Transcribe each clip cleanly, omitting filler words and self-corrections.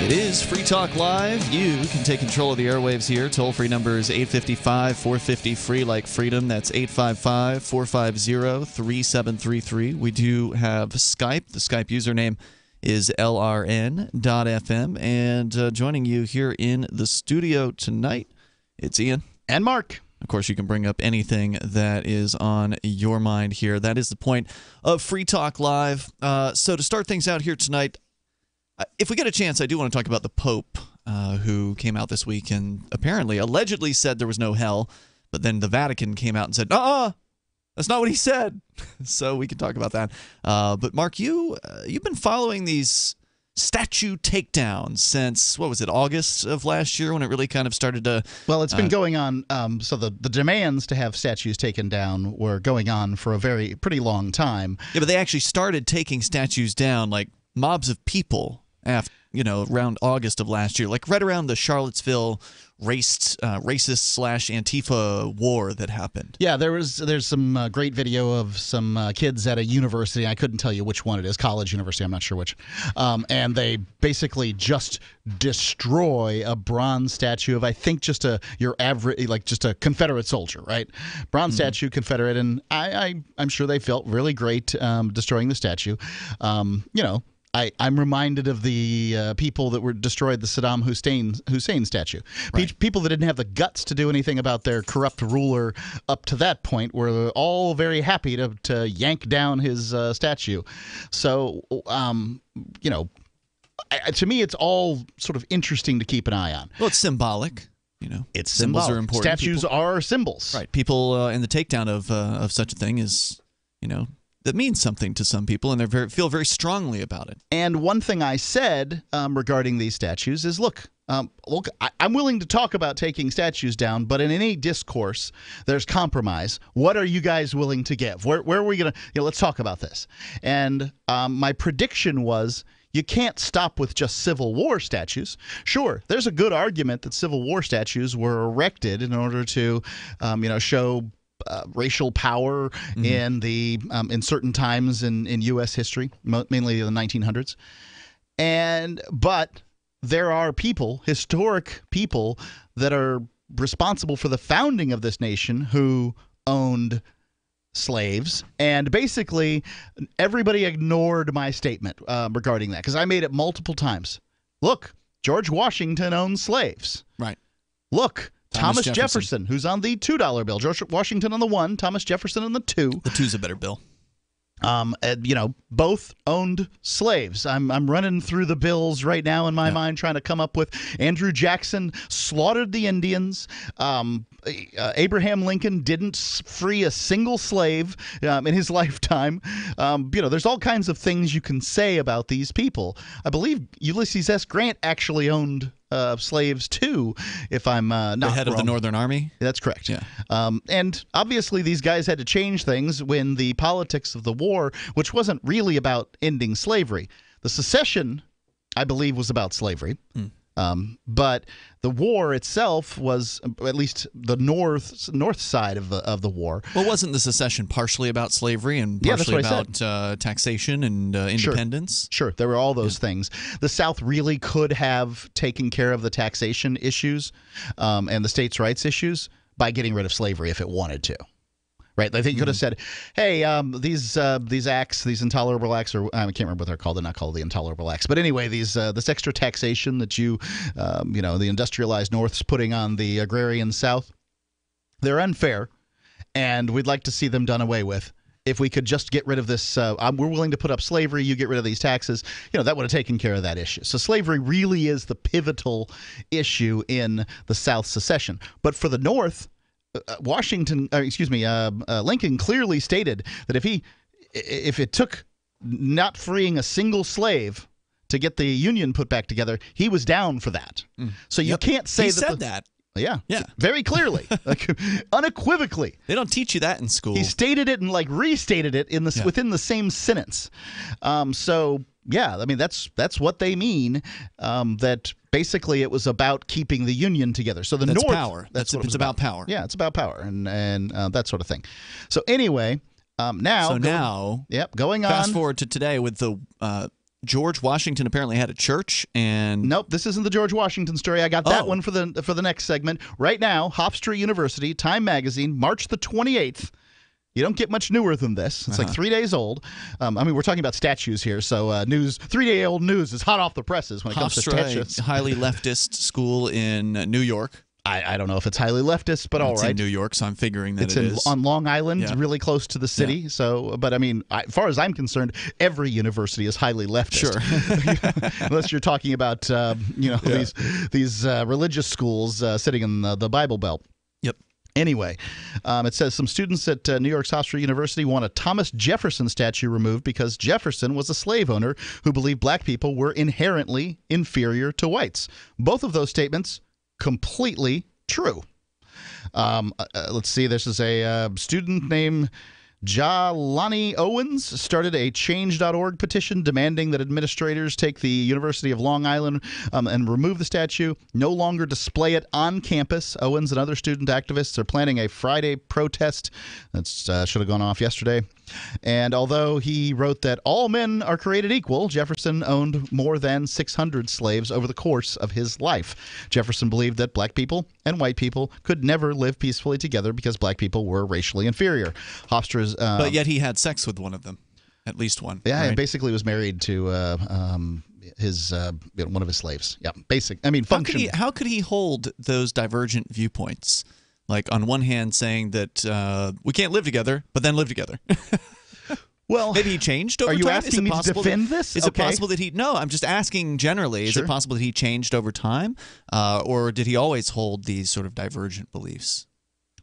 It is Free Talk Live. You can take control of the airwaves here. Toll-free number is 855-450-FREE like freedom. That's 855-450-3733. We do have Skype. The Skype username is lrn.fm. And joining you here in the studio tonight, it's Ian. And Mark. Of course, you can bring up anything that is on your mind here. That is the point of Free Talk Live. So to start things out here tonight, if we get a chance, I do want to talk about the Pope, who came out this week and apparently, allegedly said there was no hell, but then the Vatican came out and said, that's not what he said. So we can talk about that. But Mark, you've been following these statue takedowns since, what was it, August of last year when it really kind of started to... Well, it's been going on, so the demands to have statues taken down were going on for a pretty long time. Yeah, but they actually started taking statues down, like mobs of people, after, around August of last year, like right around the Charlottesville racist/Antifa war that happened. Yeah, there's some great video of some kids at a university. I couldn't tell you which one it is, college university, I'm not sure which. And they basically just destroy a bronze statue of, I think, just your average, like just a Confederate soldier, right? Bronze statue, Confederate, and I'm sure they felt really great destroying the statue. I'm reminded of the people that were destroyed the Saddam Hussein statue. Right. People that didn't have the guts to do anything about their corrupt ruler up to that point were all very happy to yank down his statue. So, to me, it's all sort of interesting to keep an eye on. Well, it's symbolic. It's symbols symbolic. are important. Statues are symbols. Right. People in the takedown of such a thing is, that means something to some people, and they feel very strongly about it. And one thing I said regarding these statues is, look, I'm willing to talk about taking statues down, but in any discourse, there's compromise. What are you guys willing to give? Where are we going to, let's talk about this. And my prediction was, you can't stop with just Civil War statues. Sure, there's a good argument that Civil War statues were erected in order to, show racial power in certain times in U.S. history, mainly the 1900s. But there are historic people that are responsible for the founding of this nation who owned slaves, and basically everybody ignored my statement regarding that because I made it multiple times. Look, George Washington owned slaves. Right. Look, Thomas Jefferson, who's on the $2 bill. George Washington on the 1, Thomas Jefferson on the 2. The 2's a better bill. Both owned slaves. I'm running through the bills right now in my mind, trying to come up with Andrew Jackson slaughtered the Indians. Abraham Lincoln didn't free a single slave in his lifetime. There's all kinds of things you can say about these people. I believe Ulysses S. Grant actually owned slaves too, if I'm not the head wrong. Of the Northern Army? That's correct. Yeah. And obviously these guys had to change things when the politics of the war, which wasn't really about ending slavery. The secession, I believe, was about slavery. But the war itself was, at least the north side of the war. Well, wasn't the secession partially about slavery and partially about taxation and independence? Sure, there were all those things. The South really could have taken care of the taxation issues and the states' rights issues by getting rid of slavery if it wanted to. Right, I think you could have said, "Hey, these acts, these intolerable acts, or I can't remember what they're called. They're not called the intolerable acts, but anyway, this extra taxation that the industrialized North's putting on the agrarian South, they're unfair, and we'd like to see them done away with. If we could just get rid of this, we're willing to put up slavery. You get rid of these taxes. That would have taken care of that issue. So slavery really is the pivotal issue in the South secession, but for the North." Lincoln clearly stated that if it took not freeing a single slave to get the Union put back together, he was down for that. So you can't say he said that. Yeah, very clearly, unequivocally. They don't teach you that in school. He stated it and restated it within the same sentence. Yeah, I mean that's what they mean. That basically it was about keeping the Union together. So that's North, power. It's about power. Yeah, it's about power and that sort of thing. So anyway, now. So now, going on. Fast forward to today with the George Washington apparently had a church, and nope, this isn't the George Washington story. I got that one for the next segment. Right now, Hofstra University, Time Magazine, March the 28th. You don't get much newer than this. It's like 3 days old. I mean, we're talking about statues here, so news, 3-day-old news is hot off the presses when it comes to statues. A highly leftist school in New York. I don't know if it's highly leftist, but all right. It's in New York, so I'm figuring that it's on Long Island, really close to the city. Yeah. So, but I mean, as far as I'm concerned, every university is highly leftist. Sure, unless you're talking about these religious schools sitting in the Bible Belt. Yep. Anyway, it says some students at New York's Hofstra University want a Thomas Jefferson statue removed because Jefferson was a slave owner who believed black people were inherently inferior to whites. Both of those statements completely true. Let's see. This is a student named Jalani Owens started a Change.org petition demanding that administrators take the University of Long Island and remove the statue, no longer display it on campus. Owens and other student activists are planning a Friday protest. That should have gone off yesterday. And although he wrote that all men are created equal, Jefferson owned more than 600 slaves over the course of his life. Jefferson believed that black people and white people could never live peacefully together because black people were racially inferior. Hofstra's, but yet he had sex with one of them, at least one. Yeah, right? He basically was married to his one of his slaves. Yeah, basic. I mean, function. How could he hold those divergent viewpoints? Like on one hand saying that we can't live together, but then live together. Well, maybe he changed over time. Are you asking me to defend this? Is it possible that he? No, I'm just asking generally. Is it possible that he changed over time, or did he always hold these sort of divergent beliefs?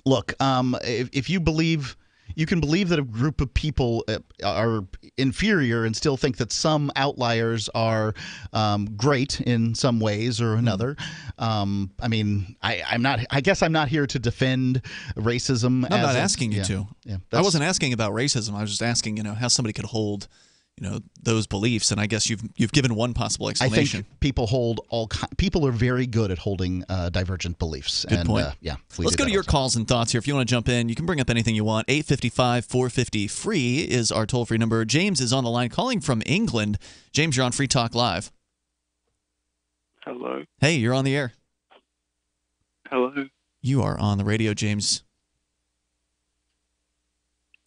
Look, if you believe. You can believe that a group of people are inferior and still think that some outliers are great in some ways or another. I mean, I'm not. I guess I'm not here to defend racism. No, I'm not asking you to. Yeah, I wasn't asking about racism. I was just asking, how somebody could hold, those beliefs. And I guess you've given one possible explanation. I think people are very good at holding divergent beliefs. Good point. Let's go to your calls and thoughts here. If you want to jump in, you can bring up anything you want. 855-450-FREE is our toll-free number. James is on the line calling from England. James, you're on Free Talk Live. Hello. Hey, you're on the air. Hello. You are on the radio, James.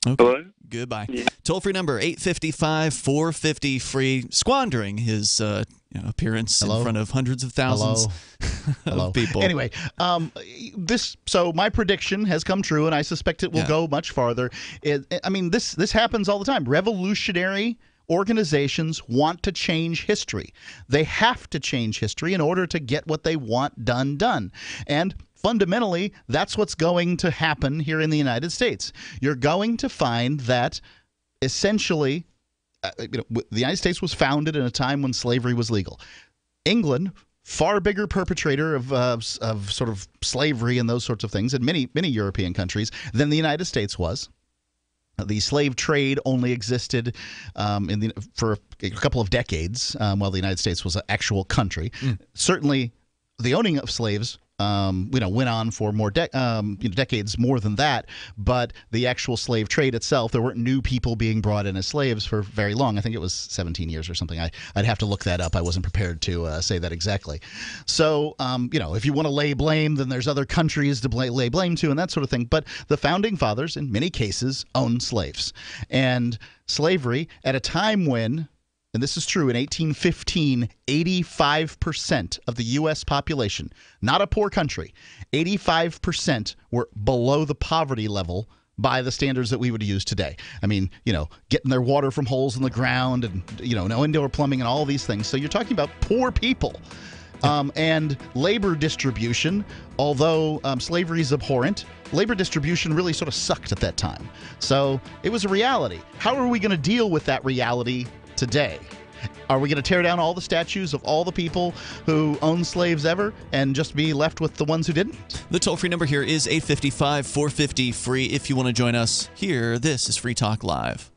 Okay. Hello? Goodbye. Yeah. Toll-free number, 855-450-FREE, squandering his appearance in front of hundreds of thousands of people. Anyway, so my prediction has come true, and I suspect it will go much farther. This happens all the time. Revolutionary organizations want to change history. They have to change history in order to get what they want done. And fundamentally, that's what's going to happen here in the United States. You're going to find that essentially, the United States was founded in a time when slavery was legal. England, far bigger perpetrator of sort of slavery and those sorts of things in many European countries than the United States was. The slave trade only existed for a couple of decades while the United States was an actual country. Certainly, the owning of slaves went on for more decades more than that, but the actual slave trade itself, there weren't new people being brought in as slaves for very long. I think it was 17 years or something. I'd have to look that up. I wasn't prepared to say that exactly. So, if you want to lay blame, then there's other countries to lay blame to and that sort of thing. But the Founding Fathers, in many cases, owned slaves. And slavery at a time when, and this is true, in 1815, 85% of the U.S. population, not a poor country, 85% were below the poverty level by the standards that we would use today. I mean, getting their water from holes in the ground and, no indoor plumbing and all these things. So you're talking about poor people. And labor distribution, although slavery is abhorrent, labor distribution really sort of sucked at that time. So it was a reality. How are we going to deal with that reality today? Are we going to tear down all the statues of all the people who owned slaves ever and just be left with the ones who didn't? The toll-free number here is 855-450-FREE. If you want to join us here, this is Free Talk Live.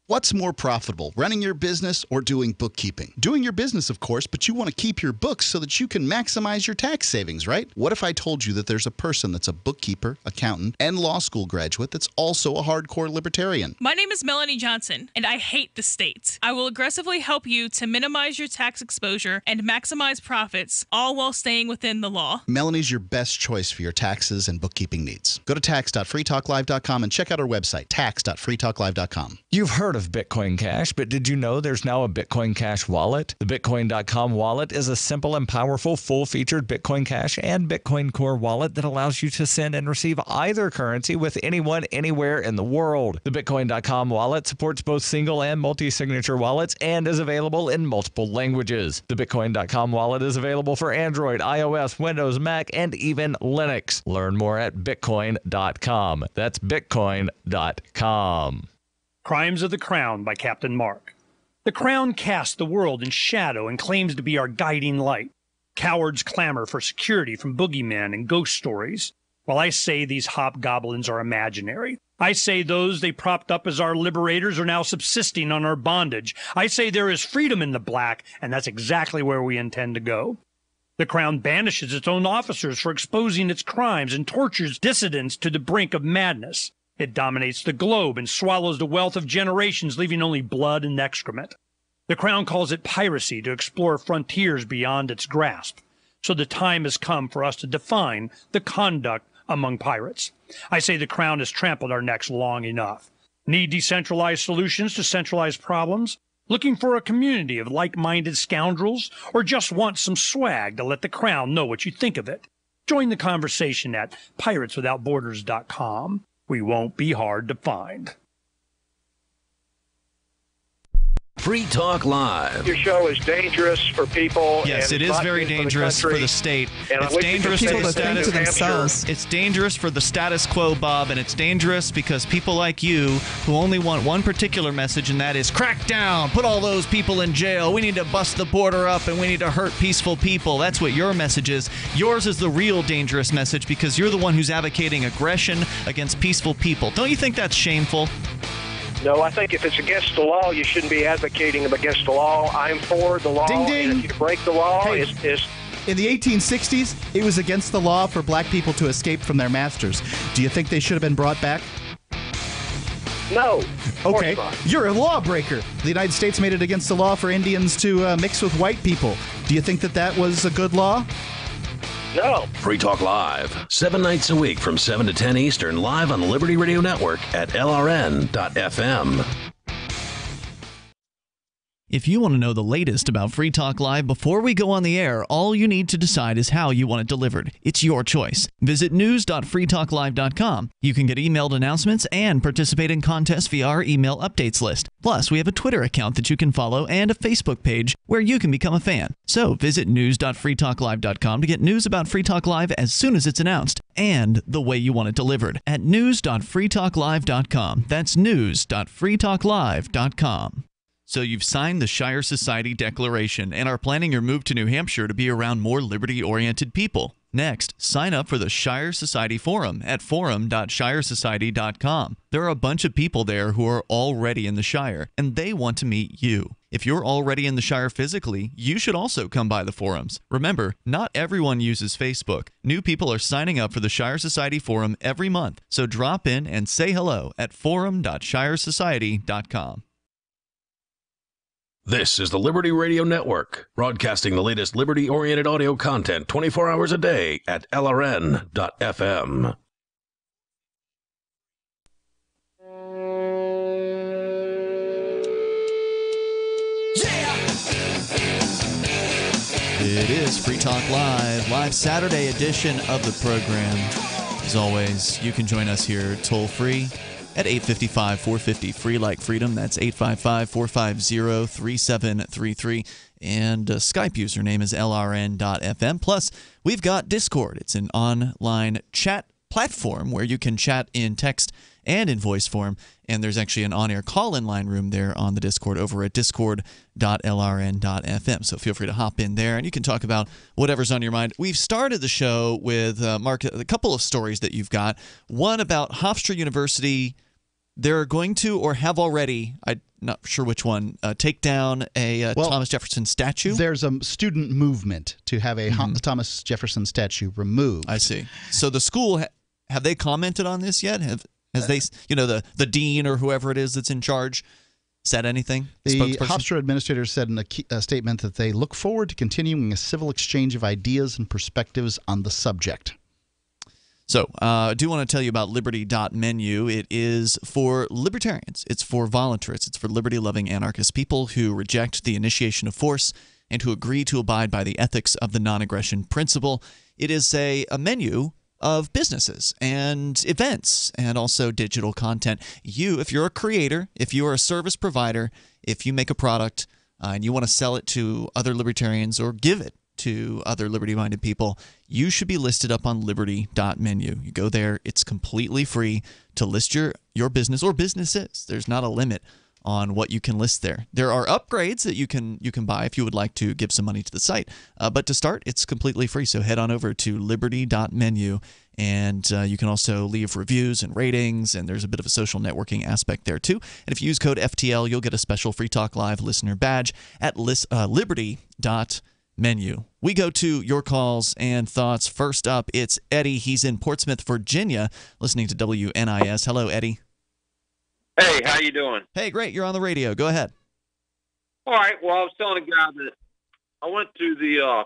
What's more profitable, running your business or doing bookkeeping? Doing your business, of course, but you want to keep your books so that you can maximize your tax savings, right? What if I told you that there's a person that's a bookkeeper, accountant, and law school graduate that's also a hardcore libertarian? My name is Melanie Johnson, and I hate the state. I will aggressively help you to minimize your tax exposure and maximize profits, all while staying within the law. Melanie's your best choice for your taxes and bookkeeping needs. Go to tax.freetalklive.com and check out our website, tax.freetalklive.com. You've heard of Bitcoin Cash, but did you know there's now a Bitcoin Cash wallet? The Bitcoin.com wallet is a simple and powerful full-featured Bitcoin Cash and Bitcoin Core wallet that allows you to send and receive either currency with anyone, anywhere in the world. The Bitcoin.com wallet supports both single and multi-signature wallets and is available in multiple languages. The Bitcoin.com wallet is available for Android, iOS, Windows, Mac, and even Linux. Learn more at Bitcoin.com. That's Bitcoin.com. Crimes of the Crown by Captain Mark. The Crown casts the world in shadow and claims to be our guiding light. Cowards clamor for security from boogeymen and ghost stories, while I say these hobgoblins are imaginary. I say those they propped up as our liberators are now subsisting on our bondage. I say there is freedom in the black, and that's exactly where we intend to go. The Crown banishes its own officers for exposing its crimes and tortures dissidents to the brink of madness. It dominates the globe and swallows the wealth of generations, leaving only blood and excrement. The Crown calls it piracy to explore frontiers beyond its grasp. So the time has come for us to define the conduct among pirates. I say the Crown has trampled our necks long enough. Need decentralized solutions to centralized problems? Looking for a community of like-minded scoundrels? Or just want some swag to let the Crown know what you think of it? Join the conversation at pirateswithoutborders.com. We won't be hard to find. Free Talk Live. Your show is dangerous for people. Yes, it is very dangerous for the state. It's dangerous for the status quo. It's dangerous for the status quo, Bob, and it's dangerous because people like you who only want one particular message, and that is crack down, put all those people in jail. We need to bust the border up, and we need to hurt peaceful people. That's what your message is. Yours is the real dangerous message because you're the one who's advocating aggression against peaceful people. Don't you think that's shameful? No, I think if it's against the law, you shouldn't be advocating them against the law. I'm for the law. Ding, ding. And if you break the law, is in the 1860s, it was against the law for black people to escape from their masters. Do you think they should have been brought back? No. Okay, you're a lawbreaker. The United States made it against the law for Indians to mix with white people. Do you think that that was a good law? No. Free Talk Live, 7 nights a week from 7 to 10 Eastern, live on the Liberty Radio Network at LRN.FM. If you want to know the latest about Free Talk Live before we go on the air, all you need to decide is how you want it delivered. It's your choice. Visit news.freetalklive.com. You can get emailed announcements and participate in contests via our email updates list. Plus, we have a Twitter account that you can follow and a Facebook page where you can become a fan. So visit news.freetalklive.com to get news about Free Talk Live as soon as it's announced and the way you want it delivered at news.freetalklive.com. That's news.freetalklive.com. So you've signed the Shire Society Declaration and are planning your move to New Hampshire to be around more liberty-oriented people. Next, sign up for the Shire Society Forum at forum.shiresociety.com. There are a bunch of people there who are already in the Shire, and they want to meet you. If you're already in the Shire physically, you should also come by the forums. Remember, not everyone uses Facebook. New people are signing up for the Shire Society Forum every month, so drop in and say hello at forum.shiresociety.com. This is the Liberty Radio Network, broadcasting the latest liberty-oriented audio content 24 hours a day at LRN.FM. It is Free Talk Live Saturday edition of the program. As always, you can join us here toll-free at 855-450 free like freedom. That's 855-450-3733. And Skype username is lrn.fm. Plus, we've got Discord. It's an online chat platform where you can chat in text and in voice form. And there's actually an on-air call-in line room there on the Discord over at discord.lrn.fm. So feel free to hop in there and you can talk about whatever's on your mind. We've started the show with, Mark, a couple of stories that you've got. One about Hofstra University. They're going to, or have already, not sure which one, take down a Thomas Jefferson statue? There's a student movement to have a Thomas Jefferson statue removed. I see. So the school, have they commented on this yet? Has they, the dean or whoever it is that's in charge, said anything? The Hofstra administrator said in a statement that they look forward to continuing a civil exchange of ideas and perspectives on the subject. So I do want to tell you about Liberty.menu. It is for libertarians. It's for voluntarists. It's for liberty-loving anarchists, people who reject the initiation of force and who agree to abide by the ethics of the non-aggression principle. It is a menu of businesses and events and also digital content. If you're a creator, if you are a service provider, if you make a product and you want to sell it to other libertarians or give it to other liberty-minded people, you should be listed up on Liberty.menu. You go there. It's completely free to list your business or businesses. There's not a limit on what you can list there. There are upgrades that you can buy if you would like to give some money to the site. But to start, it's completely free. So head on over to Liberty.menu, and you can also leave reviews and ratings, and there's a bit of a social networking aspect there too. And if you use code FTL, you'll get a special Free Talk Live listener badge at Liberty.menu. We go to your calls and thoughts. First up, it's Eddie. He's in Portsmouth, Virginia, listening to WNIS. Hello, Eddie. Hey, how you doing? Hey, great. You're on the radio. Go ahead. All right. Well, I was telling a guy that I went to the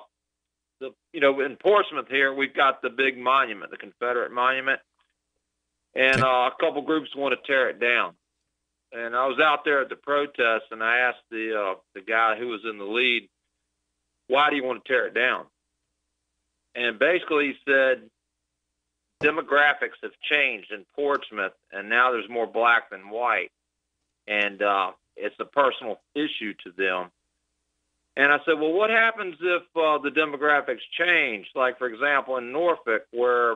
in Portsmouth here, we've got the big monument, the Confederate monument, and a couple groups want to tear it down. And I was out there at the protest, and I asked the guy who was in the lead, why do you want to tear it down? And basically he said, demographics have changed in Portsmouth, and now there's more black than white, and it's a personal issue to them. And I said, well, what happens if the demographics change? Like, for example, in Norfolk, where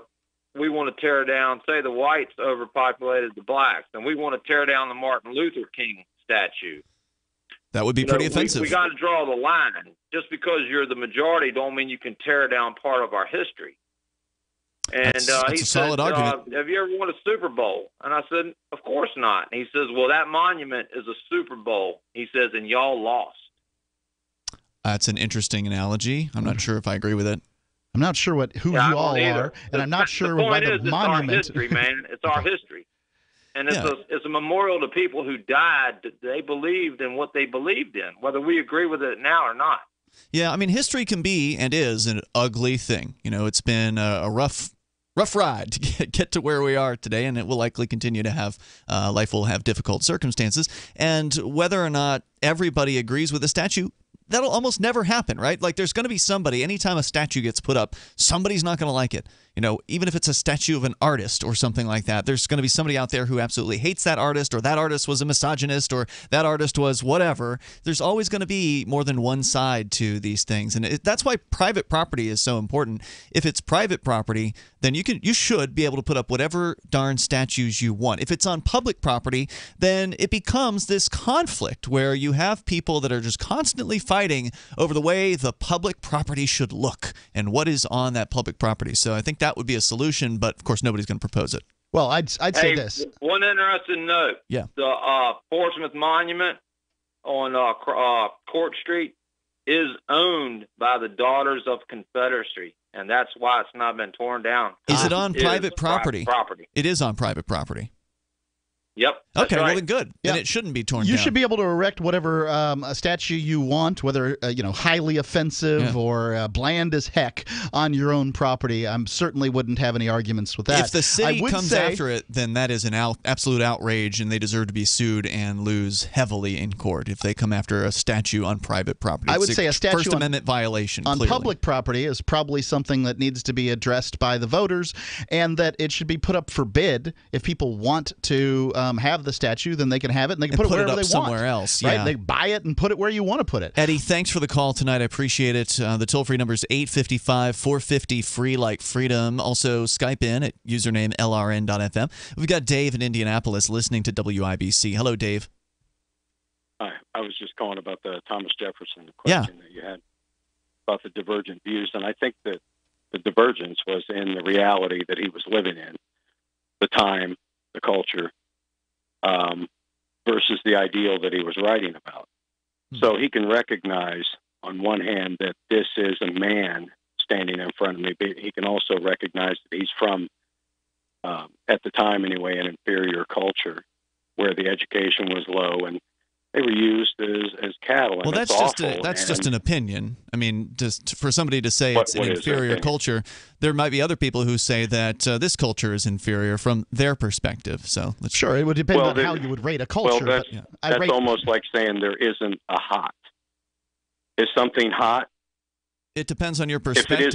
we want to tear down, say the whites overpopulated the blacks, and we want to tear down the Martin Luther King statue. That would be pretty offensive. We got to draw the line. Just because you're the majority don't mean you can tear down part of our history. And that's he a solid said, argument. have you ever won a Super Bowl? And I said, of course not. And he says, well, that monument is a Super Bowl. He says, and y'all lost. That's an interesting analogy. I'm not sure if I agree with it. I'm not sure who you all are, and I'm not sure why the monument. It's our history, man. It's our history. And it's a memorial to people who died. They believed in what they believed in, whether we agree with it now or not. Yeah, I mean, history can be and is an ugly thing. It's been a rough ride to get to where we are today, and it will likely continue to have, life will have difficult circumstances. And whether or not everybody agrees with the statue, that'll almost never happen, right? Like, there's going to be somebody, anytime a statue gets put up, somebody's not going to like it. Even if it's a statue of an artist or something like that, there's going to be somebody out there who absolutely hates that artist, or that artist was a misogynist, or that artist was whatever. There's always going to be more than one side to these things, and that's why private property is so important. If it's private property, then you should be able to put up whatever darn statues you want. If it's on public property, then it becomes this conflict where you have people that are just constantly fighting over the way the public property should look and what is on that public property. So I think that would be a solution, but of course nobody's going to propose it. Well, I'd say this. One interesting note. Yeah. The Portsmouth Monument on Court Street is owned by the Daughters of Confederacy, and that's why it's not been torn down. Is it on private property? Property. It is on private property. Yep. Okay, right. Well then good. Yeah. Then it shouldn't be torn down. You should be able to erect whatever a statue you want, whether highly offensive or bland as heck, on your own property. I certainly wouldn't have any arguments with that. If the city comes after it, then that is an absolute outrage, and they deserve to be sued and lose heavily in court if they come after a statue on private property. I would say a statue First Amendment violation on clearly. Public property is probably something that needs to be addressed by the voters, and that it should be put up for bid. If people want to have the statue, then they can have it, and they can put it wherever they want. Somewhere else, right? They buy it and put it where you want to put it. Eddie, thanks for the call tonight. I appreciate it. The toll-free number is 855-450-FREE like freedom. Also, Skype in at username LRN.FM. We've got Dave in Indianapolis listening to WIBC. Hello, Dave. Hi. I was just calling about the Thomas Jefferson question that you had about the divergent views, and I think that the divergence was in the reality that he was living in, the time, the culture. versus the ideal that he was writing about. So he can recognize, on one hand, that this is a man standing in front of me, but he can also recognize that he's from, at the time anyway, an inferior culture where the education was low and they were used as cattle. And Well, that's just an opinion. I mean, just for somebody to say it's an inferior culture, there might be other people who say that this culture is inferior from their perspective. So sure, it would depend on how you would rate a culture. Well, that's almost like saying there isn't a hot. Is something hot? It depends on your perspective. If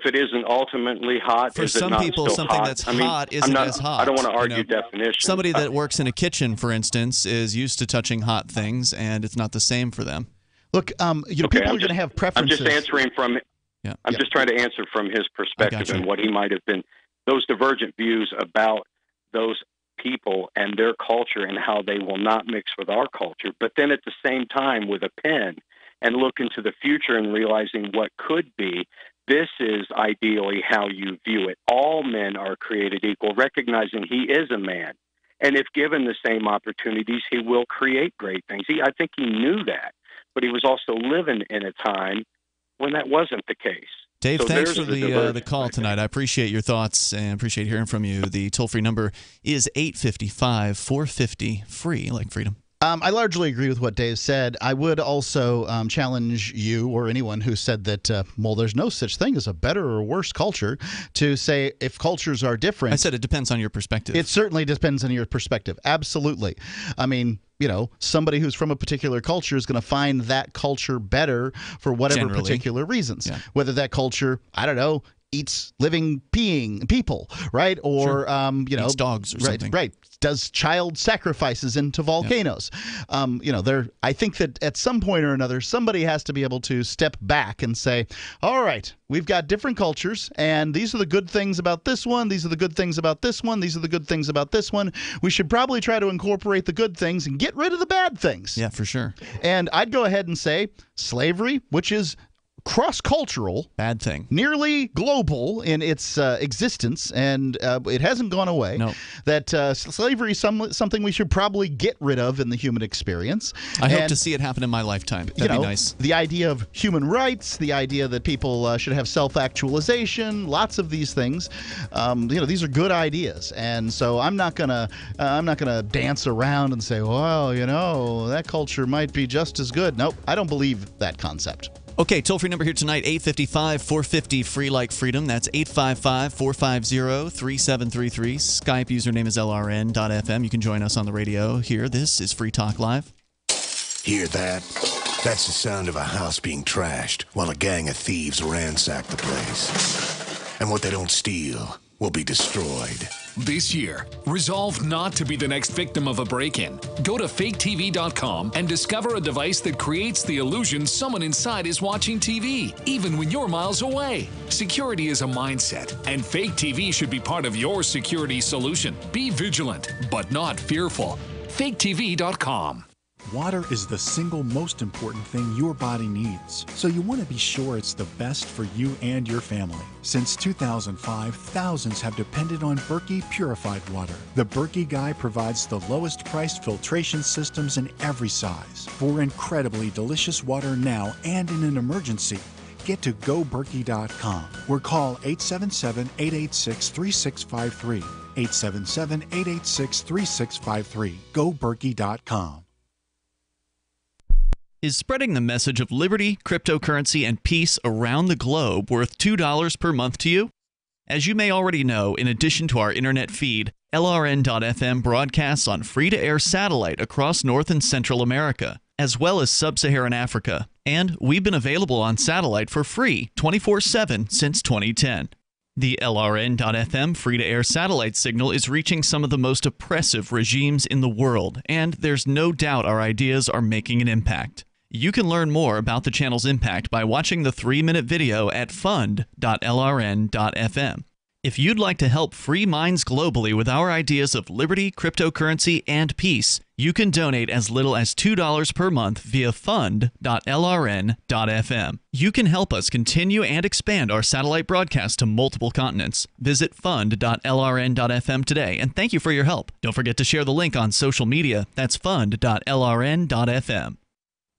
it isn't ultimately hot, for is some it not people, still something hot? that's hot isn't as hot. I don't want to argue definition. Somebody that works in a kitchen, for instance, is used to touching hot things, and it's not the same for them. Look, people are going to have preferences. I'm just answering from. I'm just trying to answer from his perspective and what he might have been. Those divergent views about those people and their culture and how they will not mix with our culture, but then at the same time with a pen and look into the future and realizing what could be. This is ideally how you view it. All men are created equal, recognizing he is a man. And if given the same opportunities, he will create great things. I think he knew that, but he was also living in a time when that wasn't the case. Dave, thanks for the call tonight. I appreciate your thoughts and appreciate hearing from you. The toll-free number is 855-450-FREE, like freedom. I largely agree with what Dave said. I would also challenge you or anyone who said that, there's no such thing as a better or worse culture, to say if cultures are different. I said it depends on your perspective. It certainly depends on your perspective. Absolutely. I mean, somebody who's from a particular culture is going to find that culture better for whatever particular reasons. Yeah. Whether that culture, I don't know, eats living people, right? Or eats dogs or something. Right. Does child sacrifices into volcanoes. I think that at some point or another, somebody has to be able to step back and say, all right, we've got different cultures, and these are the good things about this one, these are the good things about this one, these are the good things about this one. We should probably try to incorporate the good things and get rid of the bad things. Yeah, for sure. And I'd go ahead and say slavery, which is cross-cultural, bad thing, nearly global in its existence, and it hasn't gone away. No. That slavery is something we should probably get rid of in the human experience. I hope to see it happen in my lifetime. That'd be nice. The idea of human rights, the idea that people should have self-actualization, lots of these things. These are good ideas, and so I'm not gonna dance around and say, well, that culture might be just as good. Nope, I don't believe that concept. Okay, toll-free number here tonight, 855-450-FREE like freedom. That's 855-450-3733. Skype username is LRN.FM. You can join us on the radio here. This is Free Talk Live. Hear that? That's the sound of a house being trashed while a gang of thieves ransack the place. And what they don't steal will be destroyed. This year, resolve not to be the next victim of a break-in. Go to faketv.com and discover a device that creates the illusion someone inside is watching TV, even when you're miles away. Security is a mindset, and Fake TV should be part of your security solution. Be vigilant, but not fearful. faketv.com. Water is the single most important thing your body needs, so you want to be sure it's the best for you and your family. Since 2005, thousands have depended on Berkey purified water. The Berkey Guy provides the lowest priced filtration systems in every size. For incredibly delicious water now and in an emergency, get to GoBerkey.com or call 877-886-3653. 877-886-3653. GoBerkey.com. Is spreading the message of liberty, cryptocurrency, and peace around the globe worth $2 per month to you? As you may already know, in addition to our internet feed, LRN.FM broadcasts on free-to-air satellite across North and Central America, as well as Sub-Saharan Africa. And we've been available on satellite for free 24/7 since 2010. The LRN.FM free-to-air satellite signal is reaching some of the most oppressive regimes in the world, and there's no doubt our ideas are making an impact. You can learn more about the channel's impact by watching the 3-minute video at fund.lrn.fm. If you'd like to help free minds globally with our ideas of liberty, cryptocurrency, and peace, you can donate as little as $2 per month via fund.lrn.fm. You can help us continue and expand our satellite broadcast to multiple continents. Visit fund.lrn.fm today, and thank you for your help. Don't forget to share the link on social media. That's fund.lrn.fm.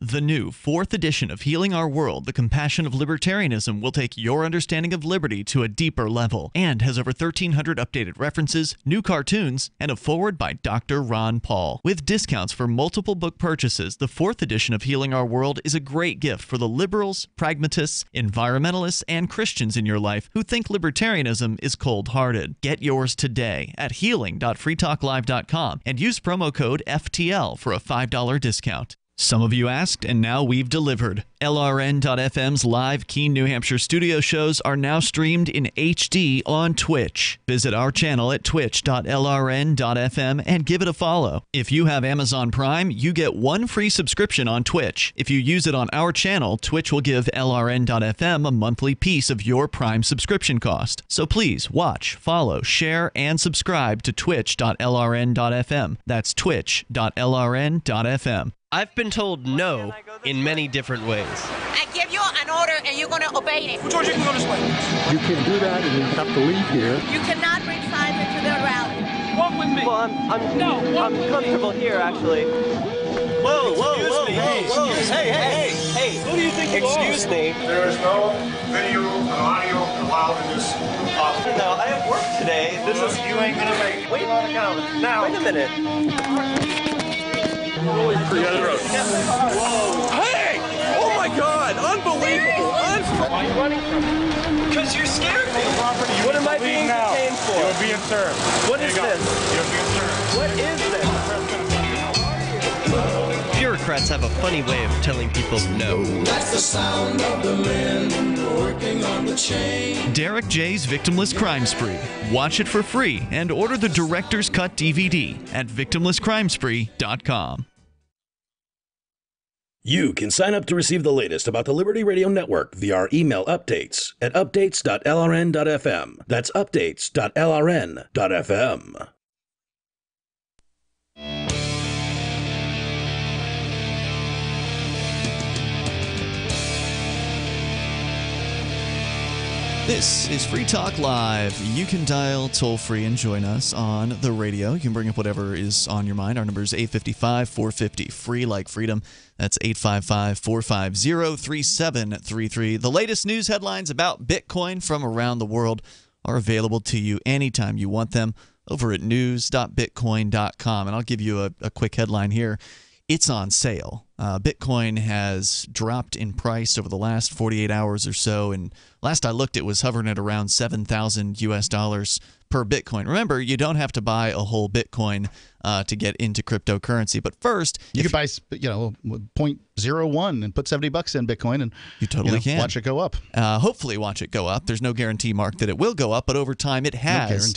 The new 4th edition of Healing Our World, The Compassion of Libertarianism, will take your understanding of liberty to a deeper level and has over 1,300 updated references, new cartoons, and a foreword by Dr. Ron Paul. With discounts for multiple book purchases, the 4th edition of Healing Our World is a great gift for the liberals, pragmatists, environmentalists, and Christians in your life who think libertarianism is cold-hearted. Get yours today at healing.freetalklive.com and use promo code FTL for a $5 discount. Some of you asked, and now we've delivered. LRN.FM's live Keene, New Hampshire studio shows are now streamed in HD on Twitch. Visit our channel at twitch.lrn.fm and give it a follow. If you have Amazon Prime, you get 1 free subscription on Twitch. If you use it on our channel, Twitch will give LRN.FM a monthly piece of your Prime subscription cost. So please watch, follow, share, and subscribe to twitch.lrn.fm. That's twitch.lrn.fm. I've been told no in many different ways. I give you an order and you're going to obey it. George, you can go this way. You can do that and you have to leave here. You cannot bring signs into the rally. Walk with me. Well, I'm comfortable here, actually. Whoa. Hey. Who do you think you are? Excuse me. There is no video and audio allowed in this office. No, I have work today. You ain't going to make it. Wait on the counter. Now. Wait a minute. Whoa. Hey! Oh my God! Unbelievable! Why are you running from me? Because you're scared me. What am I being detained for? You're being served. What is this? You're being served. What is this? Bureaucrats have a funny way of telling people no. That's the sound of the men working on the chain. Derek J's Victimless Crime Spree. Watch it for free and order the Director's Cut DVD at victimlesscrimespree.com. You can sign up to receive the latest about the Liberty Radio Network via our email updates at updates.lrn.fm. That's updates.lrn.fm. This is Free Talk Live. You can dial toll-free and join us on the radio. You can bring up whatever is on your mind. Our number is 855-450-FREE, like freedom. That's 855-450-3733. The latest news headlines about Bitcoin from around the world are available to you anytime you want them over at news.bitcoin.com. And I'll give you a quick headline here. It's on sale. Bitcoin has dropped in price over the last 48 hours or so, and last I looked, it was hovering at around $7,000 per Bitcoin. Remember, you don't have to buy a whole Bitcoin to get into cryptocurrency. But first, you could buy, 0.01 and put $70 in Bitcoin, and you totally can watch it go up. Hopefully, watch it go up. There's no guarantee, Mark, that it will go up, but over time, it has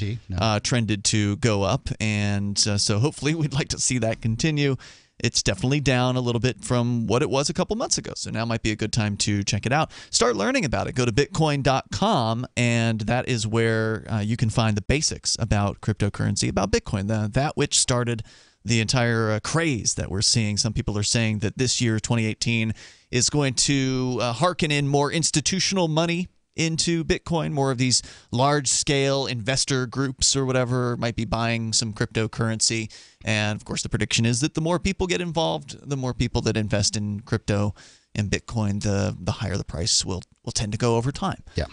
trended to go up, and so hopefully, we'd like to see that continue. It's definitely down a little bit from what it was a couple months ago. So now might be a good time to check it out. Start learning about it. Go to bitcoin.com, and that is where you can find the basics about cryptocurrency, about Bitcoin, that which started the entire craze that we're seeing. Some people are saying that this year, 2018, is going to hearken in more institutional money into Bitcoin. More of these large-scale investor groups or whatever might be buying some cryptocurrency. And, of course, the prediction is that the more people get involved, the more people that invest in crypto and Bitcoin, the higher the price will tend to go over time. Yeah.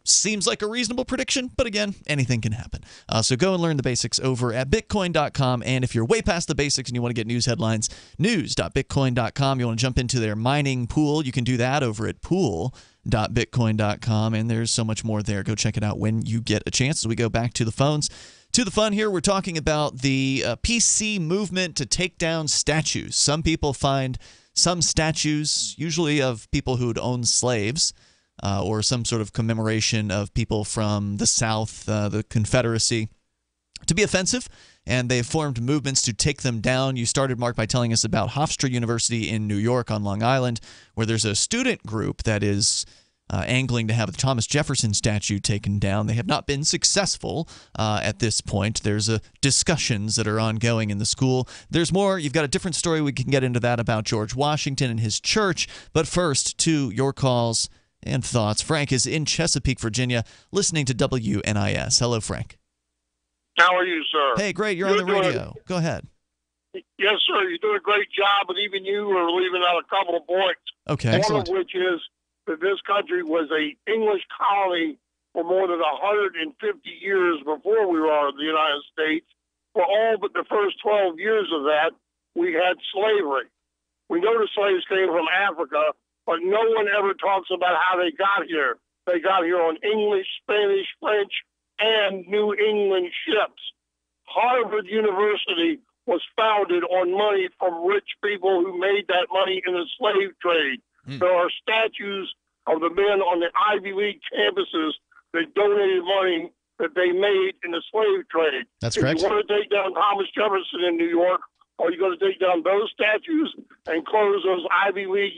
Seems like a reasonable prediction, but again, anything can happen. So go and learn the basics over at bitcoin.com. And if you're way past the basics and you want to get news headlines, news.bitcoin.com. You want to jump into their mining pool, you can do that over at pool.bitcoin.com. And there's so much more there. Go check it out when you get a chance. As we go back to the phones. To the fun here, we're talking about the PC movement to take down statues. Some people find some statues, usually of people who'd owned slaves, or some sort of commemoration of people from the South, the Confederacy, to be offensive, and they've formed movements to take them down. You started, Mark, by telling us about Hofstra University in New York on Long Island, where there's a student group that is angling to have the Thomas Jefferson statue taken down. They have not been successful at this point. There's discussions that are ongoing in the school. There's more. You've got a different story. We can get into that about George Washington and his church. But first, to your calls and thoughts. Frank is in Chesapeake, Virginia, listening to WNIS. Hello, Frank. How are you, sir? Hey, great. You're on the radio. Go ahead. Yes, sir. You're doing a great job, but even you are leaving out a couple of points. Okay. One Excellent. of which is that this country was a English colony for more than 150 years before we were the United States. For all but the first 12 years of that, we had slavery. We know the slaves came from Africa, but no one ever talks about how they got here. They got here on English, Spanish, French, and New England ships. Harvard University was founded on money from rich people who made that money in the slave trade. There are statues of the men on the Ivy League campuses that donated money that they made in the slave trade. That's correct. If you want to take down Thomas Jefferson in New York, are you going to take down those statues and close those Ivy League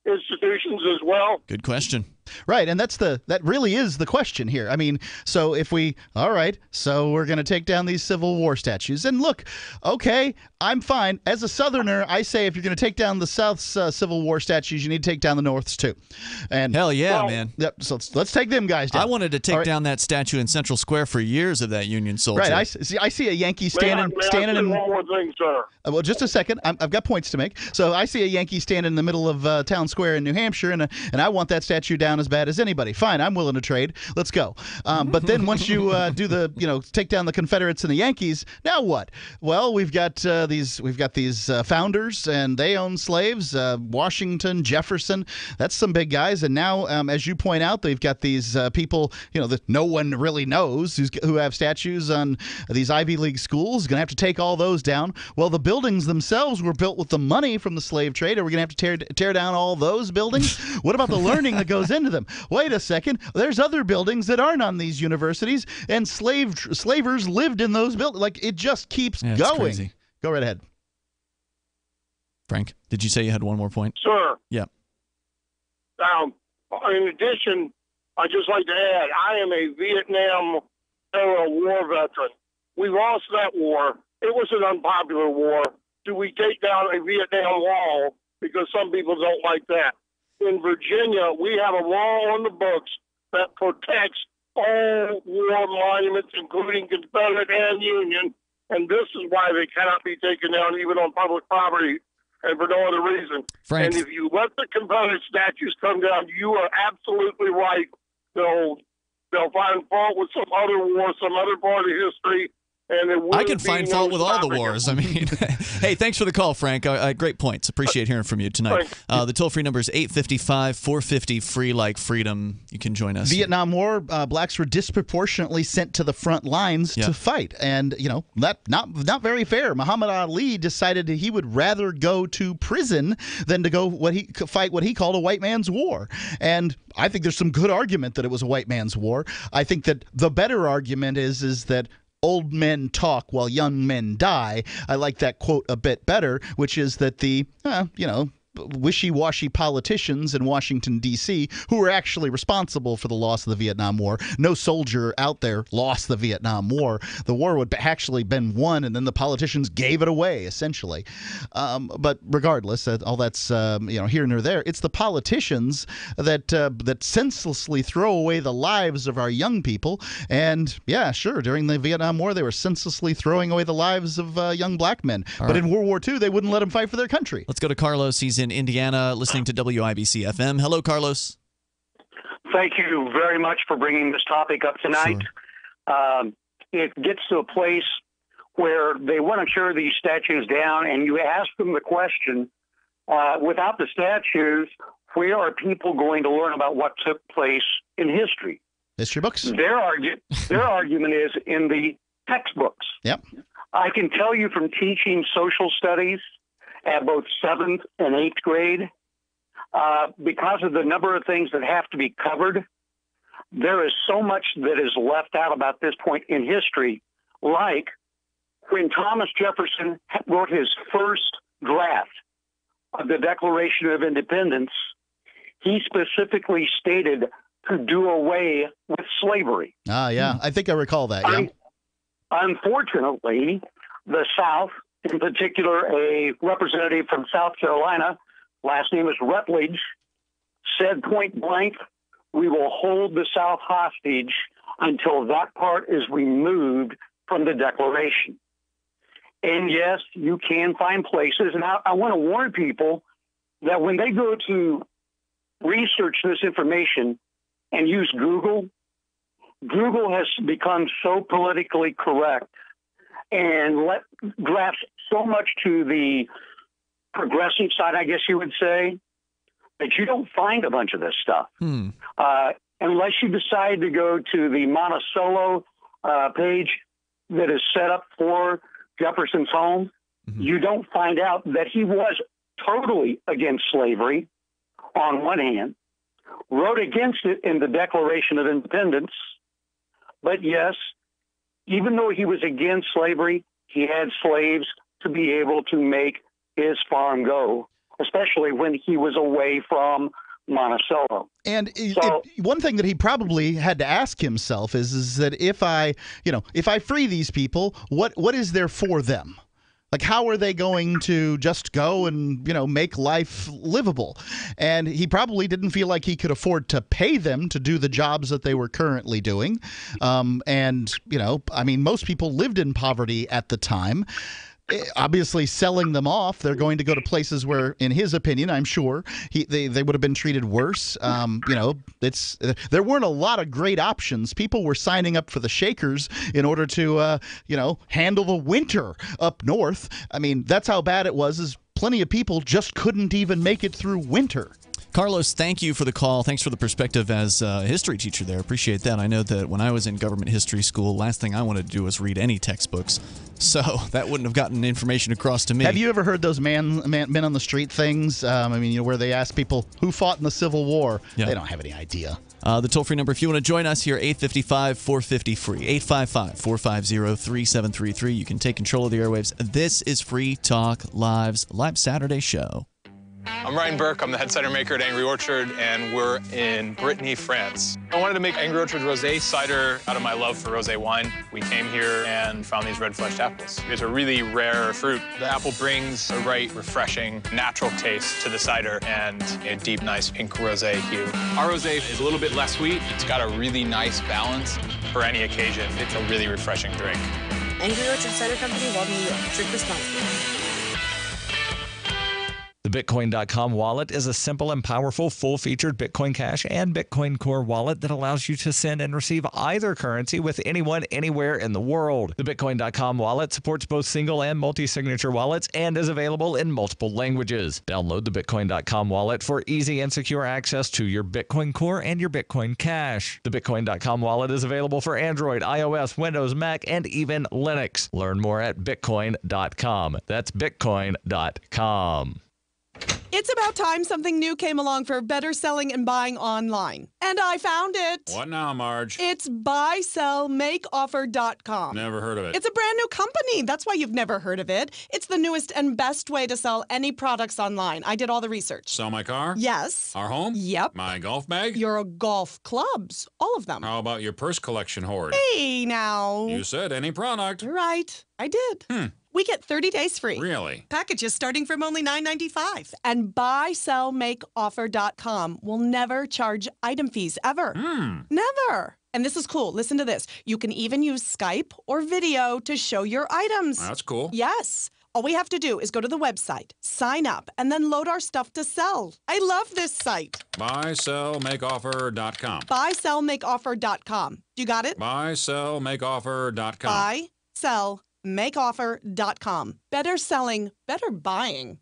institutions as well? Good question. Right, and that really is the question here. I mean, so if all right, so we're going to take down these Civil War statues. And look, okay, I'm fine. As a Southerner, I say if you're going to take down the South's Civil War statues, you need to take down the North's too. And hell yeah, man. Yep, so let's take them guys down. I wanted to take down that statue in Central Square for years of that Union soldier. Right, I see a Yankee standing in one more thing, sir. Well, just a second. I've got points to make. So I see a Yankee standing in the middle of Town Square in New Hampshire, and I want that statue down as bad as anybody. Fine, I'm willing to trade. Let's go. But then once you take down the Confederates and the Yankees, now what? Well, we've got these founders, and they own slaves. Washington, Jefferson, that's some big guys. And now, as you point out, they've got these people, that no one really knows who have statues on these Ivy League schools. Going to have to take all those down. Well, the buildings themselves were built with the money from the slave trade. Are we going to have to tear down all those buildings? What about the learning that goes into them? Wait a second. There's other buildings that aren't on these universities, and slavers lived in those buildings. Like, it just keeps Yeah, it's going. crazy. Go right ahead. Frank, did you say you had one more point? Sir. Yeah. In addition, I'd just like to add, I am a Vietnam-era war veteran. We lost that war. It was an unpopular war. Do we take down a Vietnam wall? Because some people don't like that. In Virginia, we have a law on the books that protects all war monuments, including Confederate and Union, and this is why they cannot be taken down even on public property, and for no other reason. Frank. And if you let the Confederate statues come down, you are absolutely right. They'll find fault with some other war, some other part of history. And I can find fault with all the wars. I mean, hey, thanks for the call, Frank. Great points. Appreciate hearing from you tonight. The toll-free number is 855-450-FREE like freedom. You can join us. Vietnam War, blacks were disproportionately sent to the front lines to fight. And, that not very fair. Muhammad Ali decided that he would rather go to prison than to go fight what he called a white man's war. And I think there's some good argument that it was a white man's war. I think that the better argument is that old men talk while young men die. I like that quote a bit better, which is that the, wishy-washy politicians in Washington, D.C., who were actually responsible for the loss of the Vietnam War. No soldier out there lost the Vietnam War. The war would actually been won, and then the politicians gave it away, essentially. But regardless, all that's here nor there. It's the politicians that senselessly throw away the lives of our young people. And yeah, sure, during the Vietnam War, they were senselessly throwing away the lives of young black men. But in World War II, they wouldn't let them fight for their country. Let's go to Carlos. He's in Indiana, listening to WIBC FM. Hello, Carlos. Thank you very much for bringing this topic up tonight. Sure. It gets to a place where they want to tear these statues down, and you ask them the question, without the statues, where are people going to learn about what took place in history? History books. Their argument is in the textbooks. Yep. I can tell you from teaching social studies at both 7th and 8th grade, because of the number of things that have to be covered, there is so much that is left out about this point in history, like when Thomas Jefferson wrote his first draft of the Declaration of Independence, he specifically stated to do away with slavery. Ah, yeah. I think I recall that, yeah. Unfortunately, the South, in particular, a representative from South Carolina, last name is Rutledge, said point blank, we will hold the South hostage until that part is removed from the Declaration. And yes, you can find places, and I want to warn people that when they go to research this information and use Google, Google has become so politically correct and grasps so much to the progressive side, I guess you would say, that you don't find a bunch of this stuff. Unless you decide to go to the Monticello page that is set up for Jefferson's home, you don't find out that he was totally against slavery on one hand, wrote against it in the Declaration of Independence, but yes, even though he was against slavery, he had slaves to be able to make his farm go, especially when he was away from Monticello. And one thing that he probably had to ask himself is that if I free these people, what is there for them? Like, how are they going to just go and, make life livable? And he probably didn't feel like he could afford to pay them to do the jobs that they were currently doing. Most people lived in poverty at the time. Obviously, selling them off, they're going to go to places where, in his opinion, I'm sure, they would have been treated worse. There weren't a lot of great options. People were signing up for the Shakers in order to, handle the winter up north. I mean, that's how bad it was, is plenty of people just couldn't even make it through winter. Carlos, thank you for the call. Thanks for the perspective as a history teacher there. Appreciate that. I know that when I was in government history school, last thing I wanted to do was read any textbooks. So that wouldn't have gotten information across to me. Have you ever heard those men on the street things? Where they ask people who fought in the Civil War. Yeah. They don't have any idea. The toll-free number, if you want to join us here, 855-450-FREE, 855-450-3733. You can take control of the airwaves. This is Free Talk Live's live Saturday show. I'm Ryan Burke. I'm the head cider maker at Angry Orchard, and we're in Brittany, France. I wanted to make Angry Orchard rosé cider out of my love for rosé wine. We came here and found these red-fleshed apples. It's a really rare fruit. The apple brings a right, refreshing, natural taste to the cider and a deep, nice pink rosé hue. Our rosé is a little bit less sweet. It's got a really nice balance for any occasion. It's a really refreshing drink. Angry Orchard Cider Company, Walden, New York. Drink responsibly. The Bitcoin.com wallet is a simple and powerful full-featured Bitcoin Cash and Bitcoin Core wallet that allows you to send and receive either currency with anyone, anywhere in the world. The Bitcoin.com wallet supports both single and multi-signature wallets and is available in multiple languages. Download the Bitcoin.com wallet for easy and secure access to your Bitcoin Core and your Bitcoin Cash. The Bitcoin.com wallet is available for Android, iOS, Windows, Mac, and even Linux. Learn more at Bitcoin.com. That's Bitcoin.com. It's about time something new came along for better selling and buying online. And I found it. What now, Marge? It's buysellmakeoffer.com. Never heard of it. It's a brand new company. That's why you've never heard of it. It's the newest and best way to sell any products online. I did all the research. Sell my car? Yes. Our home? Yep. My golf bag? Your golf clubs. All of them. How about your purse collection hoard? Hey, now. You said any product. Right. I did. We get 30 days free. Really? Packages starting from only $9.95. And buysellmakeoffer.com will never charge item fees, ever. Never. And this is cool. Listen to this. You can even use Skype or video to show your items. That's cool. Yes. All we have to do is go to the website, sign up, and then load our stuff to sell. I love this site. Buysellmakeoffer.com. Buysellmakeoffer.com. You got it? Buysellmakeoffer.com. Buysellmakeoffer.com. Better selling, better buying.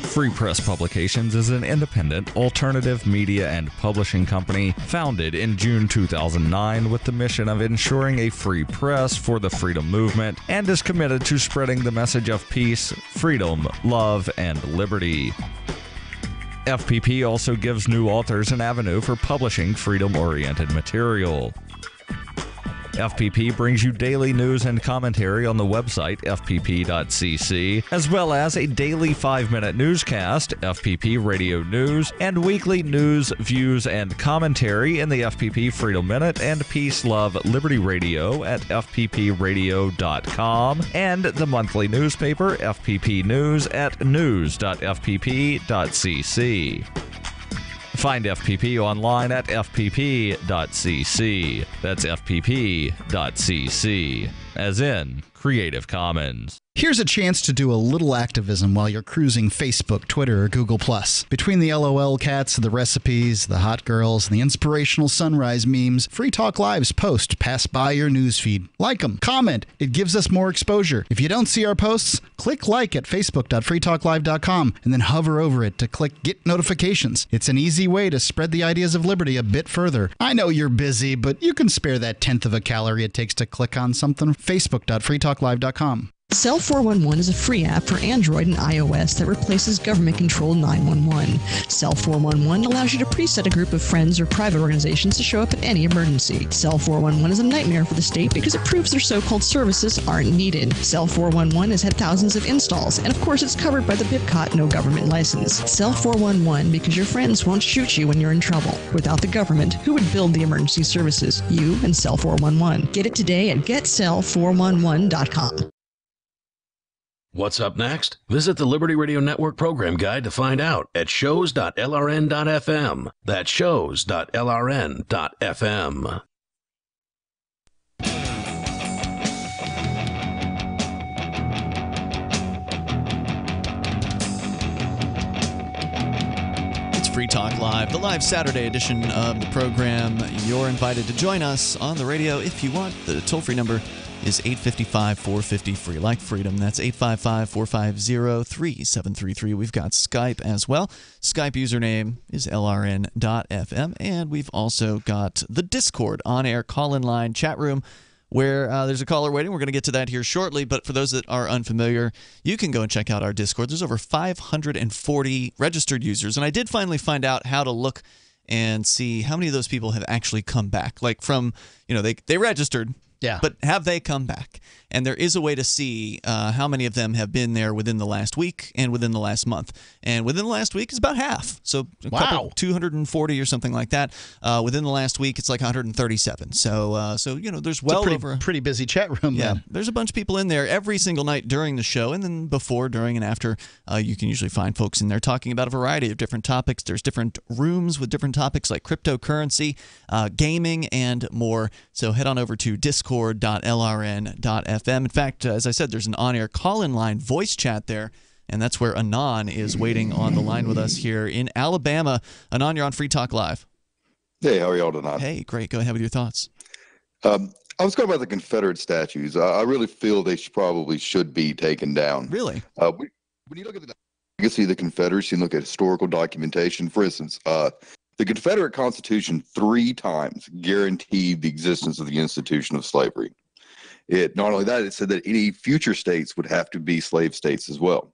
Free Press Publications is an independent, alternative media and publishing company founded in June 2009 with the mission of ensuring a free press for the freedom movement and is committed to spreading the message of peace, freedom, love, and liberty. FPP also gives new authors an avenue for publishing freedom-oriented material. FPP brings you daily news and commentary on the website, fpp.cc, as well as a daily 5-minute newscast, FPP Radio News, and weekly news, views, and commentary in the FPP Freedom Minute and Peace, Love, Liberty Radio at fppradio.com, and the monthly newspaper, FPP News, at news.fpp.cc. Find FPP online at fpp.cc. That's fpp.cc, as in Creative Commons. Here's a chance to do a little activism while you're cruising Facebook, Twitter, or Google+. Between the LOL cats, the recipes, the hot girls, and the inspirational sunrise memes, Free Talk Live's posts pass by your newsfeed. Like them, comment. It gives us more exposure. If you don't see our posts, click like at facebook.freetalklive.com and then hover over it to click Get Notifications. It's an easy way to spread the ideas of liberty a bit further. I know you're busy, but you can spare that 1/10 of a calorie it takes to click on something. facebook.freetalklive.com. Cell 411 is a free app for Android and iOS that replaces government-controlled 911. Cell 411 allows you to preset a group of friends or private organizations to show up at any emergency. Cell 411 is a nightmare for the state because it proves their so-called services aren't needed. Cell 411 has had thousands of installs, and of course it's covered by the BIPCOT no government license. Cell 411 because your friends won't shoot you when you're in trouble. Without the government, who would build the emergency services? You and Cell 411. Get it today at getcell411.com. What's up next? Visit the Liberty Radio Network program guide to find out at shows.lrn.fm. That's shows.lrn.fm. It's Free Talk Live, the live Saturday edition of the program. You're invited to join us on the radio if you want. The toll-free number is 855-450-FREE, like freedom. That's 855-450-3733. We've got Skype as well. Skype username is lrn.fm. And we've also got the Discord on-air call-in line chat room where there's a caller waiting. We're going to get to that here shortly. But for those that are unfamiliar, you can go and check out our Discord. There's over 540 registered users. And I did finally find out how to look and see how many of those people have actually come back. Like from, they registered. Yeah. But have they come back? And there is a way to see how many of them have been there within the last week and within the last month. And within the last week is about half. So wow. 240 or something like that. Within the last week, it's like 137. So there's well over pretty busy chat room. Yeah, then. There's a bunch of people in there every single night during the show, and then before, during, and after. You can usually find folks in there talking about a variety of different topics. There's different rooms with different topics like cryptocurrency, gaming, and more. So head on over to discord.lrn.fm. In fact, as I said, there's an on-air call-in line voice chat there, and that's where Anon is waiting on the line with us here in Alabama. Anon, you're on Free Talk Live. Hey, how are y'all tonight? Hey, great. Go ahead with your thoughts. I was talking about the Confederate statues. I really feel they probably should be taken down. Really? When you look at you can see the Confederacy and look at historical documentation. For instance, the Confederate Constitution 3 times guaranteed the existence of the institution of slavery. It not only that, it said that any future states would have to be slave states as well.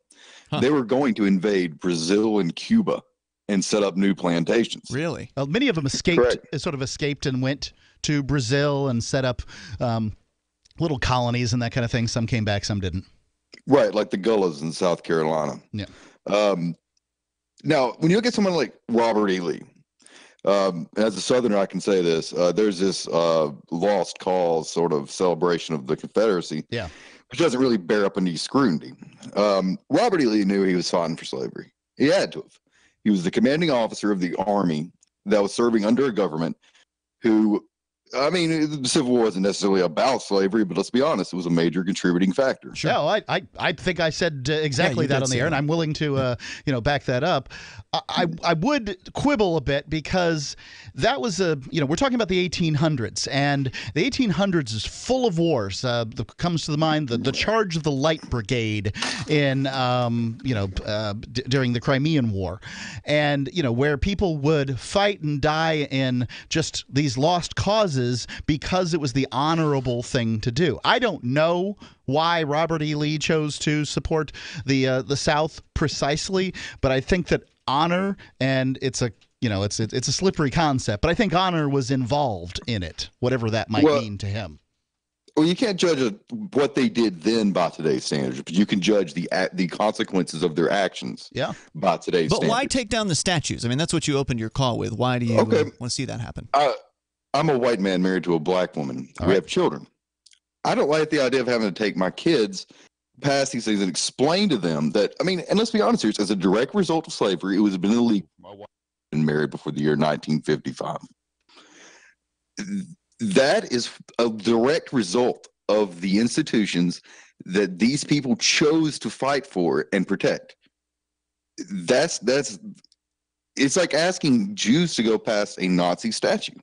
Huh. They were going to invade Brazil and Cuba and set up new plantations. Really? Well, many of them escaped and went to Brazil and set up little colonies and that kind of thing. Some came back, some didn't. Right, like the Gullas in South Carolina. Yeah. Now, when you look at someone like Robert E. Lee, as a Southerner, I can say this. There's this lost cause sort of celebration of the Confederacy, which doesn't really bear up any scrutiny. Robert E. Lee knew he was fighting for slavery. He had to have. He was the commanding officer of the Army that was serving under a government who, the Civil War wasn't necessarily about slavery, but let's be honest, it was a major contributing factor. Sure. No, I think I said exactly that on the air, and I'm willing to back that up. I would quibble a bit because that was we're talking about the 1800s, and the 1800s is full of wars. Comes to the mind the Charge of the Light Brigade in during the Crimean War, and where people would fight and die in just these lost causes because it was the honorable thing to do. I don't know why Robert E. Lee chose to support the South precisely, but I think that honor, and it's a slippery concept, but I think honor was involved in it, whatever that might mean to him. Well, you can't judge what they did then by today's standards, but you can judge the consequences of their actions by today's standards. But why take down the statues? I mean, that's what you opened your call with. Why do you want to see that happen? I'm a white man married to a black woman. We have children. I don't like the idea of having to take my kids past these things and explain to them that, I mean, and let's be honest here, as a direct result of slavery, it was been illegal for my wife to be married before the year 1955. That is a direct result of the institutions that these people chose to fight for and protect. It's like asking Jews to go past a Nazi statue.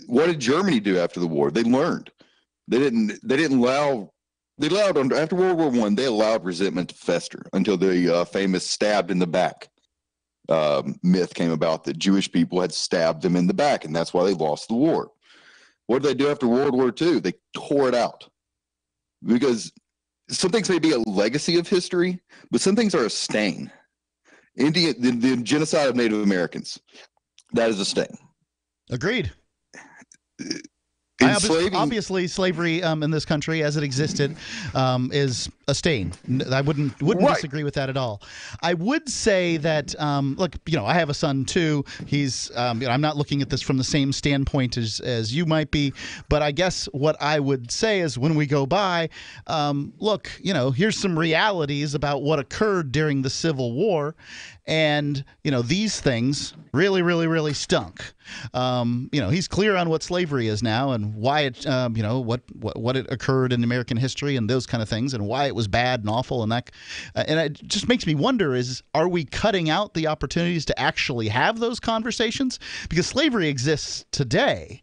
What did Germany do after the war? They learned. They allowed after World War I, they allowed resentment to fester until the famous stabbed in the back myth came about that Jewish people had stabbed them in the back, and that's why they lost the war. What did they do after World War II? They tore it out. Because some things may be a legacy of history, but some things are a stain. The genocide of Native Americans, that is a stain. Agreed. Obviously, slavery in this country, as it existed, is a stain. I wouldn't disagree with that at all. I would say that, look, I have a son too. He's, I'm not looking at this from the same standpoint as you might be, but I guess what I would say is when we go by, look, here's some realities about what occurred during the Civil War, and these things really, really, really stunk. He's clear on what slavery is now and why it, what it occurred in American history and those kind of things, and why it was bad and awful, and that, and it just makes me wonder: are we cutting out the opportunities to actually have those conversations? Because slavery exists today.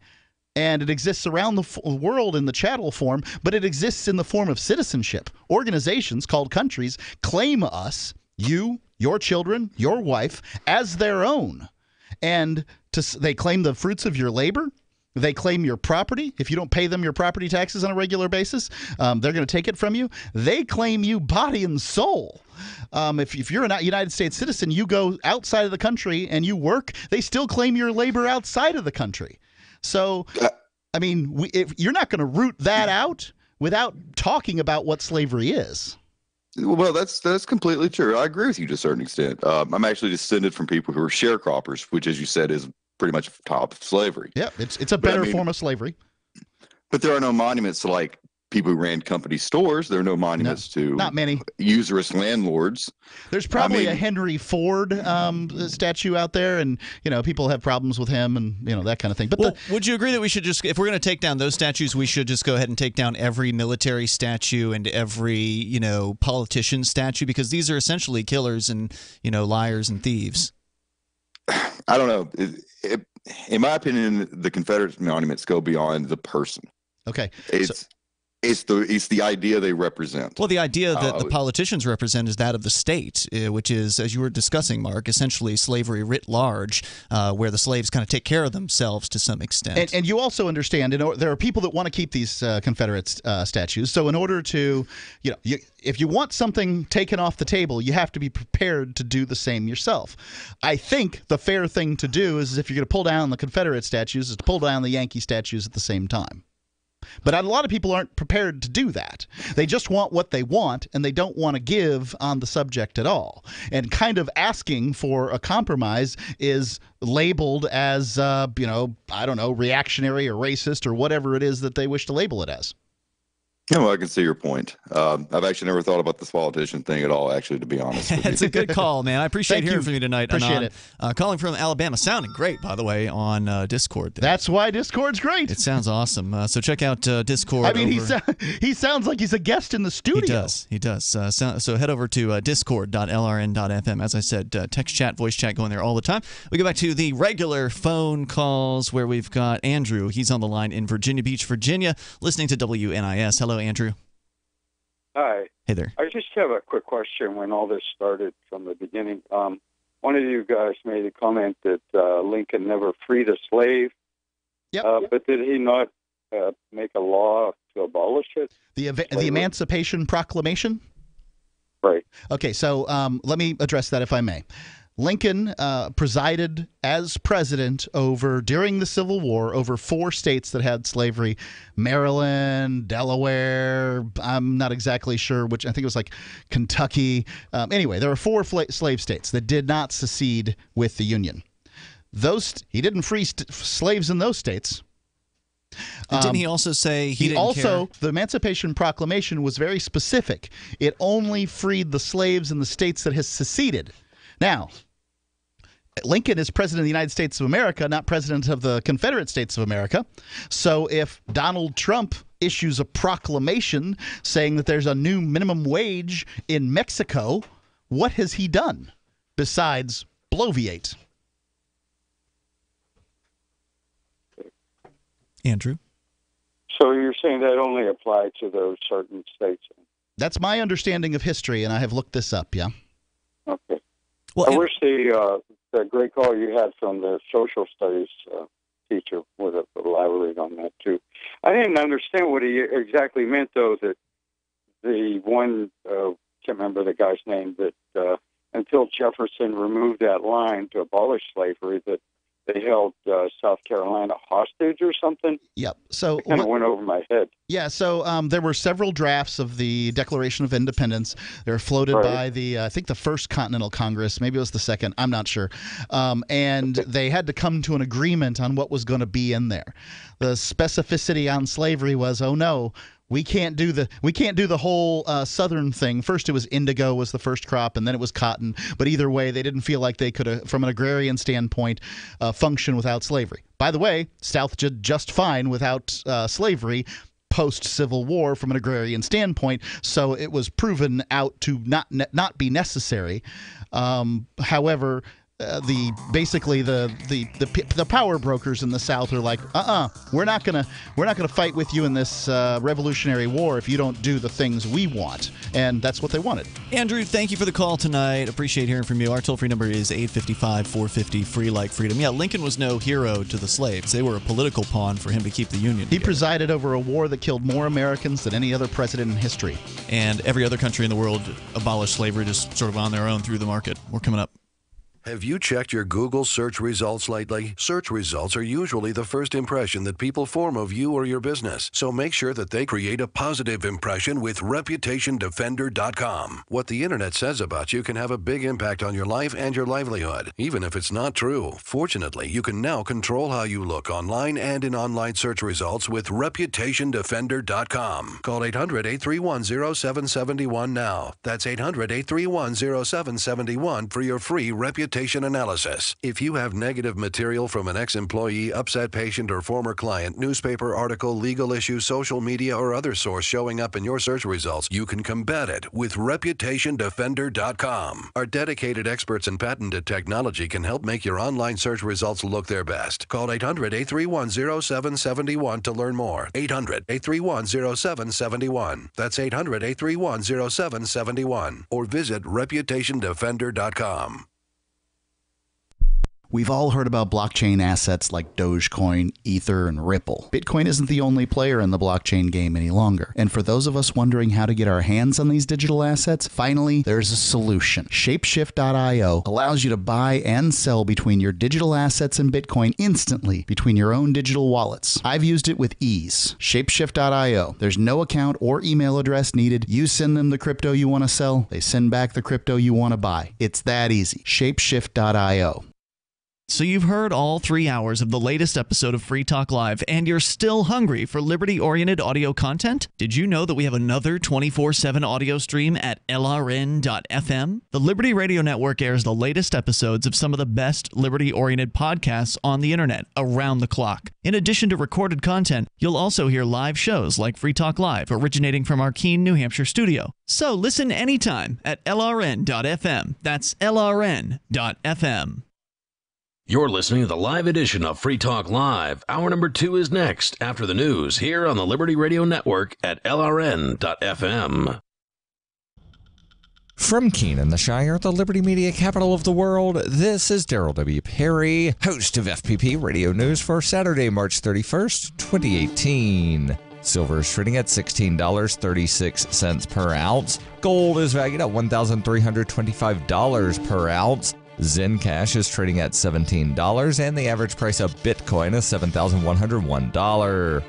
And it exists around the world in the chattel form, but it exists in the form of citizenship. Organizations called countries claim us, you, your children, your wife, as their own. And they claim the fruits of your labor. They claim your property. If you don't pay them your property taxes on a regular basis, they're going to take it from you. They claim you body and soul. If you're a United States citizen, you go outside of the country and you work, they still claim your labor outside of the country. So, I mean, if you're not going to root that out without talking about what slavery is. Well, that's completely true. I agree with you to a certain extent. I'm actually descended from people who are sharecroppers, which, as you said, is pretty much a top of slavery. Yeah, it's a better form of slavery. But there are no monuments to like people who ran company stores. There are no monuments to not many usurious landlords. There's probably a Henry Ford statue out there, and people have problems with him, and that kind of thing. But would you agree that we should just, if we're going to take down those statues, we should just go ahead and take down every military statue and every politician statue, because these are essentially killers and liars and thieves? I don't know. In my opinion, the Confederate monuments go beyond the person. Okay, It's the idea they represent. Well, the idea that the politicians represent is that of the state, which is, as you were discussing, Mark, essentially slavery writ large, where the slaves kind of take care of themselves to some extent. And you also understand, there are people that want to keep these Confederate statues. So in order to, if you want something taken off the table, you have to be prepared to do the same yourself. I think the fair thing to do is, if you're going to pull down the Confederate statues, is to pull down the Yankee statues at the same time. But a lot of people aren't prepared to do that. They just want what they want, and they don't want to give on the subject at all. And kind of asking for a compromise is labeled as, I don't know, reactionary or racist or whatever it is that they wish to label it as. Yeah, well, I can see your point. I've actually never thought about this politician thing at all, actually, to be honest with you. It's a good call, man. I appreciate hearing from you tonight. Appreciate Anon. it. Calling from Alabama. Sounding great, by the way, on Discord. That's why Discord's great. It sounds awesome. So check out Discord. I mean, he sounds like he's a guest in the studio. He does. So head over to discord.lrn.fm. As I said, text chat, voice chat going there all the time. We go back to the regular phone calls where we've got Andrew. He's on the line in Virginia Beach, Virginia, listening to WNIS. Hello, Andrew. Hi. Hey there. I just have a quick question. When all this started from the beginning, one of you guys made a comment that Lincoln never freed a slave. Yep. But did he not make a law to abolish it? The Emancipation Proclamation? Right. Okay, so let me address that if I may. Lincoln presided as president during the Civil War over 4 states that had slavery: Maryland, Delaware. I'm not exactly sure which. I think it was like Kentucky. Anyway, there were 4 slave states that did not secede with the Union. He didn't free slaves in those states. And didn't he also say he didn't care? The Emancipation Proclamation was very specific. It only freed the slaves in the states that had seceded. Now, Lincoln is president of the United States of America, not president of the Confederate States of America. So if Donald Trump issues a proclamation saying that there's a new minimum wage in Mexico, what has he done besides bloviate? Andrew? So you're saying that only applied to those certain states? That's my understanding of history, and I have looked this up, yeah. Okay. Well, I wish the great call you had from the social studies teacher would have elaborated on that, too. I didn't understand what he exactly meant, though, that the one, can't remember the guy's name, that until Jefferson removed that line to abolish slavery, that they held South Carolina hostage or something. Yep. So it kind of went over my head. Yeah. So there were several drafts of the Declaration of Independence. They were floated by I think the First Continental Congress. Maybe it was the second. I'm not sure. And they had to come to an agreement on what was going to be in there. The specificity on slavery was, oh no, we can't do the whole Southern thing. First, it was indigo was the first crop, and then it was cotton. But either way, they didn't feel like they could, from an agrarian standpoint, function without slavery. By the way, South did just fine without slavery post-Civil War from an agrarian standpoint. So it was proven out to not be necessary. However, the power brokers in the South are like, we're not gonna fight with you in this Revolutionary War if you don't do the things we want, and that's what they wanted. Andrew, thank you for the call tonight. Appreciate hearing from you. Our toll-free number is 855-450 free like freedom. Yeah, Lincoln was no hero to the slaves. They were a political pawn for him to keep the Union together. He presided over a war that killed more Americans than any other president in history. And every other country in the world abolished slavery just sort of on their own through the market. We're coming up. Have you checked your Google search results lately? Search results are usually the first impression that people form of you or your business, so make sure that they create a positive impression with ReputationDefender.com. What the internet says about you can have a big impact on your life and your livelihood, even if it's not true. Fortunately, you can now control how you look online and in online search results with ReputationDefender.com. Call 800-831-0771 now. That's 800-831-0771 for your free reputation analysis. If you have negative material from an ex-employee, upset patient, or former client, newspaper article, legal issue, social media, or other source showing up in your search results, you can combat it with ReputationDefender.com. Our dedicated experts in patented technology can help make your online search results look their best. Call 800-831-0771 to learn more. 800-831-0771. That's 800-831-0771. Or visit ReputationDefender.com. We've all heard about blockchain assets like Dogecoin, Ether, and Ripple. Bitcoin isn't the only player in the blockchain game any longer. And for those of us wondering how to get our hands on these digital assets, finally, there's a solution. Shapeshift.io allows you to buy and sell between your digital assets and Bitcoin instantly between your own digital wallets. I've used it with ease. Shapeshift.io. There's no account or email address needed. You send them the crypto you want to sell. They send back the crypto you want to buy. It's that easy. Shapeshift.io. So you've heard all 3 hours of the latest episode of Free Talk Live, and you're still hungry for liberty-oriented audio content? Did you know that we have another 24/7 audio stream at LRN.FM? The Liberty Radio Network airs the latest episodes of some of the best liberty-oriented podcasts on the internet around the clock. In addition to recorded content, you'll also hear live shows like Free Talk Live, originating from our Keene, New Hampshire studio. So listen anytime at LRN.FM. That's LRN.FM. You're listening to the live edition of Free Talk Live. Hour number 2 is next after the news here on the Liberty Radio Network at LRN.FM. From Keene in the Shire, the Liberty Media capital of the world, this is Daryl W. Perry, host of FPP Radio News for Saturday, March 31st, 2018. Silver is trading at $16.36 per ounce. Gold is valued at $1,325 per ounce. Zencash is trading at $17, and the average price of Bitcoin is $7,101.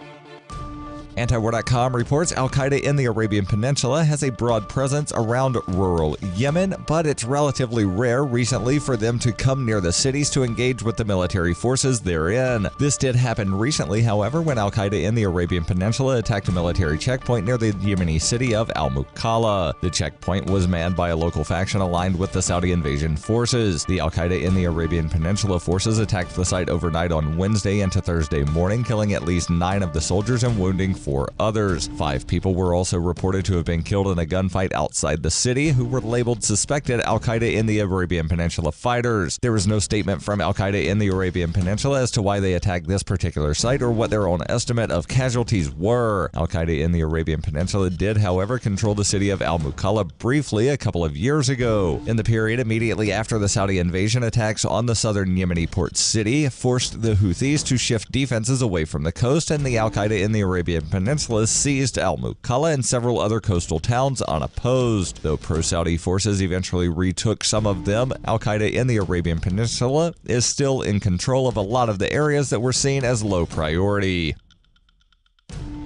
Antiwar.com reports Al-Qaeda in the Arabian Peninsula has a broad presence around rural Yemen, but it's relatively rare recently for them to come near the cities to engage with the military forces therein. This did happen recently, however, when Al-Qaeda in the Arabian Peninsula attacked a military checkpoint near the Yemeni city of Al-Muqalla. The checkpoint was manned by a local faction aligned with the Saudi invasion forces. The Al-Qaeda in the Arabian Peninsula forces attacked the site overnight on Wednesday into Thursday morning, killing at least 9 of the soldiers and wounding 4 others. 5 people were also reported to have been killed in a gunfight outside the city, who were labeled suspected Al-Qaeda in the Arabian Peninsula fighters. There was no statement from Al-Qaeda in the Arabian Peninsula as to why they attacked this particular site or what their own estimate of casualties were. Al-Qaeda in the Arabian Peninsula did, however, control the city of Al-Muqalla briefly a couple of years ago. In the period immediately after the Saudi invasion, attacks on the southern Yemeni port city forced the Houthis to shift defenses away from the coast, and the Al-Qaeda in the Arabian Peninsula seized Al-Muqalla and several other coastal towns unopposed. Though pro-Saudi forces eventually retook some of them, Al-Qaeda in the Arabian Peninsula is still in control of a lot of the areas that were seen as low priority.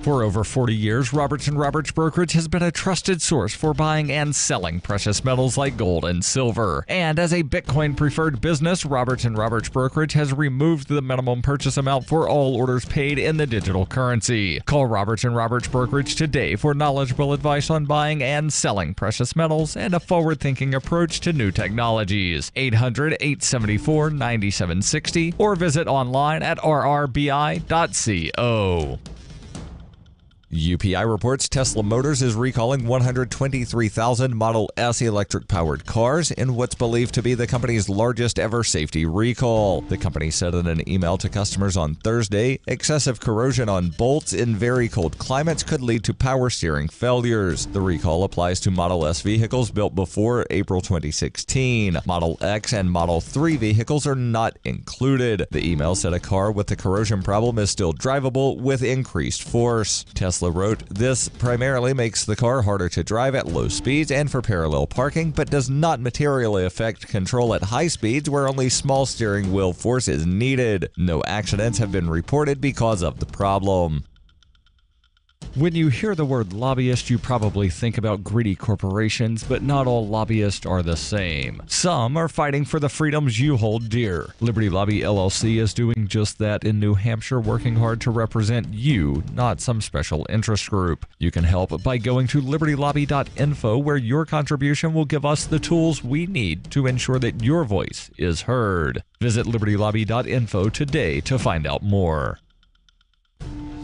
For over 40 years, Roberts & Roberts Brokerage has been a trusted source for buying and selling precious metals like gold and silver. And as a Bitcoin-preferred business, Roberts & Roberts Brokerage has removed the minimum purchase amount for all orders paid in the digital currency. Call Roberts & Roberts Brokerage today for knowledgeable advice on buying and selling precious metals and a forward-thinking approach to new technologies. 800-874-9760 or visit online at rrbi.co. UPI reports Tesla Motors is recalling 123,000 Model S electric-powered cars in what's believed to be the company's largest ever safety recall. The company said in an email to customers on Thursday, excessive corrosion on bolts in very cold climates could lead to power steering failures. The recall applies to Model S vehicles built before April 2016. Model X and Model 3 vehicles are not included. The email said a car with the corrosion problem is still drivable with increased force. Tesla wrote, "This primarily makes the car harder to drive at low speeds and for parallel parking, but does not materially affect control at high speeds where only small steering wheel force is needed. No accidents have been reported because of the problem." When you hear the word lobbyist, you probably think about greedy corporations, but not all lobbyists are the same. Some are fighting for the freedoms you hold dear. Liberty Lobby LLC is doing just that in New Hampshire, working hard to represent you, not some special interest group. You can help by going to libertylobby.info, where your contribution will give us the tools we need to ensure that your voice is heard. Visit libertylobby.info today to find out more.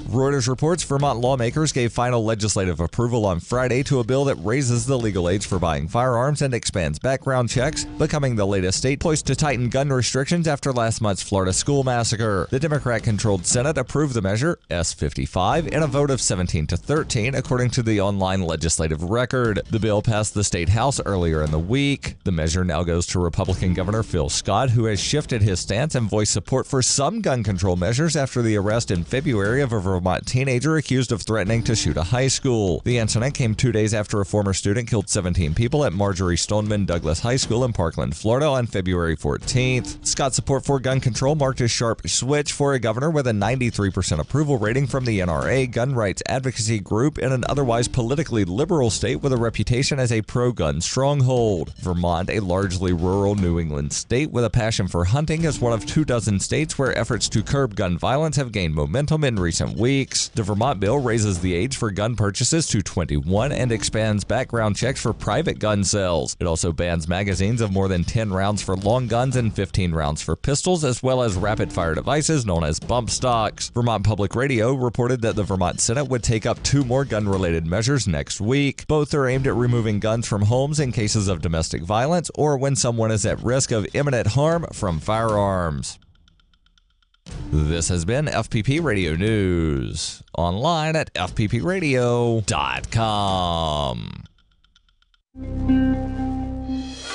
Reuters reports Vermont lawmakers gave final legislative approval on Friday to a bill that raises the legal age for buying firearms and expands background checks, becoming the latest state poised to tighten gun restrictions after last month's Florida school massacre. The Democrat-controlled Senate approved the measure, S-55, in a vote of 17-13, according to the online legislative record. The bill passed the state House earlier in the week. The measure now goes to Republican Governor Phil Scott, who has shifted his stance and voiced support for some gun control measures after the arrest in February of a Vermont teenager accused of threatening to shoot a high school. The incident came 2 days after a former student killed 17 people at Marjorie Stoneman Douglas High School in Parkland, Florida on February 14th. Scott's support for gun control marked a sharp switch for a governor with a 93% approval rating from the NRA, gun rights advocacy group, in an otherwise politically liberal state with a reputation as a pro-gun stronghold. Vermont, a largely rural New England state with a passion for hunting, is one of 24 states where efforts to curb gun violence have gained momentum in recent weeks. The Vermont bill raises the age for gun purchases to 21 and expands background checks for private gun sales. It also bans magazines of more than 10 rounds for long guns and 15 rounds for pistols, as well as rapid-fire devices known as bump stocks. Vermont Public Radio reported that the Vermont Senate would take up 2 more gun-related measures next week. Both are aimed at removing guns from homes in cases of domestic violence or when someone is at risk of imminent harm from firearms. This has been FPP Radio News, online at fppradio.com.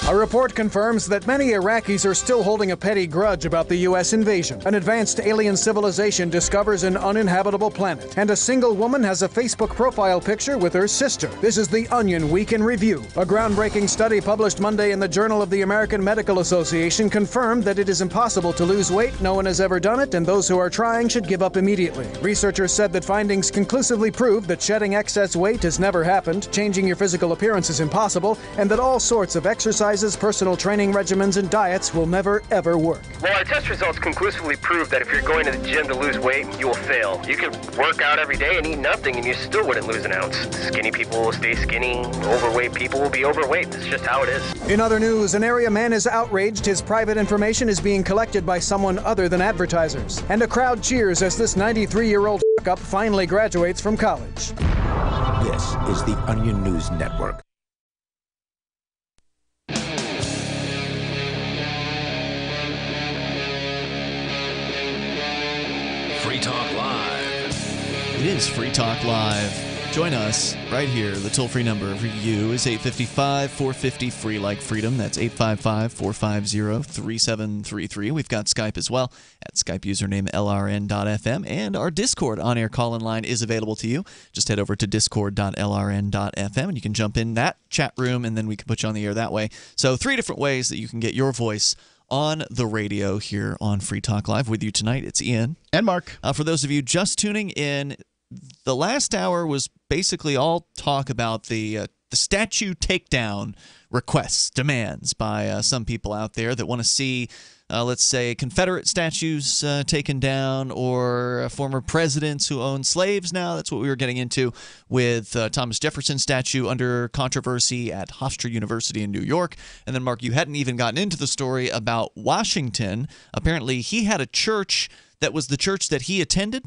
A report confirms that many Iraqis are still holding a petty grudge about the U.S. invasion. An advanced alien civilization discovers an uninhabitable planet, and a single woman has a Facebook profile picture with her sister. This is the Onion Week in Review. A groundbreaking study published Monday in the Journal of the American Medical Association confirmed that it is impossible to lose weight. No one has ever done it, and those who are trying should give up immediately. Researchers said that findings conclusively prove that shedding excess weight has never happened, changing your physical appearance is impossible, and that all sorts of exercises, personal training regimens, and diets will never, ever work. Well, our test results conclusively prove that if you're going to the gym to lose weight, you will fail. You could work out every day and eat nothing, and you still wouldn't lose an ounce. Skinny people will stay skinny. Overweight people will be overweight. That's just how it is. In other news, an area man is outraged. His private information is being collected by someone other than advertisers. And a crowd cheers as this 93-year-old fuck-up finally graduates from college. This is the Onion News Network. Free Talk Live. It is Free Talk Live. Join us right here. The toll-free number for you is 855-450-FREE like freedom. That's 855-450-3733. We've got Skype as well at Skype username LRN.FM. And our Discord on-air call-in line is available to you. Just head over to discord.lrn.fm and you can jump in that chat room and then we can put you on the air that way. So 3 different ways that you can get your voice on the radio here on Free Talk Live. With you tonight, it's Ian. And Mark. For those of you just tuning in, the last hour was basically all talk about the statue takedown requests, demands by some people out there that want to see, let's say, Confederate statues taken down or former presidents who own slaves now. That's what we were getting into with Thomas Jefferson statue under controversy at Hofstra University in New York. And then, Mark, you hadn't even gotten into the story about Washington. Apparently, he had a church that was the church that he attended.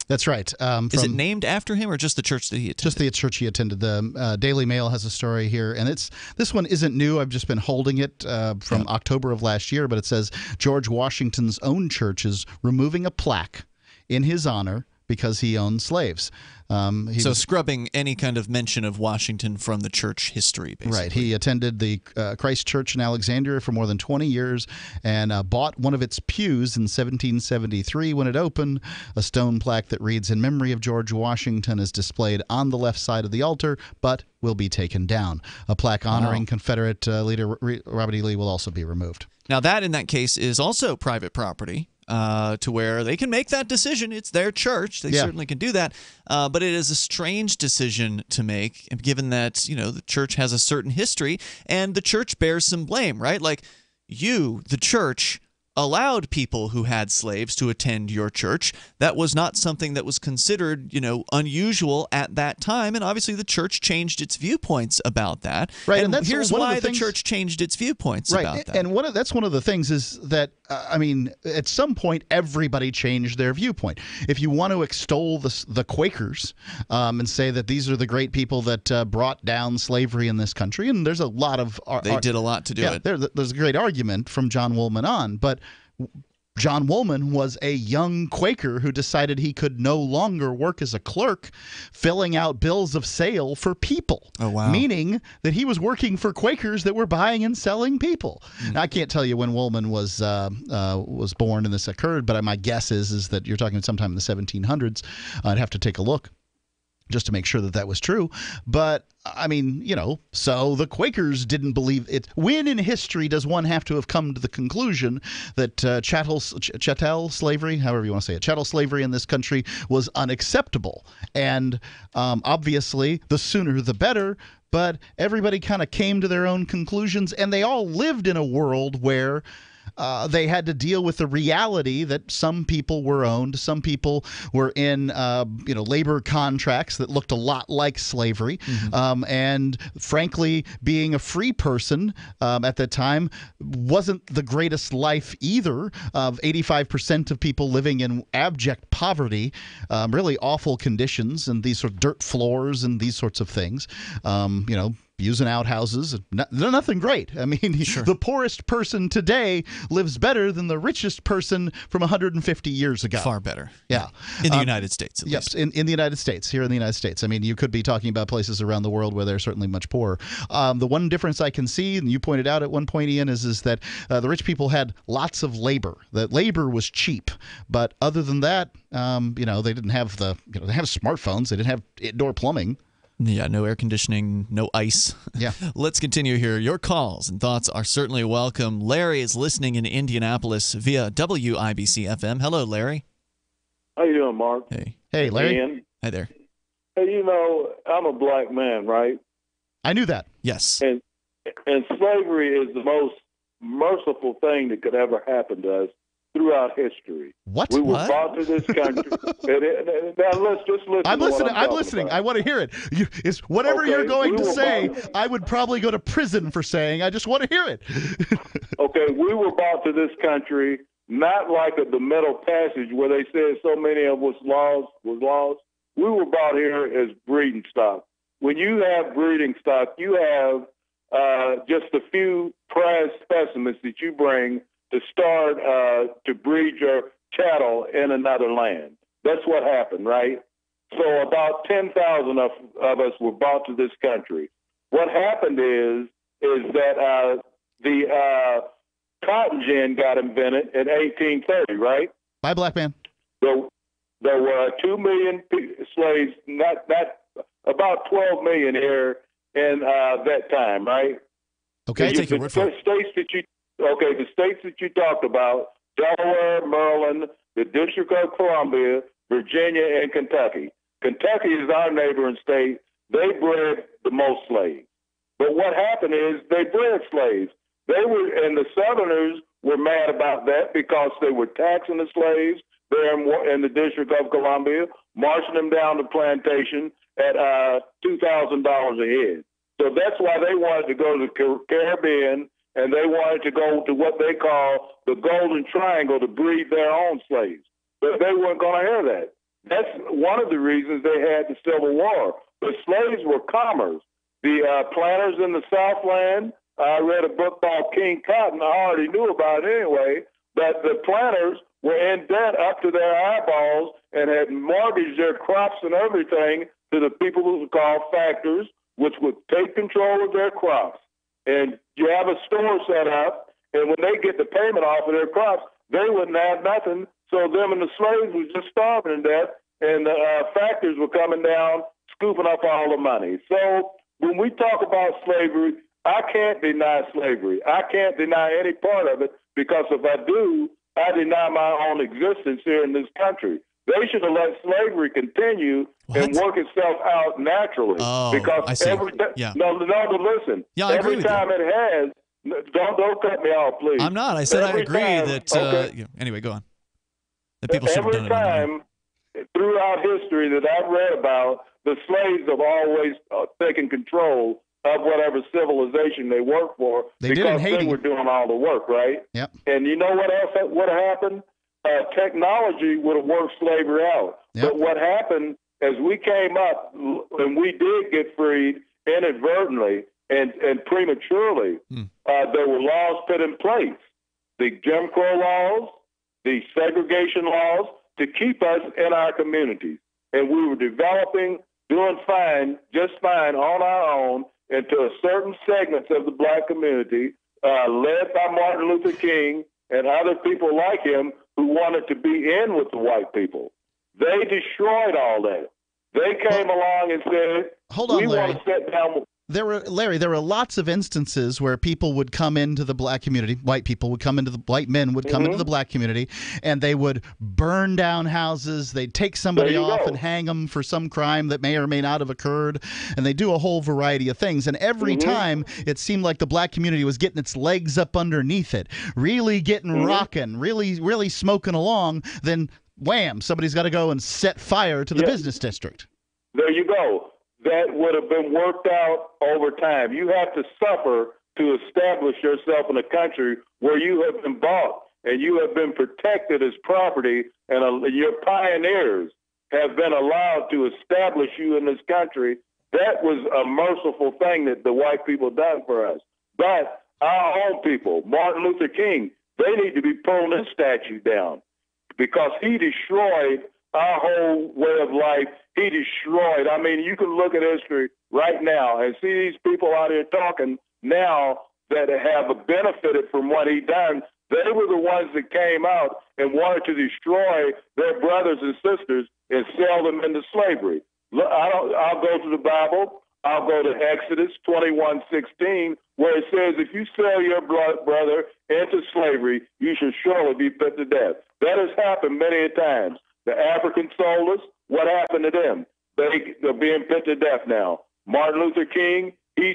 That's right. Is it named after him or just the church that he attended? Just the church he attended. The Daily Mail has a story here, and this one isn't new. I've just been holding it from October of last year, but it says George Washington's own church is removing a plaque in his honor because he owned slaves. So scrubbing any kind of mention of Washington from the church history, basically. Right. He attended the Christ Church in Alexandria for more than 20 years and bought one of its pews in 1773 when it opened. A stone plaque that reads, "In memory of George Washington," is displayed on the left side of the altar, but will be taken down. A plaque honoring Confederate leader Robert E. Lee will also be removed. Now that, in that case, is also private property. To where they can make that decision. It's their church. They certainly can do that. But it is a strange decision to make, given that, the church has a certain history and the church bears some blame, right? Like you, the church, allowed people who had slaves to attend your church. That was not something that was considered, unusual at that time. And obviously the church changed its viewpoints about that. Right. And here's why the church changed its viewpoints about that. And that's one of the things is that, at some point, everybody changed their viewpoint. If you want to extol the Quakers and say that these are the great people that brought down slavery in this country, and there's a lot of... They did a lot to do it. There's a great argument from John Woolman on, but John Woolman was a young Quaker who decided he could no longer work as a clerk filling out bills of sale for people. Oh, wow. Meaning that he was working for Quakers that were buying and selling people. Now, I can't tell you when Woolman was born and this occurred, but my guess is that you're talking sometime in the 1700s. I'd have to take a look just to make sure that was true. But, so the Quakers didn't believe it. When in history does one have to have come to the conclusion that chattel slavery, however you want to say it, chattel slavery in this country was unacceptable? And obviously, the sooner the better. But everybody kind of came to their own conclusions, and they all lived in a world where they had to deal with the reality that some people were owned, some people were in, labor contracts that looked a lot like slavery. And frankly, being a free person at that time wasn't the greatest life either. 85% of people living in abject poverty, really awful conditions, and these sort of dirt floors and these sorts of things. using outhouses. They're nothing great. I mean, the poorest person today lives better than the richest person from 150 years ago. Far better. Yeah. In the United States, at least. Yes, in the United States, here in the United States. I mean, you could be talking about places around the world where they're certainly much poorer. The one difference I can see, and you pointed out at one point, Ian, is that the rich people had lots of labor. That labor was cheap. But other than that, they didn't have they have smartphones. They didn't have indoor plumbing. Yeah, no air conditioning, no ice. Yeah. Let's continue here. Your calls and thoughts are certainly welcome. Larry is listening in Indianapolis via WIBC FM. Hello, Larry. How you doing, Mark? Hey. Hey, Larry. Ian. Hi there. Hey, I'm a black man, right? I knew that. Yes. And slavery is the most merciful thing that could ever happen to us throughout history. What? We were brought to this country. Now let's just listen. I'm listening. I want to hear it. Whatever you're going to say, I would probably go to prison for saying. I just want to hear it. Okay, we were brought to this country not like the Middle Passage where they said so many of us was lost. We were brought here as breeding stock. When you have breeding stock, you have just a few prize specimens that you bring to start to breed your cattle in another land. That's what happened, right? So about 10,000 of us were brought to this country. What happened is that the cotton gin got invented in 1830, right? By black man. There were 2 million slaves, not about 12 million here in that time, right? Okay, take your word for it. The states that you talked about, Delaware, Maryland, the District of Columbia, Virginia, and Kentucky. Kentucky is our neighboring state. They bred the most slaves. But what happened is they bred slaves. And the Southerners were mad about that because they were taxing the slaves there in the District of Columbia, marching them down the plantation at $2,000 a head. So that's why they wanted to go to the Caribbean, and they wanted to go to what they call the Golden Triangle to breed their own slaves. But they weren't going to hear that. That's one of the reasons they had the Civil War. The slaves were commerce. The planters in the Southland, I read a book called King Cotton. I already knew about it anyway, but the planters were in debt up to their eyeballs and had mortgaged their crops and everything to the people who were called factors, which would take control of their crops. And you have a store set up, and when they get the payment off of their crops, they wouldn't have nothing. So them and the slaves was just starving to death, and the factors were coming down, scooping up all the money. So when we talk about slavery, I can't deny slavery. I can't deny any part of it, because if I do, I deny my own existence here in this country. They should have let slavery continue and work itself out naturally. Oh, because I see. No, but listen. Yeah, I agree every with time you. it has. Don't cut me off, please. I'm not. I said I agree time, that. Anyway, go on. That people should have done every it. time throughout history that I've read about, the slaves have always taken control of whatever civilization they work for, because they were doing all the work, right? Yep. And you know what else would have happened? Technology would have worked slavery out. Yep. But what happened as we came up and we did get freed inadvertently and prematurely, there were laws put in place, the Jim Crow laws, the segregation laws, to keep us in our communities. And we were developing, doing fine, just fine on our own, into a certain segments of the black community, led by Martin Luther King and other people like him who wanted to be in with the white people. They destroyed all that. They came along and said, Hold on, we Larry. want to set down. There were lots of instances where people would come into the black community, white men would come into the black community, and they would burn down houses. They'd take somebody off and hang them for some crime that may or may not have occurred, and they do a whole variety of things. And every time it seemed like the black community was getting its legs up underneath it, really getting rocking, really smoking along, then wham, somebody's got to go and set fire to the business district. There you go. That would have been worked out over time. You have to suffer to establish yourself in a country where you have been bought and you have been protected as property, and your pioneers have been allowed to establish you in this country That was a merciful thing that the white people done for us. But our own people, Martin Luther King, they need to be pulling this statue down because he destroyed our whole way of life. He destroyed. I mean, you can look at history right now and see these people out here talking now that have benefited from what he done. They were the ones that came out and wanted to destroy their brothers and sisters and sell them into slavery. Look, I'll go to the Bible. I'll go to Exodus 21:16, where it says, if you sell your brother into slavery, you should surely be put to death. That has happened many times. The Africans sold us. What happened to them? They're being put to death now. Martin Luther King, he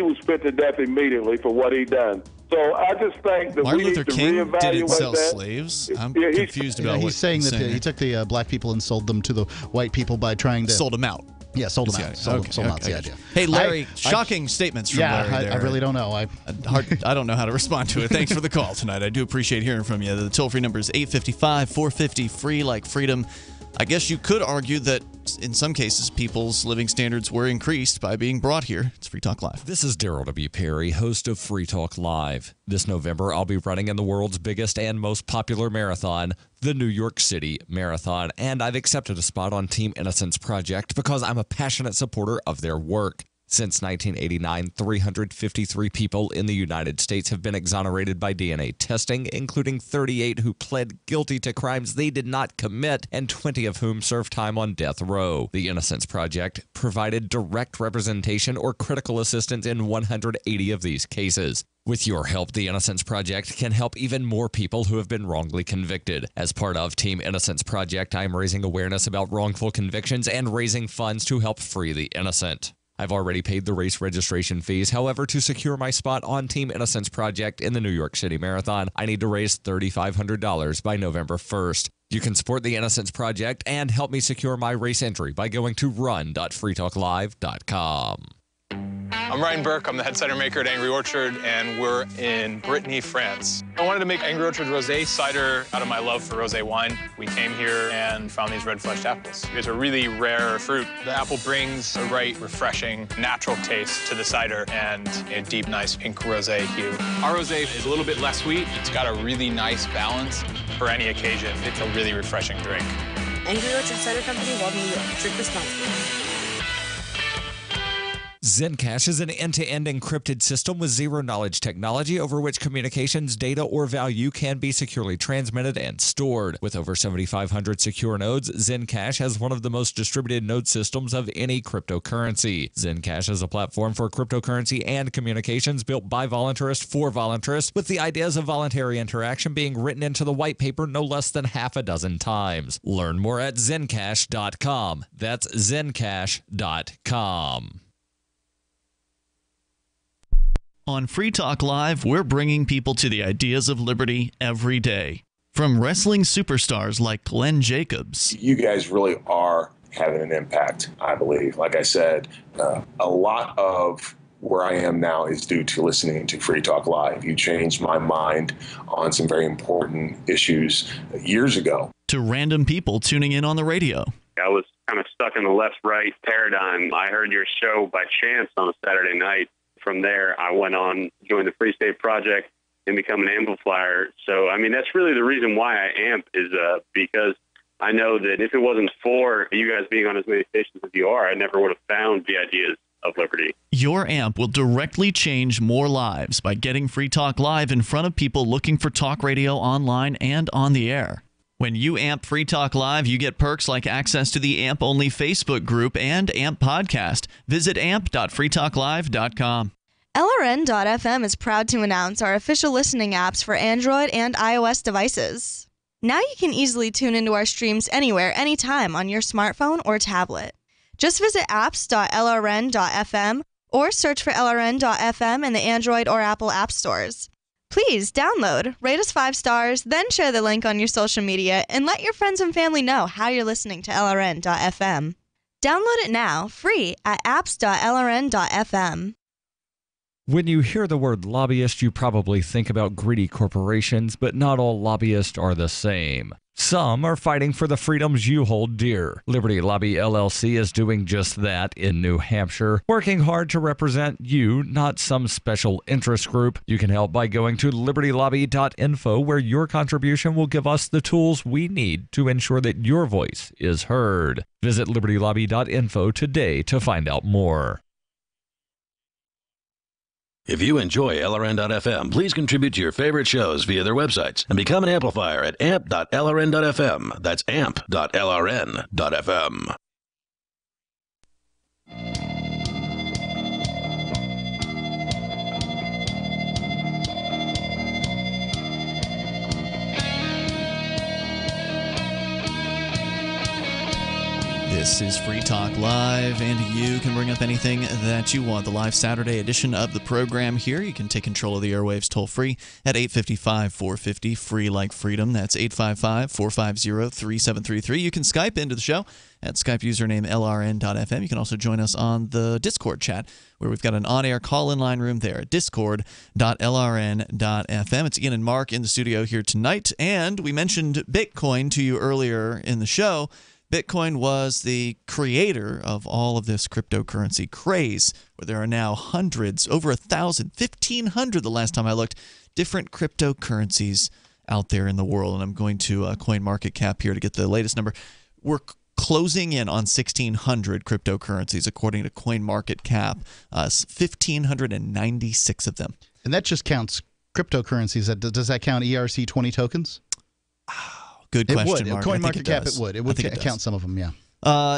was put to death immediately for what he done. So I just think that Martin we Luther need to King reevaluate didn't sell that. slaves. I'm confused about what he's saying. he's That saying. he took the black people and sold them to the white people by trying to Sold them out. Yeah, sold them out. Sold them out. The idea. Hey, Larry, shocking statements from Larry. I really don't know. I don't know how to respond to it. Thanks for the call tonight. I do appreciate hearing from you. The toll-free number is 855-450-FREE, like freedom. I guess you could argue that in some cases people's living standards were increased by being brought here. It's Free Talk Live. This is Daryl W. Perry, host of Free Talk Live. This November, I'll be running in the world's biggest and most popular marathon, the New York City Marathon, and I've accepted a spot on Team Innocence Project because I'm a passionate supporter of their work. Since 1989, 353 people in the United States have been exonerated by DNA testing, including 38 who pled guilty to crimes they did not commit, and 20 of whom served time on death row. The Innocence Project provided direct representation or critical assistance in 180 of these cases. With your help, the Innocence Project can help even more people who have been wrongly convicted. As part of Team Innocence Project, I'm raising awareness about wrongful convictions and raising funds to help free the innocent. I've already paid the race registration fees. However, to secure my spot on Team Innocence Project in the New York City Marathon, I need to raise $3,500 by November 1st. You can support the Innocence Project and help me secure my race entry by going to run.freetalklive.com. I'm Ryan Burke. I'm the head cider maker at Angry Orchard, and we're in Brittany, France. I wanted to make Angry Orchard rosé cider out of my love for rosé wine. We came here and found these red-fleshed apples. It's a really rare fruit. The apple brings a right, refreshing, natural taste to the cider and a deep, nice pink rosé hue. Our rosé is a little bit less sweet. It's got a really nice balance for any occasion. It's a really refreshing drink. Angry Orchard Cider Company, Walden, New York. Drink responsibly. Zencash is an end-to-end encrypted system with zero-knowledge technology over which communications, data, or value can be securely transmitted and stored. With over 7,500 secure nodes, Zencash has one of the most distributed node systems of any cryptocurrency. Zencash is a platform for cryptocurrency and communications built by voluntarists for voluntarists, with the ideas of voluntary interaction being written into the white paper no less than half a dozen times. Learn more at zencash.com. That's zencash.com. On Free Talk Live, we're bringing people to the ideas of liberty every day. From wrestling superstars like Glenn Jacobs. You guys really are having an impact, I believe. Like I said, a lot of where I am now is due to listening to Free Talk Live. You changed my mind on some very important issues years ago. To random people tuning in on the radio. I was kind of stuck in the left-right paradigm. I heard your show by chance on a Saturday night. From there, I went on, joined the Free State Project, and become an amplifier. So, I mean, that's really the reason why I amp is because I know that if it wasn't for you guys being on as many stations as you are, I never would have found the ideas of liberty. Your amp will directly change more lives by getting Free Talk Live in front of people looking for talk radio online and on the air. When you amp Free Talk Live, you get perks like access to the AMP-only Facebook group and AMP podcast. Visit amp.freetalklive.com. LRN.FM is proud to announce our official listening apps for Android and iOS devices. Now you can easily tune into our streams anywhere, anytime on your smartphone or tablet. Just visit apps.lrn.fm or search for LRN.FM in the Android or Apple app stores. Please download, rate us 5 stars, then share the link on your social media and let your friends and family know how you're listening to LRN.FM. Download it now, free at apps.lrn.fm. When you hear the word lobbyist, you probably think about greedy corporations, but not all lobbyists are the same. Some are fighting for the freedoms you hold dear. Liberty Lobby LLC is doing just that in New Hampshire, working hard to represent you, not some special interest group. You can help by going to libertylobby.info, where your contribution will give us the tools we need to ensure that your voice is heard. Visit libertylobby.info today to find out more. If you enjoy LRN.FM, please contribute to your favorite shows via their websites and become an amplifier at amp.lrn.fm. That's amp.lrn.fm. This is Free Talk Live, and you can bring up anything that you want. The live Saturday edition of the program here. You can take control of the airwaves toll-free at 855-450, free like freedom. That's 855-450-3733. You can Skype into the show at Skype username LRN.FM. You can also join us on the Discord chat, where we've got an on-air call-in line room there at discord.lrn.fm. It's Ian and Mark in the studio here tonight, and we mentioned Bitcoin to you earlier in the show. Bitcoin was the creator of all of this cryptocurrency craze, where there are now hundreds, over 1,000, 1,500 the last time I looked, different cryptocurrencies out there in the world. And I'm going to CoinMarketCap here to get the latest number. We're closing in on 1,600 cryptocurrencies, according to CoinMarketCap, 1,596 of them. And that just counts cryptocurrencies. Does that count ERC-20 tokens? Good question, it would. Mark. CoinMarketCap, it would. It would count some of them, yeah.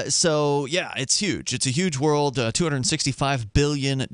So, yeah, it's huge. It's a huge world. $265 billion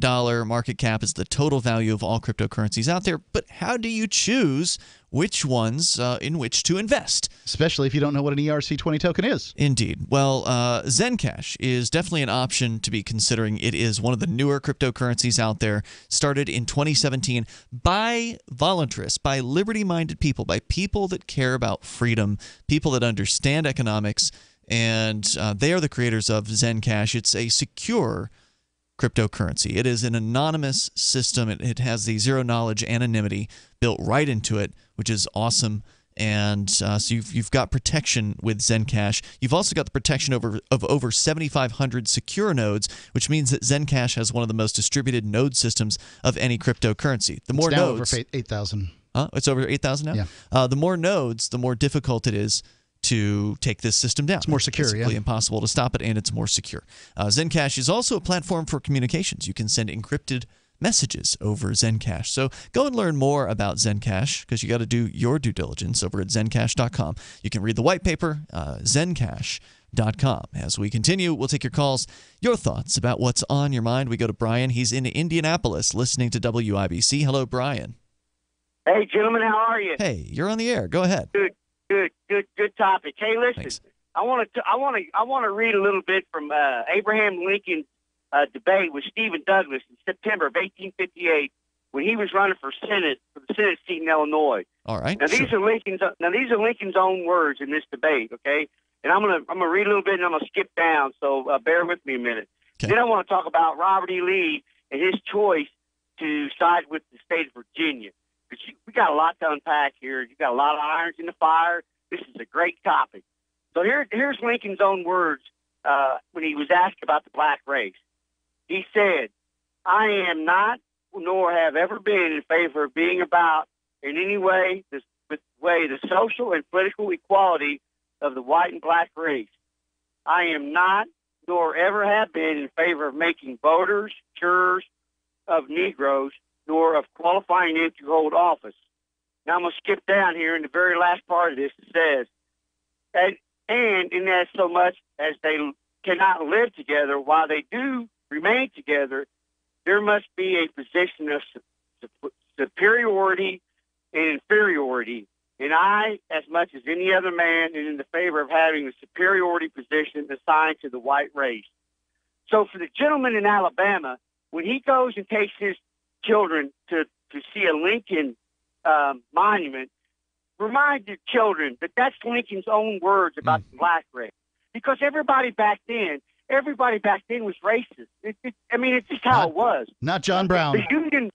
market cap is the total value of all cryptocurrencies out there. But how do you choose which ones in which to invest? Especially if you don't know what an ERC-20 token is. Indeed. Well, Zencash is definitely an option to be considering. It is one of the newer cryptocurrencies out there, started in 2017 by voluntarists, by liberty-minded people, by people that care about freedom, people that understand economics, and they are the creators of Zencash. It's a secure cryptocurrency. It is an anonymous system. It has the zero-knowledge anonymity built right into it, which is awesome. And so you've got protection with Zencash. You've also got the protection of over 7,500 secure nodes, which means that Zencash has one of the most distributed node systems of any cryptocurrency. The more nodes, over 8,000. It's over 8,000 now? Yeah. The more nodes, the more difficult it is to take this system down. It's more secure, It's basically impossible to stop it, and it's more secure. Zencash is also a platform for communications. You can send encrypted messages over Zencash. So go and learn more about Zencash, because you got to do your due diligence over at zencash.com. You can read the white paper, zencash.com. As we continue, we'll take your calls, your thoughts about what's on your mind. We go to Brian. He's in Indianapolis listening to WIBC. Hello, Brian. Hey, gentlemen, how are you? Hey, you're on the air. Go ahead. Good topic. Hey, listen, Thanks. I want to read a little bit from Abraham Lincoln's debate with Stephen Douglas in September of 1858 when he was running for the Senate seat in Illinois. All right. Now these are Lincoln's own words in this debate. Okay, and I'm gonna read a little bit and I'm gonna skip down. So bear with me a minute. Okay. Then I want to talk about Robert E. Lee and his choice to side with the state of Virginia. Because we got a lot to unpack here. You got a lot of irons in the fire. This is a great topic. So here's Lincoln's own words when he was asked about the black race. He said, "I am not, nor have ever been in favor of being about in any way the social and political equality of the white and black race. I am not, nor ever have been in favor of making voters, jurors of Negroes, nor of qualifying them to hold office." Now I'm going to skip down here in the very last part of this. It says, and in that so much as they cannot live together, while they do remain together, there must be a position of superiority and inferiority. And I, as much as any other man, is in the favor of having the superiority position assigned to the white race. So for the gentleman in Alabama, when he goes and takes his children to see a Lincoln monument, remind your children that that's Lincoln's own words about the black race. Because everybody back then was racist. It's just how it was. Not John Brown. The Union,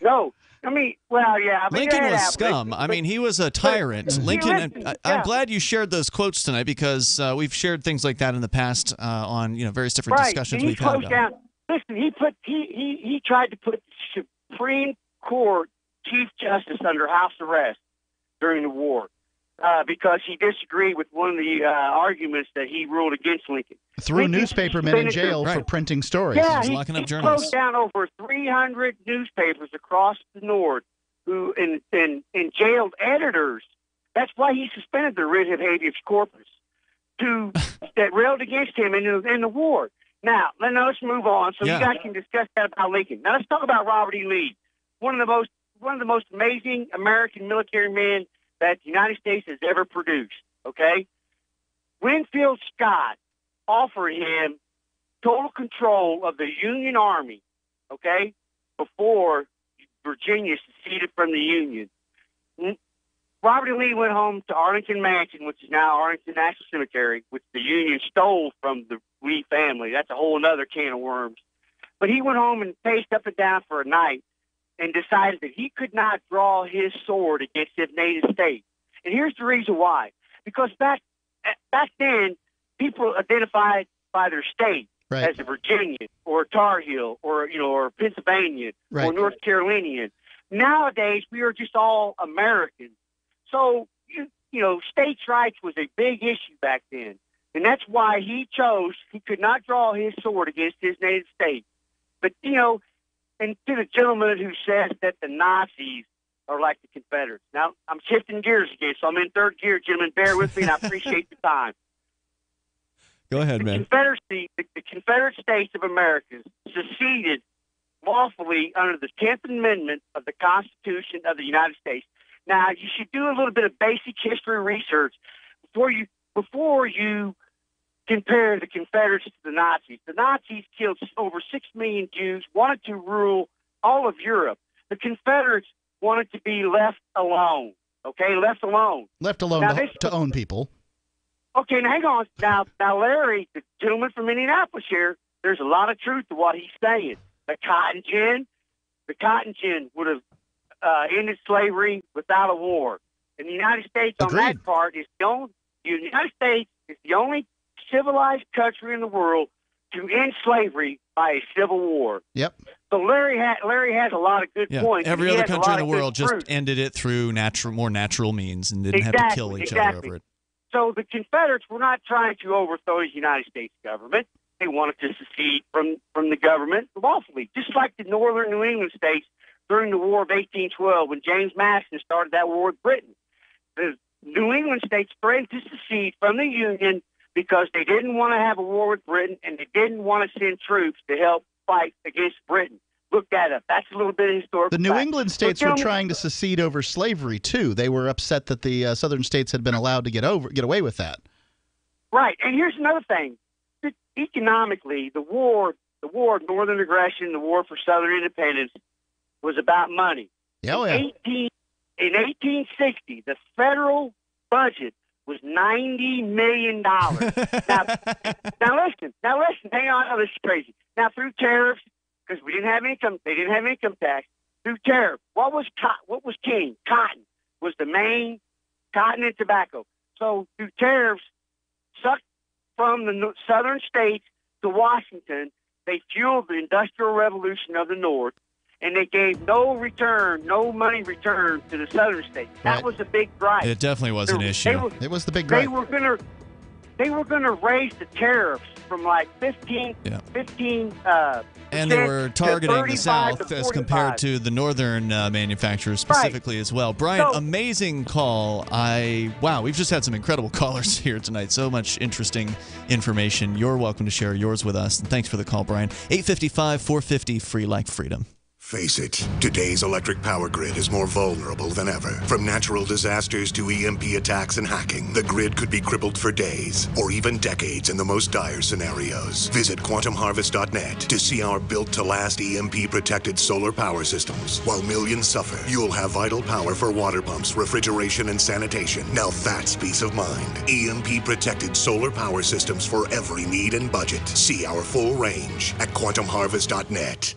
no. Lincoln was scum. I mean, he was a tyrant. Lincoln. I'm glad you shared those quotes tonight because we've shared things like that in the past on various different discussions we've had about. Listen, he tried to put the Supreme Court Chief Justice under house arrest during the war because he disagreed with one of the arguments that he ruled against Lincoln. Threw newspapermen in jail for printing stories. Yeah, he locking up he journalists. closed down over 300 newspapers across the North who and jailed editors. That's why he suspended the writ of habeas corpus that railed against him in the war. Now let's move on so you guys can discuss that about Lincoln. Now let's talk about Robert E. Lee, one of the most amazing American military men that the United States has ever produced. Okay, Winfield Scott offered him total control of the Union Army. Okay, before Virginia seceded from the Union. Robert E. Lee went home to Arlington Mansion, which is now Arlington National Cemetery, which the Union stole from the Lee family. That's a whole other can of worms. But he went home and paced up and down for a night and decided that he could not draw his sword against his native state. And here's the reason why. Because back then, people identified by their state as a Virginian or a Tar Heel or a Pennsylvanian or North Carolinian. Nowadays, we are just all Americans. So, states' rights was a big issue back then. And that's why he could not draw his sword against his native state. But, and to the gentleman who says that the Nazis are like the Confederates. Now, I'm shifting gears again, so I'm in third gear, gentlemen. Bear with me, and I appreciate the time. Go ahead, man. Confederacy, the Confederate States of America seceded lawfully under the 10th Amendment of the Constitution of the United States. Now, you should do a little bit of basic history research before you compare the Confederates to the Nazis. The Nazis killed over 6 million Jews, wanted to rule all of Europe. The Confederates wanted to be left alone. Okay, left alone. Left alone now, to own people. Okay, now hang on. Now, Larry, the gentleman from Indianapolis here, there's a lot of truth to what he's saying. The cotton gin would have ended slavery without a war. And the United States on that part is the United States is the only civilized country in the world to end slavery by a civil war. Yep. So Larry has a lot of good points. Every other country in the world just ended it through more natural means and didn't have to kill each other over it. So the Confederates were not trying to overthrow the United States government. They wanted to secede from the government lawfully, just like the northern New England states during the War of 1812 when James Madison started that war with Britain. The New England states threatened to secede from the Union because they didn't want to have a war with Britain and they didn't want to send troops to help fight against Britain. Look that up. That's a little bit of historical The New fact. England states were trying to secede over slavery, too. They were upset that the southern states had been allowed to get away with that. Right. And here's another thing. Economically, the war of northern aggression, the war for southern independence was about money. Yeah, yeah. In 1860, the federal budget was $90 million. now listen, hang on. Oh, this is crazy. Now, through tariffs, because they didn't have income tax. Through tariff, what was king? Cotton was the main, cotton and tobacco. So through tariffs, sucked from the southern states to Washington, they fueled the Industrial Revolution of the North, and they gave no money return to the southern states. That was a big gripe. It definitely was an issue. It was the big gripe. They were going to raise the tariffs from like 15 and they were targeting the South as compared to the northern manufacturers specifically as well. Brian, amazing call. Wow, we've just had some incredible callers here tonight. So much interesting information. You're welcome to share yours with us. And thanks for the call, Brian. 855-450 free like freedom. Face it, today's electric power grid is more vulnerable than ever. From natural disasters to EMP attacks and hacking, the grid could be crippled for days or even decades in the most dire scenarios. Visit quantumharvest.net to see our built-to-last EMP-protected solar power systems. While millions suffer, you'll have vital power for water pumps, refrigeration, and sanitation. Now that's peace of mind. EMP-protected solar power systems for every need and budget. See our full range at quantumharvest.net.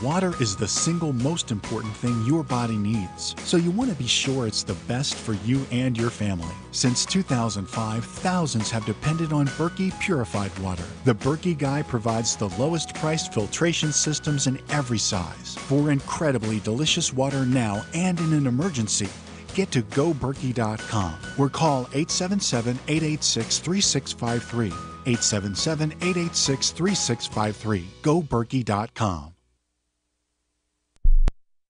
Water is the single most important thing your body needs, so you want to be sure it's the best for you and your family. Since 2005, thousands have depended on Berkey purified water. The Berkey Guy provides the lowest priced filtration systems in every size. For incredibly delicious water now and in an emergency, get to goberkey.com or call 877-886-3653. 877-886-3653. goberkey.com.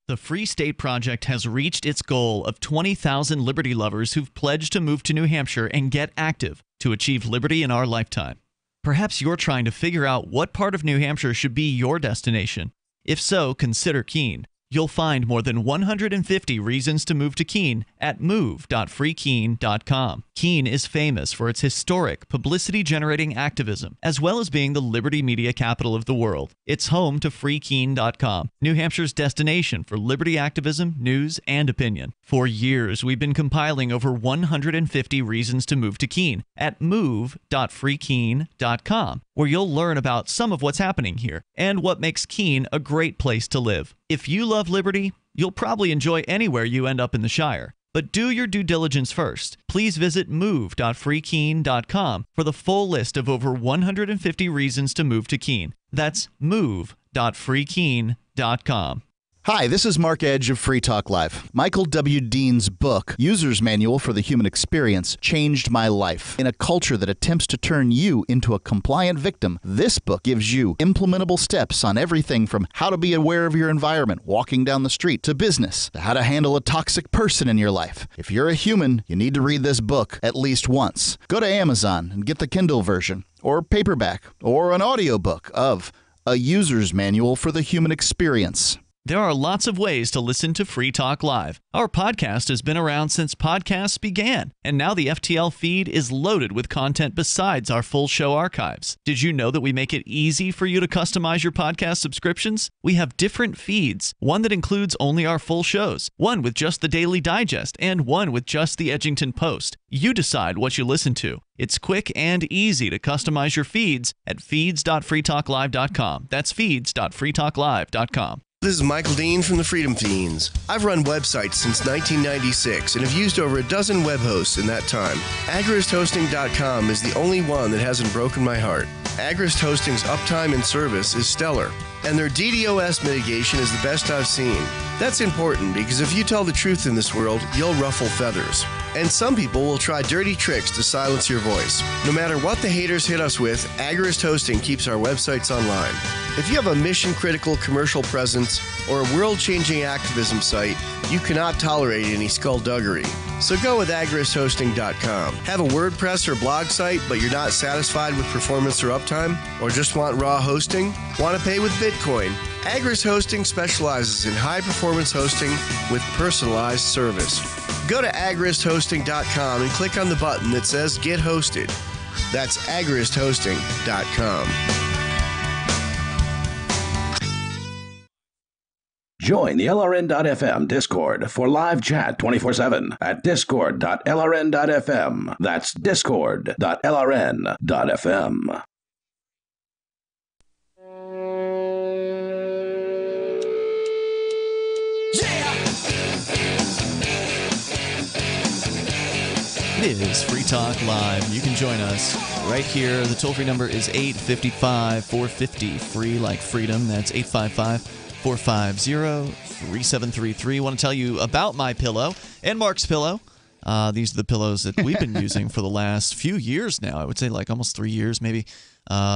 The Free State Project has reached its goal of 20,000 liberty lovers who've pledged to move to New Hampshire and get active to achieve liberty in our lifetime. Perhaps you're trying to figure out what part of New Hampshire should be your destination. If so, consider Keene. You'll find more than 150 reasons to move to Keene at move.freekeene.com. Keene is famous for its historic, publicity-generating activism, as well as being the liberty media capital of the world. It's home to freekeene.com, New Hampshire's destination for liberty activism, news, and opinion. For years, we've been compiling over 150 reasons to move to Keene at move.freekeene.com, where you'll learn about some of what's happening here and what makes Keene a great place to live. If you love liberty, you'll probably enjoy anywhere you end up in the Shire. But do your due diligence first. Please visit move.freekeene.com for the full list of over 150 reasons to move to Keene. That's move.freekeene.com. Hi, this is Mark Edge of Free Talk Live. Michael W. Dean's book, User's Manual for the Human Experience, changed my life. In a culture that attempts to turn you into a compliant victim, this book gives you implementable steps on everything from how to be aware of your environment, walking down the street, to business, to how to handle a toxic person in your life. If you're a human, you need to read this book at least once. Go to Amazon and get the Kindle version, or paperback, or an audiobook of A User's Manual for the Human Experience. There are lots of ways to listen to Free Talk Live. Our podcast has been around since podcasts began, and now the FTL feed is loaded with content besides our full show archives. Did you know that we make it easy for you to customize your podcast subscriptions? We have different feeds, one that includes only our full shows, one with just the Daily Digest, and one with just the Edgington Post. You decide what you listen to. It's quick and easy to customize your feeds at feeds.freetalklive.com. That's feeds.freetalklive.com. This is Michael Dean from the Freedom Fiends. I've run websites since 1996 and have used over a dozen web hosts in that time. AgristHosting.com is the only one that hasn't broken my heart. Agrist Hosting's uptime and service is stellar, and their DDoS mitigation is the best I've seen. That's important because if you tell the truth in this world, you'll ruffle feathers. And some people will try dirty tricks to silence your voice. No matter what the haters hit us with, Agrist Hosting keeps our websites online. If you have a mission-critical commercial presence or a world-changing activism site, you cannot tolerate any skullduggery. So go with agristhosting.com. Have a WordPress or blog site, but you're not satisfied with performance or uptime? Or just want raw hosting? Want to pay with Bitcoin? Agrist Hosting specializes in high-performance hosting with personalized service. Go to agristhosting.com and click on the button that says Get Hosted. That's agristhosting.com. Join the LRN.FM Discord for live chat 24/7 at discord.lrn.fm. That's discord.lrn.fm. It is Free Talk Live. You can join us right here. The toll-free number is 855-450-FREE, like freedom. That's 855-450-3733. I want to tell you about MyPillow and Mark's Pillow. These are the pillows that we've been using for the last few years now. I would say like almost 3 years maybe.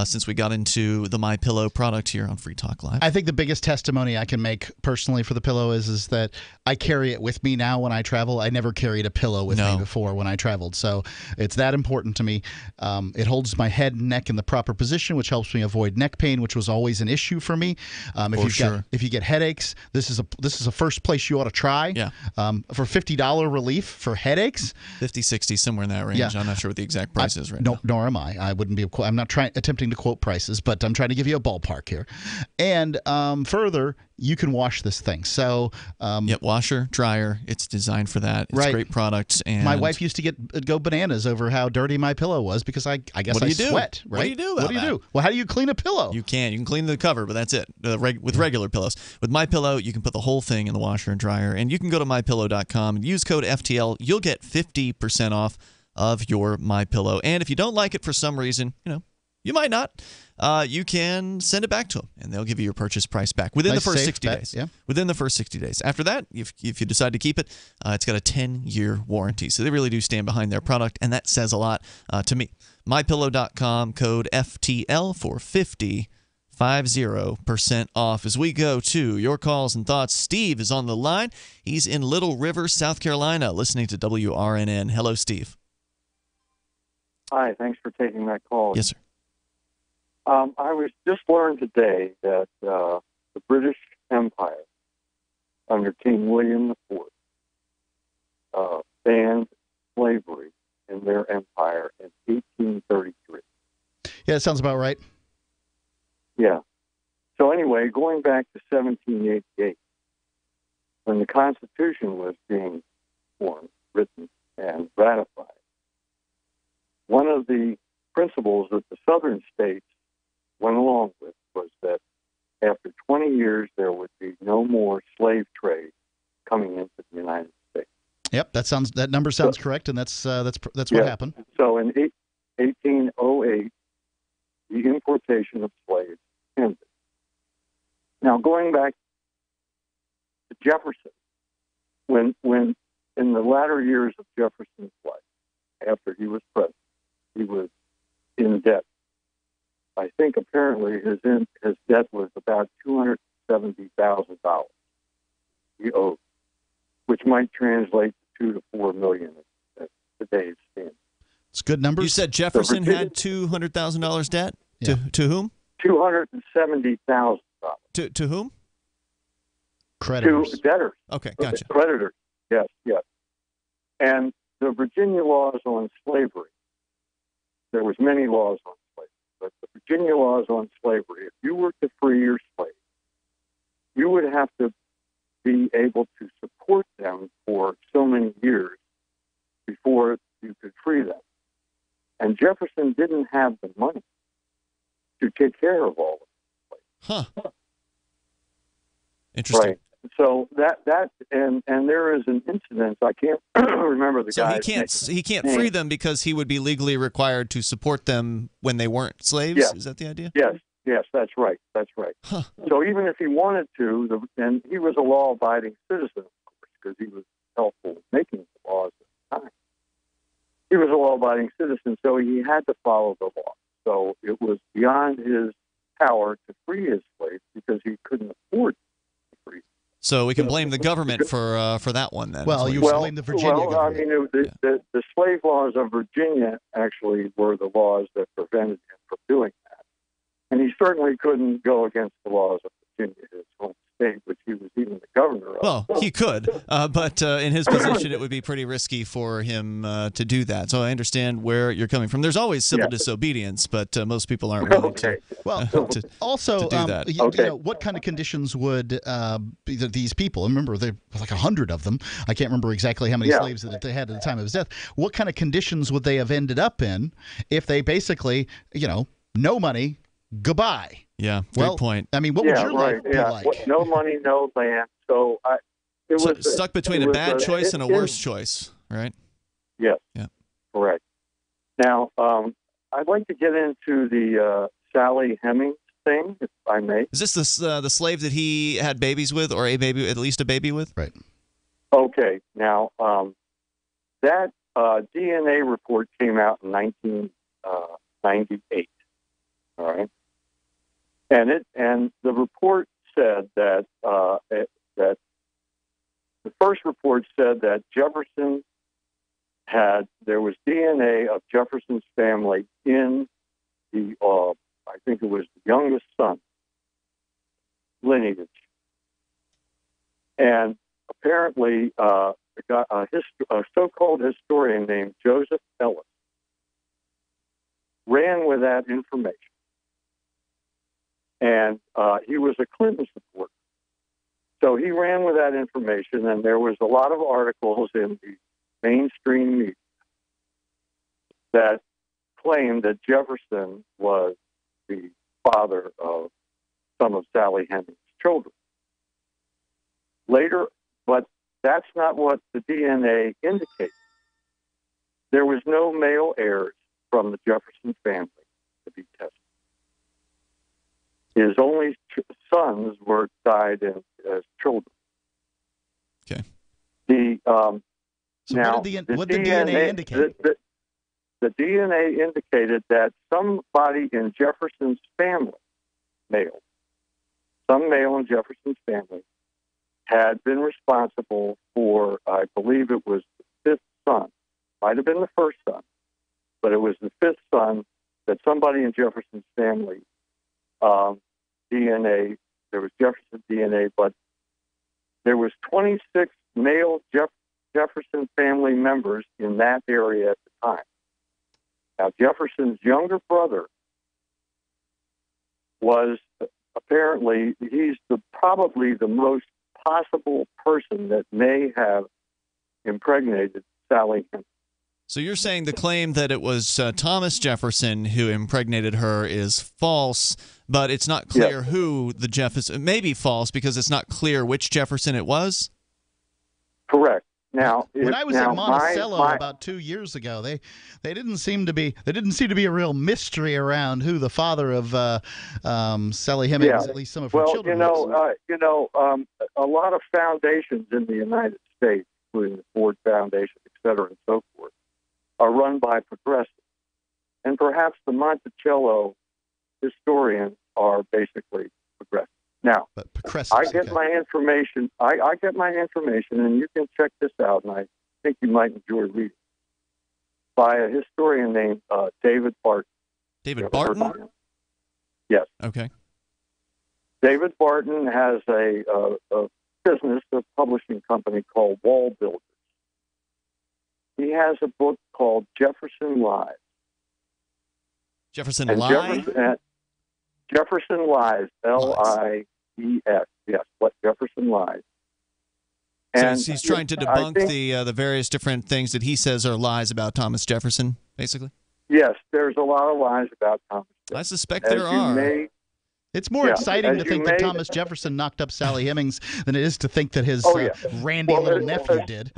Since we got into the MyPillow product here on Free Talk Live. I think the biggest testimony I can make personally for the pillow is that I carry it with me now when I travel. I never carried a pillow with me before when I traveled, so it's that important to me. It holds my head and neck in the proper position, which helps me avoid neck pain, which was always an issue for me. If you get headaches, this is a first place you ought to try. Yeah. For $50 relief for headaches, 50, 60, somewhere in that range. Yeah. I'm not sure what the exact price is right now. Nor am I. I wouldn't be. I'm not trying. attempting to quote prices, but I'm trying to give you a ballpark here. And further, you can wash this thing. So washer, dryer. It's designed for that. It's Right. a great product. And my wife used to go bananas over how dirty my pillow was because I guess I sweat. Right? What do you do about What do you that? do? Well, how do you clean a pillow? You can clean the cover, but that's it. With regular pillows. With MyPillow, you can put the whole thing in the washer and dryer, and you can go to mypillow.com and use code FTL. You'll get 50% off of your MyPillow. And if you don't like it for some reason, you might not. You can send it back to them, and they'll give you your purchase price back within the first 60 days. Yeah. Within the first 60 days. After that, if you decide to keep it, it's got a 10-year warranty. So they really do stand behind their product, and that says a lot to me. MyPillow.com, code FTL for 50% off. As we go to your calls and thoughts, Steve is on the line. He's in Little River, South Carolina, listening to WRNN. Hello, Steve. Hi, thanks for taking my call. Yes, sir. I was just learned today that the British Empire under King William IV banned slavery in their empire in 1833. Yeah, that sounds about right. Yeah. So anyway, going back to 1788, when the Constitution was being formed, written, and ratified, one of the principles that the southern states went along with was that after 20 years there would be no more slave trade coming into the United States. Yep, that number sounds correct, and that's what happened. So in 1808, the importation of slaves ended. Now going back to Jefferson, when in the latter years of Jefferson's life, after he was president, he was in debt. I think apparently his debt was about $270,000 he owed, which might translate to $2 to $4 million at today's standard. It's good numbers. You said Jefferson had $200,000 debt? Yeah. To whom? $270,000. To whom? Creditors. To debtors. Okay, gotcha. Creditors, yes. And the Virginia laws on slavery, there was many laws on slavery, but the Virginia laws on slavery, if you were to free your slaves, you would have to be able to support them for so many years before you could free them. And Jefferson didn't have the money to take care of all of them. Interesting. Right. So that and there is an incident. I can't remember the guy. So he can't free them because he would be legally required to support them when they weren't slaves. Yes. Is that the idea? Yes, that's right. Huh. So even if he wanted to, and he was a law-abiding citizen, of course, because he was helpful in making the laws at the time. He was a law-abiding citizen, so he had to follow the law. So it was beyond his power to free his slaves because he couldn't afford to free them. So we can blame the government for that one then. Well, you blame the Virginia government. I mean, the slave laws of Virginia actually were the laws that prevented him from doing that. And he certainly couldn't go against the laws of Virginia, his home state, which he was even the governor of. Well, he could, but in his position, it would be pretty risky for him to do that. So I understand where you're coming from. There's always civil disobedience, but most people aren't willing to. Well, to also, do that. you know, what kind of conditions would these people? Remember, there were like 100 of them. I can't remember exactly how many slaves that they had at the time of his death. What kind of conditions would they have ended up in if they basically, no money, goodbye? Yeah, great point. I mean, what would your life be like? No money, no land. So it was stuck between a bad choice and a worse choice, right? Yes. Yeah. Correct. Now, I'd like to get into the Sally Hemings thing, if I may. Is this the slave that he had babies with, or at least a baby with? Right. Okay. Now, that DNA report came out in 1998. All right. And the report said that that the first report said that Jefferson there was DNA of Jefferson's family in the I think it was the youngest son lineage, and apparently a so-called historian named Joseph Ellis ran with that information. And he was a Clinton supporter. So he ran with that information, and there was a lot of articles in the mainstream media that claimed that Jefferson was the father of some of Sally Hemings' children. Later, but that's not what the DNA indicated. There was no male heirs from the Jefferson family to be tested. His only sons died as children. Okay. So what did the DNA indicate? The DNA indicated that somebody in Jefferson's family, some male in Jefferson's family, had been responsible for, I believe it was the fifth son. Might have been the first son, but it was the fifth son that somebody in Jefferson's family DNA, there was Jefferson DNA, but there was 26 male Jefferson family members in that area at the time. Now, Jefferson's younger brother was apparently, he's probably the most possible person that may have impregnated Sally Hemings. So you're saying the claim that it was Thomas Jefferson who impregnated her is false, but it's not clear who the Jefferson... It may be false because it's not clear which Jefferson it was? Correct. Now, when I was at Monticello about 2 years ago, they didn't seem to be a real mystery around who the father of Sally Hemings, at least some of her children. A lot of foundations in the United States, including the Ford Foundation, et cetera, and so forth, are run by progressives. And perhaps the Monticello historians are basically progressive. Now, I get my information. I get my information, and you can check this out, and I think you might enjoy reading, by a historian named David Barton. David Barton? Yes. Okay. David Barton has a business, a publishing company called Wall Builders. He has a book called Jefferson Lies. Jefferson Lies? Jefferson Lies, Lies. Yes, what Jefferson Lies. And so he's trying to debunk the various different things that he says are lies about Thomas Jefferson, basically? Yes, there's a lot of lies about Thomas Jefferson. I suspect there are. It's more exciting to think that Thomas Jefferson knocked up Sally Hemings than it is to think that his randy little nephew did.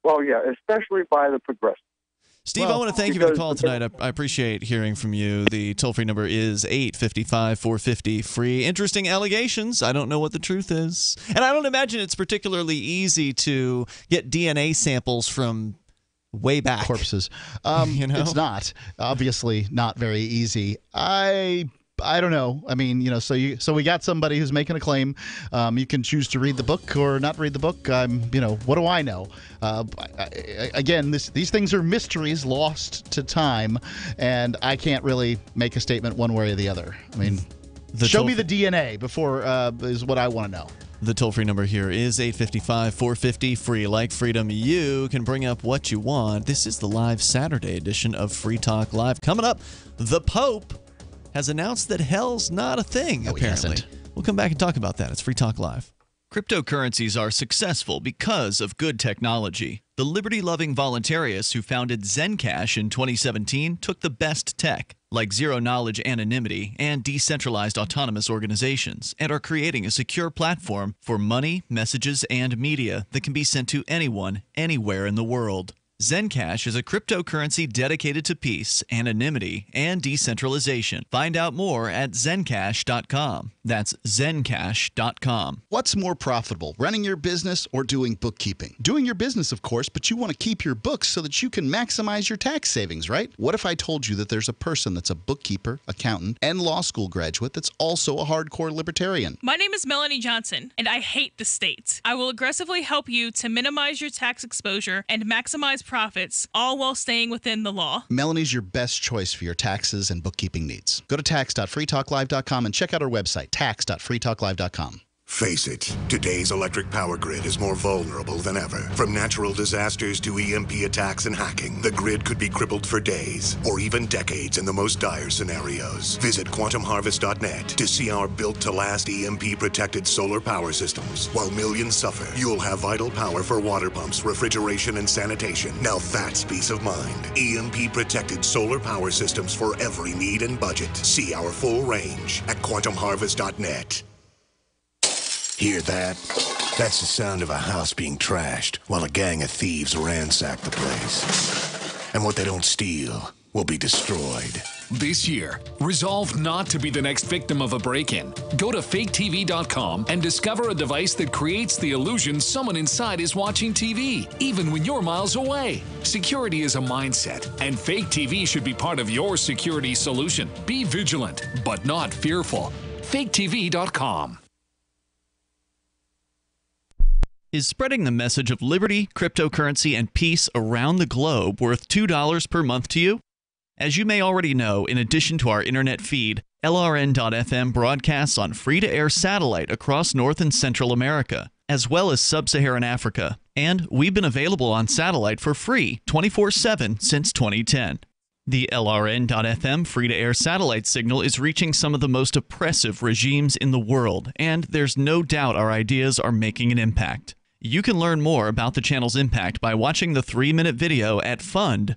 Well, yeah, especially by the progressives. Steve, I want to thank you for the call tonight. I appreciate hearing from you. The toll-free number is 855-450-FREE. Interesting allegations. I don't know what the truth is. And I don't imagine it's particularly easy to get DNA samples from way back. Corpses. It's not. Obviously not very easy. I don't know. I mean, so we got somebody who's making a claim. You can choose to read the book or not read the book. What do I know? Again, these things are mysteries lost to time, and I can't really make a statement one way or the other. I mean, show me the DNA before is what I want to know. The toll-free number here is 855-450-FREE. Like freedom, you can bring up what you want. This is the live Saturday edition of Free Talk Live. Coming up, the Pope has announced that hell's not a thing, apparently. We'll come back and talk about that. It's Free Talk Live. Cryptocurrencies are successful because of good technology. The liberty-loving voluntarists who founded Zencash in 2017 took the best tech, like zero-knowledge anonymity and decentralized autonomous organizations, and are creating a secure platform for money, messages, and media that can be sent to anyone, anywhere in the world. Zencash is a cryptocurrency dedicated to peace, anonymity, and decentralization. Find out more at zencash.com. That's zencash.com. What's more profitable, running your business or doing bookkeeping? Doing your business, of course, but you want to keep your books so that you can maximize your tax savings, right? What if I told you that there's a person that's a bookkeeper, accountant, and law school graduate that's also a hardcore libertarian? My name is Melanie Johnson, and I hate the state. I will aggressively help you to minimize your tax exposure and maximize profits, all while staying within the law. Melanie's your best choice for your taxes and bookkeeping needs. Go to tax.freetalklive.com and check out our website, tax.freetalklive.com. Face it, today's electric power grid is more vulnerable than ever. From natural disasters to EMP attacks and hacking, the grid could be crippled for days or even decades in the most dire scenarios. Visit quantumharvest.net to see our built-to-last EMP-protected solar power systems. While millions suffer, you'll have vital power for water pumps, refrigeration, and sanitation. Now that's peace of mind. EMP-protected solar power systems for every need and budget. See our full range at quantumharvest.net. Hear that? That's the sound of a house being trashed while a gang of thieves ransack the place. And what they don't steal will be destroyed. This year, resolve not to be the next victim of a break-in. Go to faketv.com and discover a device that creates the illusion someone inside is watching TV, even when you're miles away. Security is a mindset, and Fake TV should be part of your security solution. Be vigilant, but not fearful. faketv.com. Is spreading the message of liberty, cryptocurrency, and peace around the globe worth $2 per month to you? As you may already know, in addition to our internet feed, LRN.FM broadcasts on free-to-air satellite across North and Central America, as well as Sub-Saharan Africa. And we've been available on satellite for free 24/7 since 2010. The LRN.FM free-to-air satellite signal is reaching some of the most oppressive regimes in the world, and there's no doubt our ideas are making an impact. You can learn more about the channel's impact by watching the 3-minute video at fund.lrn.fm.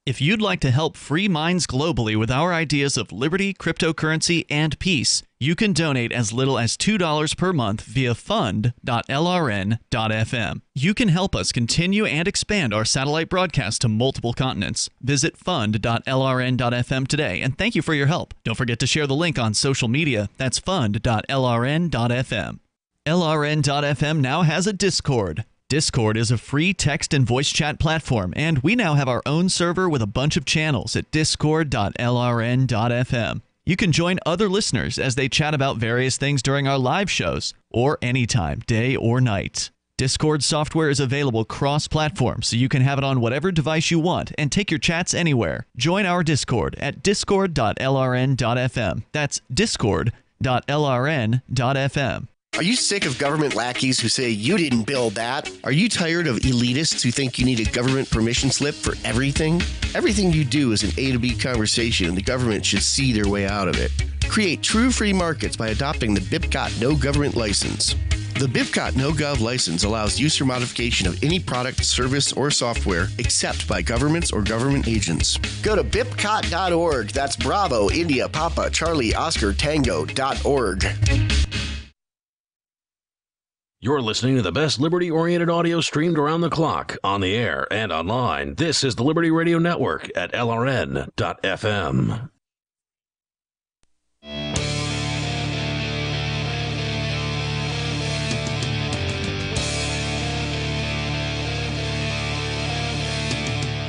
If you'd like to help free minds globally with our ideas of liberty, cryptocurrency, and peace, you can donate as little as $2 per month via fund.lrn.fm. You can help us continue and expand our satellite broadcast to multiple continents. Visit fund.lrn.fm today, and thank you for your help. Don't forget to share the link on social media. That's fund.lrn.fm. LRN.FM now has a Discord. Discord is a free text and voice chat platform, and we now have our own server with a bunch of channels at discord.lrn.fm. You can join other listeners as they chat about various things during our live shows, or anytime, day or night. Discord software is available cross-platform, so you can have it on whatever device you want and take your chats anywhere. Join our Discord at discord.lrn.fm. That's discord.lrn.fm. Are you sick of government lackeys who say you didn't build that? Are you tired of elitists who think you need a government permission slip for everything? Everything you do is an A to B conversation, and the government should see their way out of it. Create true free markets by adopting the BIPCOT No Government License. The BIPCOT No Gov license allows use or modification of any product, service, or software except by governments or government agents. Go to bipcot.org. That's Bravo, India, Papa, Charlie, Oscar, Tango.org. You're listening to the best liberty-oriented audio streamed around the clock, on the air and online. This is the Liberty Radio Network at LRN.FM.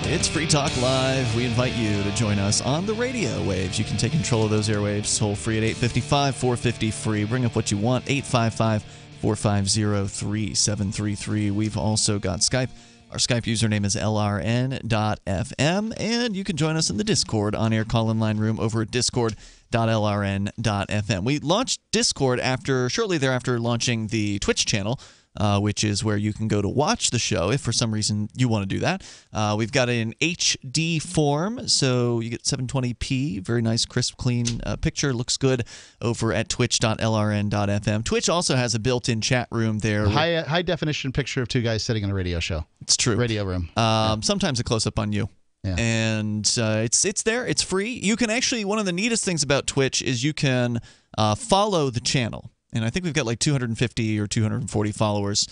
It's Free Talk Live. We invite you to join us on the radio waves. You can take control of those airwaves toll free at 855-450-FREE. Bring up what you want, 855-450-3733. We've also got Skype. Our Skype username is LRN.FM, and you can join us in the Discord on-air call-in line room over at discord.lrn.fm. We launched Discord shortly thereafter launching the Twitch channel, which is where you can go to watch the show if for some reason you want to do that. We've got it in HD form, so you get 720p, very nice, crisp, clean picture. Looks good over at twitch.lrn.fm. Twitch also has a built-in chat room there. High definition picture of two guys sitting in a radio show. It's true. Radio room. Sometimes a close-up on you. Yeah. And it's there. It's free. You can actually, one of the neatest things about Twitch is you can follow the channel. And I think we've got like 250 or 240 followers.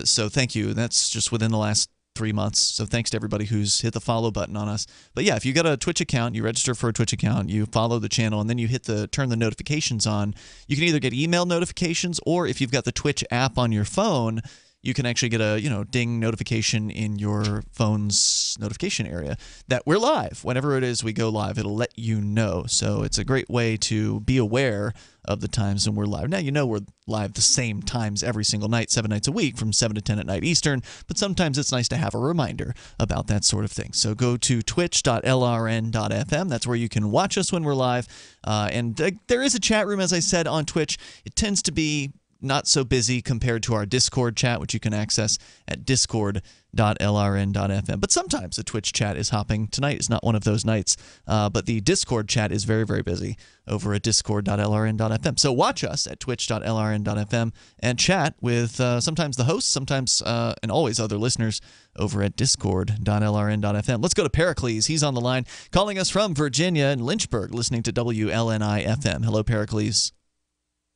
So thank you. That's just within the last 3 months. So thanks to everybody who's hit the follow button on us. But yeah, if you got a Twitch account, you register for a Twitch account, you follow the channel, and then you turn the notifications on. You can either get email notifications, or if you've got the Twitch app on your phone, you can actually get a ding notification in your phone's notification area that we're live. Whenever it is we go live, it'll let you know. So it's a great way to be aware of the times when we're live. Now, we're live the same times every single night, 7 nights a week from 7 to 10 at night Eastern, but sometimes it's nice to have a reminder about that sort of thing. So go to twitch.lrn.fm. That's where you can watch us when we're live. And there is a chat room, as I said, on Twitch. It tends to be not so busy compared to our Discord chat, which you can access at discord.lrn.fm. But sometimes the Twitch chat is hopping. Tonight is not one of those nights, but the Discord chat is very, very busy over at discord.lrn.fm. So watch us at twitch.lrn.fm and chat with sometimes the hosts, sometimes and always other listeners over at discord.lrn.fm. Let's go to Pericles. He's on the line, calling us from Virginia and Lynchburg, listening to WLNI-FM. Hello, Pericles.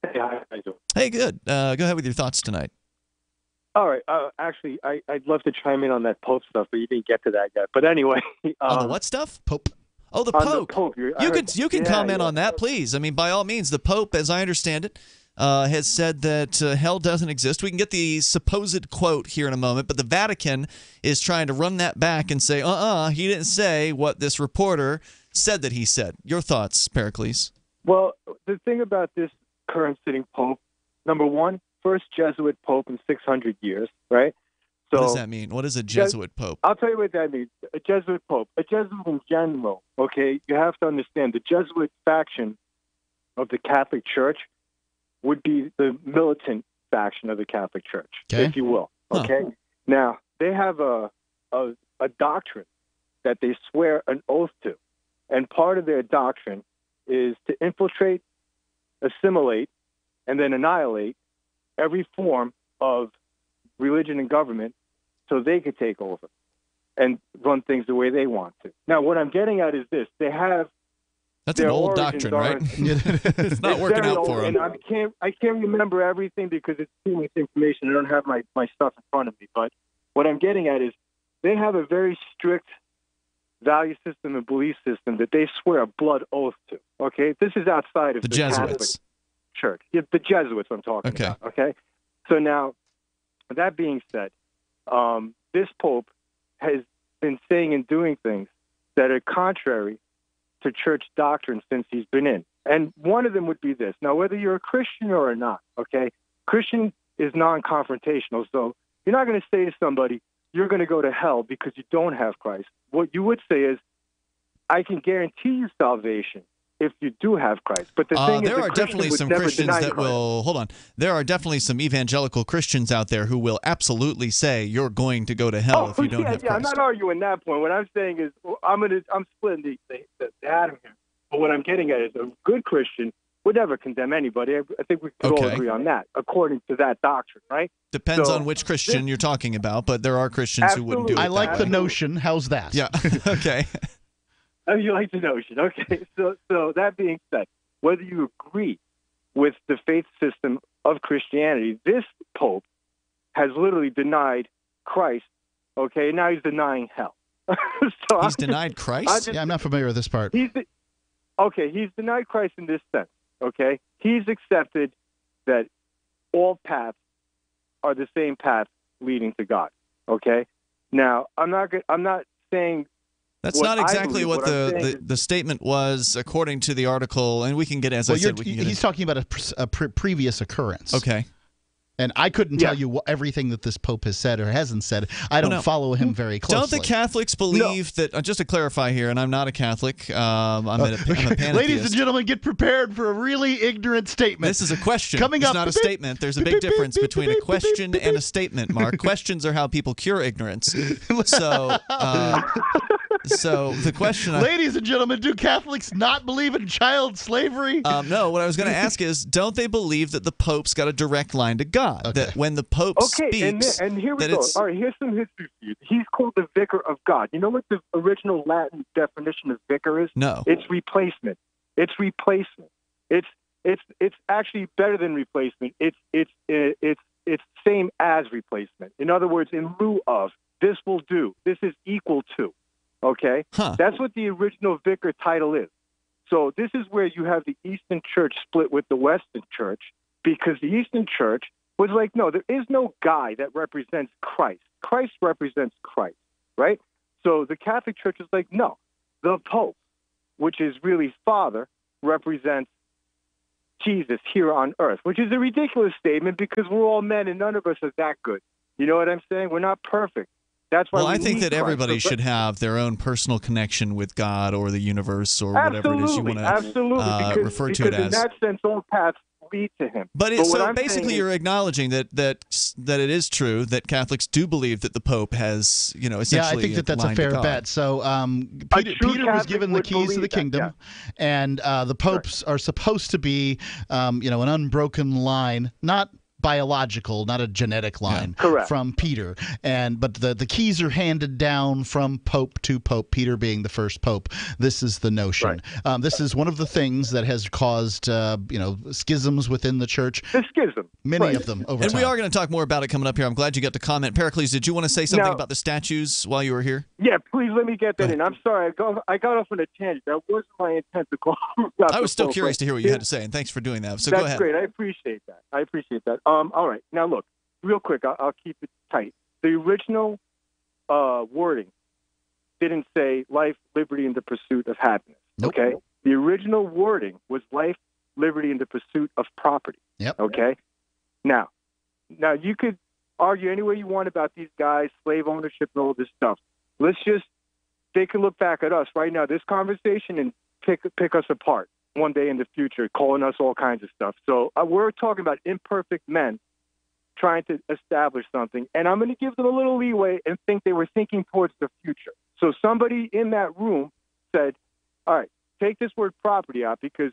Hey, how you doing? Hey, good. Go ahead with your thoughts tonight. All right. Actually, I'd love to chime in on that Pope stuff, but you didn't get to that yet. But anyway. On the what stuff? Pope. Oh, the Pope. You can comment on that, please. I mean, by all means, the Pope, as I understand it, has said that hell doesn't exist. We can get the supposed quote here in a moment, but the Vatican is trying to run that back and say, he didn't say what this reporter said that he said. Your thoughts, Pericles? Well, the thing about this current sitting Pope, number one, first Jesuit Pope in 600 years, right? So, what does that mean? What is a Jesuit Pope? I'll tell you what that means. A Jesuit Pope. A Jesuit in general, okay? You have to understand the Jesuit faction of the Catholic Church would be the militant faction of the Catholic Church, if you will, okay? Now, they have a doctrine that they swear an oath to, and part of their doctrine is to infiltrate, assimilate, and then annihilate every form of religion and government so they could take over and run things the way they want to. Now, what I'm getting at is this. They have That's an old doctrine, right? It's not working out for them. And I can't remember everything because it's too much information. I don't have my stuff in front of me. But what I'm getting at is they have a very strict value system and belief system that they swear a blood oath to. Okay? This is outside of the Jesuits. Catholic Church. Yeah, the Jesuits I'm talking about. Okay? So now, that being said, this Pope has been saying and doing things that are contrary to church doctrine since he's been in. And one of them would be this. Now, whether you're a Christian or not, okay, Christian is non-confrontational. So you're not going to say to somebody, you're going to go to hell because you don't have Christ. What you would say is, I can guarantee you salvation if you do have Christ. But the thing is, there are definitely some Christians that will, hold on, there are definitely some evangelical Christians out there who will absolutely say you're going to go to hell if you don't have Christ. I'm not arguing that point. What I'm saying is, I'm splitting the atom here. But what I'm getting at is a good Christian would never condemn anybody. I think we could all agree on that, according to that doctrine, right? Depends on which Christian you're talking about, but there are Christians who wouldn't do it. I like the notion. How's that? Yeah. Okay. Oh, you like the notion. Okay. So that being said, whether you agree with the faith system of Christianity, this Pope has literally denied Christ. Okay. Now he's denying hell. So he's denied Christ? I'm not familiar with this part. He's denied Christ in this sense. Okay. He's accepted that all paths are the same path leading to God. Okay. Now, I'm not saying that's not exactly what the statement was, according to the article, and we can get, as I said, he's talking about a previous occurrence. Okay. And I couldn't tell you everything that this Pope has said or hasn't said. I don't follow him very closely. Don't the Catholics believe that, just to clarify here, and I'm not a Catholic, I'm a pantheist. Ladies and gentlemen, get prepared for a really ignorant statement. This is a question. Coming it's up, not a statement. There's a big difference between a question and a statement, Mark. Questions are how people cure ignorance. So the question... Ladies and gentlemen, do Catholics not believe in child slavery? No, what I was going to ask is, don't they believe that the Pope's got a direct line to God? Okay. That when the Pope speaks... and here we go. All right, here's some history for you. He's called the Vicar of God. You know what the original Latin definition of vicar is? No. It's replacement. It's replacement. It's actually better than replacement. It's same as replacement. In other words, in lieu of, this will do. This is equal to. Okay? That's what the original vicar title is. So this is where you have the Eastern Church split with the Western Church, because the Eastern Church was like, no, there is no guy that represents Christ. Christ represents Christ, right? So the Catholic Church is like, no, the Pope, which is really Father, represents Jesus here on earth, which is a ridiculous statement because we're all men and none of us are that good. You know what I'm saying? We're not perfect. That's why well, we I think need that Christ. everybody So- should have their own personal connection with God or the universe or whatever it is you want to refer to it because in as. that sense, all paths lead to him. But what so I'm basically, saying you're acknowledging that it is true that Catholics do believe that the Pope has, essentially. Yeah, I think that's a aligned to fair God. bet. So Peter was Catholic given the would keys to the believe that, kingdom, and the popes are supposed to be, an unbroken line, not biological, not a genetic line from Peter. But the keys are handed down from pope to pope, Peter being the first pope. This is the notion. This is one of the things that has caused schisms within the church. The schism. Many of them over And time. we are going to talk more about it coming up here. I'm glad you got to comment. Pericles, did you want to say something Now- about the statues while you were here? Yeah, please let me get that in. I'm sorry, I got off on a tangent. That wasn't my intent to call. about I was the still Pope, curious but to hear what you had to say, and thanks for doing that. So That's go ahead. great. I appreciate that. All right. Now, look, real quick, I'll keep it tight. The original wording didn't say life, liberty, and the pursuit of happiness. Nope. Okay? The original wording was life, liberty, and the pursuit of property. Yep. Okay? Now, you could argue any way you want about these guys, slave ownership and all this stuff. Let's just take a look back at us right now, this conversation, and pick us apart one day in the future, calling us all kinds of stuff. So we're talking about imperfect men trying to establish something, and I'm going to give them a little leeway and think they were thinking towards the future. So somebody in that room said, all right, take this word property out because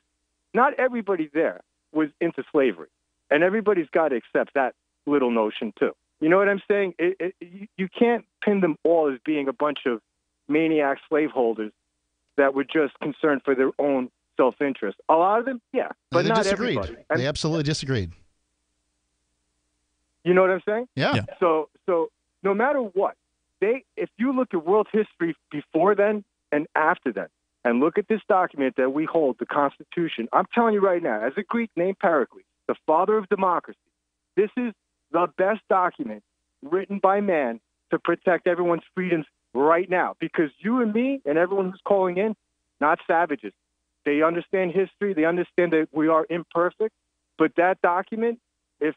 not everybody there was into slavery, and everybody's got to accept that little notion too. You know what I'm saying? You can't pin them all as being a bunch of maniac slaveholders that were just concerned for their own self-interest. A lot of them, yeah, but they not disagreed. everybody. They absolutely disagreed. You know what I'm saying? Yeah. So no matter what, if you look at world history before then and after then, and look at this document that we hold, the Constitution, I'm telling you right now, as a Greek named Pericles, the father of democracy, this is the best document written by man to protect everyone's freedoms right now. Because you and me and everyone who's calling in, not savages. They understand history. They understand that we are imperfect. But that document, if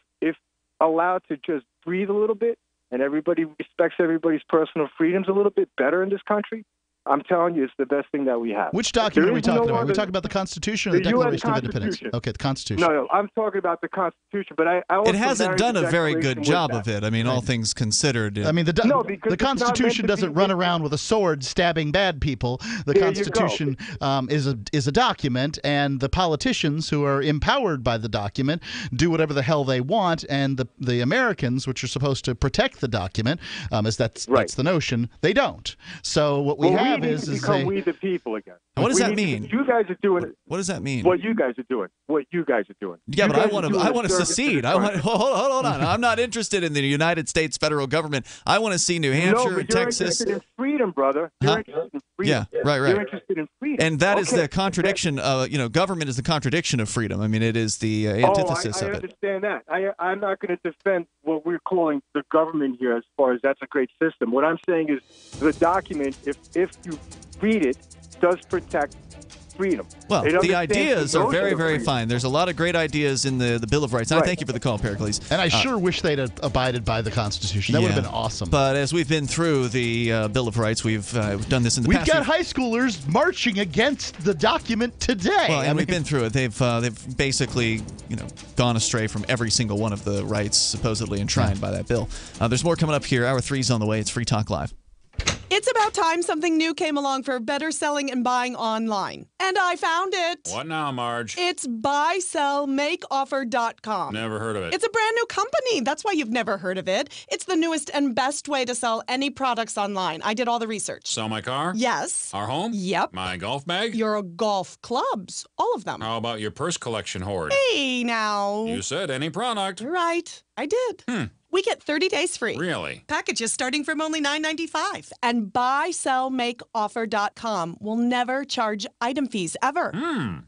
allowed to just breathe a little bit and everybody respects everybody's personal freedoms a little bit better in this country, I'm telling you, it's the best thing that we have. Which document are we talking about? Are we talking about the Constitution or the The US Declaration of Independence? Constitution. Okay, the Constitution. No, I'm talking about the Constitution, but I also It hasn't married done the a very good Declaration job with of that. it. I mean, all things considered. I mean, because the it's not meant Constitution to doesn't be- run around with a sword stabbing bad people. The There you go. Constitution is a document, and the politicians who are empowered by the document do whatever the hell they want, and the Americans, which are supposed to protect the document, as that's the notion, they don't. So what we have need is to become a we the people again. What does We that need to- mean? You guys are doing it. What does that mean? What you guys are doing. What you guys are doing. Yeah, You but I guys are want to. doing I a want to service secede. this I want. country. Hold on. I'm not interested in the United States federal government. I want to see New No, Hampshire but and you're Texas. interested in freedom, brother. You're interested in freedom. Yeah, right. You're interested in freedom. And that is Okay. the contradiction. Government is the contradiction of freedom. I mean, it is the antithesis I of it. understand that. I'm not going to defend what we're calling the government here as far as that's a great system. What I'm saying is the document, if you read it, does protect freedom. Well, It the understands ideas the are notion very, of very freedom. fine. There's a lot of great ideas in the Bill of Rights. And I Right. thank you for the call, Pericles. And I sure wish they'd have abided by the Constitution. That would have been awesome. But as we've been through the Bill of Rights, we've done this in the We've past. got high schoolers marching against the document today. Well, and I we've mean, been through it. They've basically gone astray from every single one of the rights supposedly enshrined by that bill. There's more coming up here. Hour 3's on the way. It's Free Talk Live. It's about time something new came along for better selling and buying online. And I found it. What now, Marge? It's buysellmakeoffer.com. Never heard of it. It's a brand new company. That's why you've never heard of it. It's the newest and best way to sell any products online. I did all the research. Sell my car? Yes. Our home? Yep. My golf bag? Your golf clubs. All of them. How about your purse collection hoard? Hey, now. You said any product. Right. I did. We get 30 days free. Really? Packages starting from only $9.95. And buysellmakeoffer.com will never charge item fees, ever.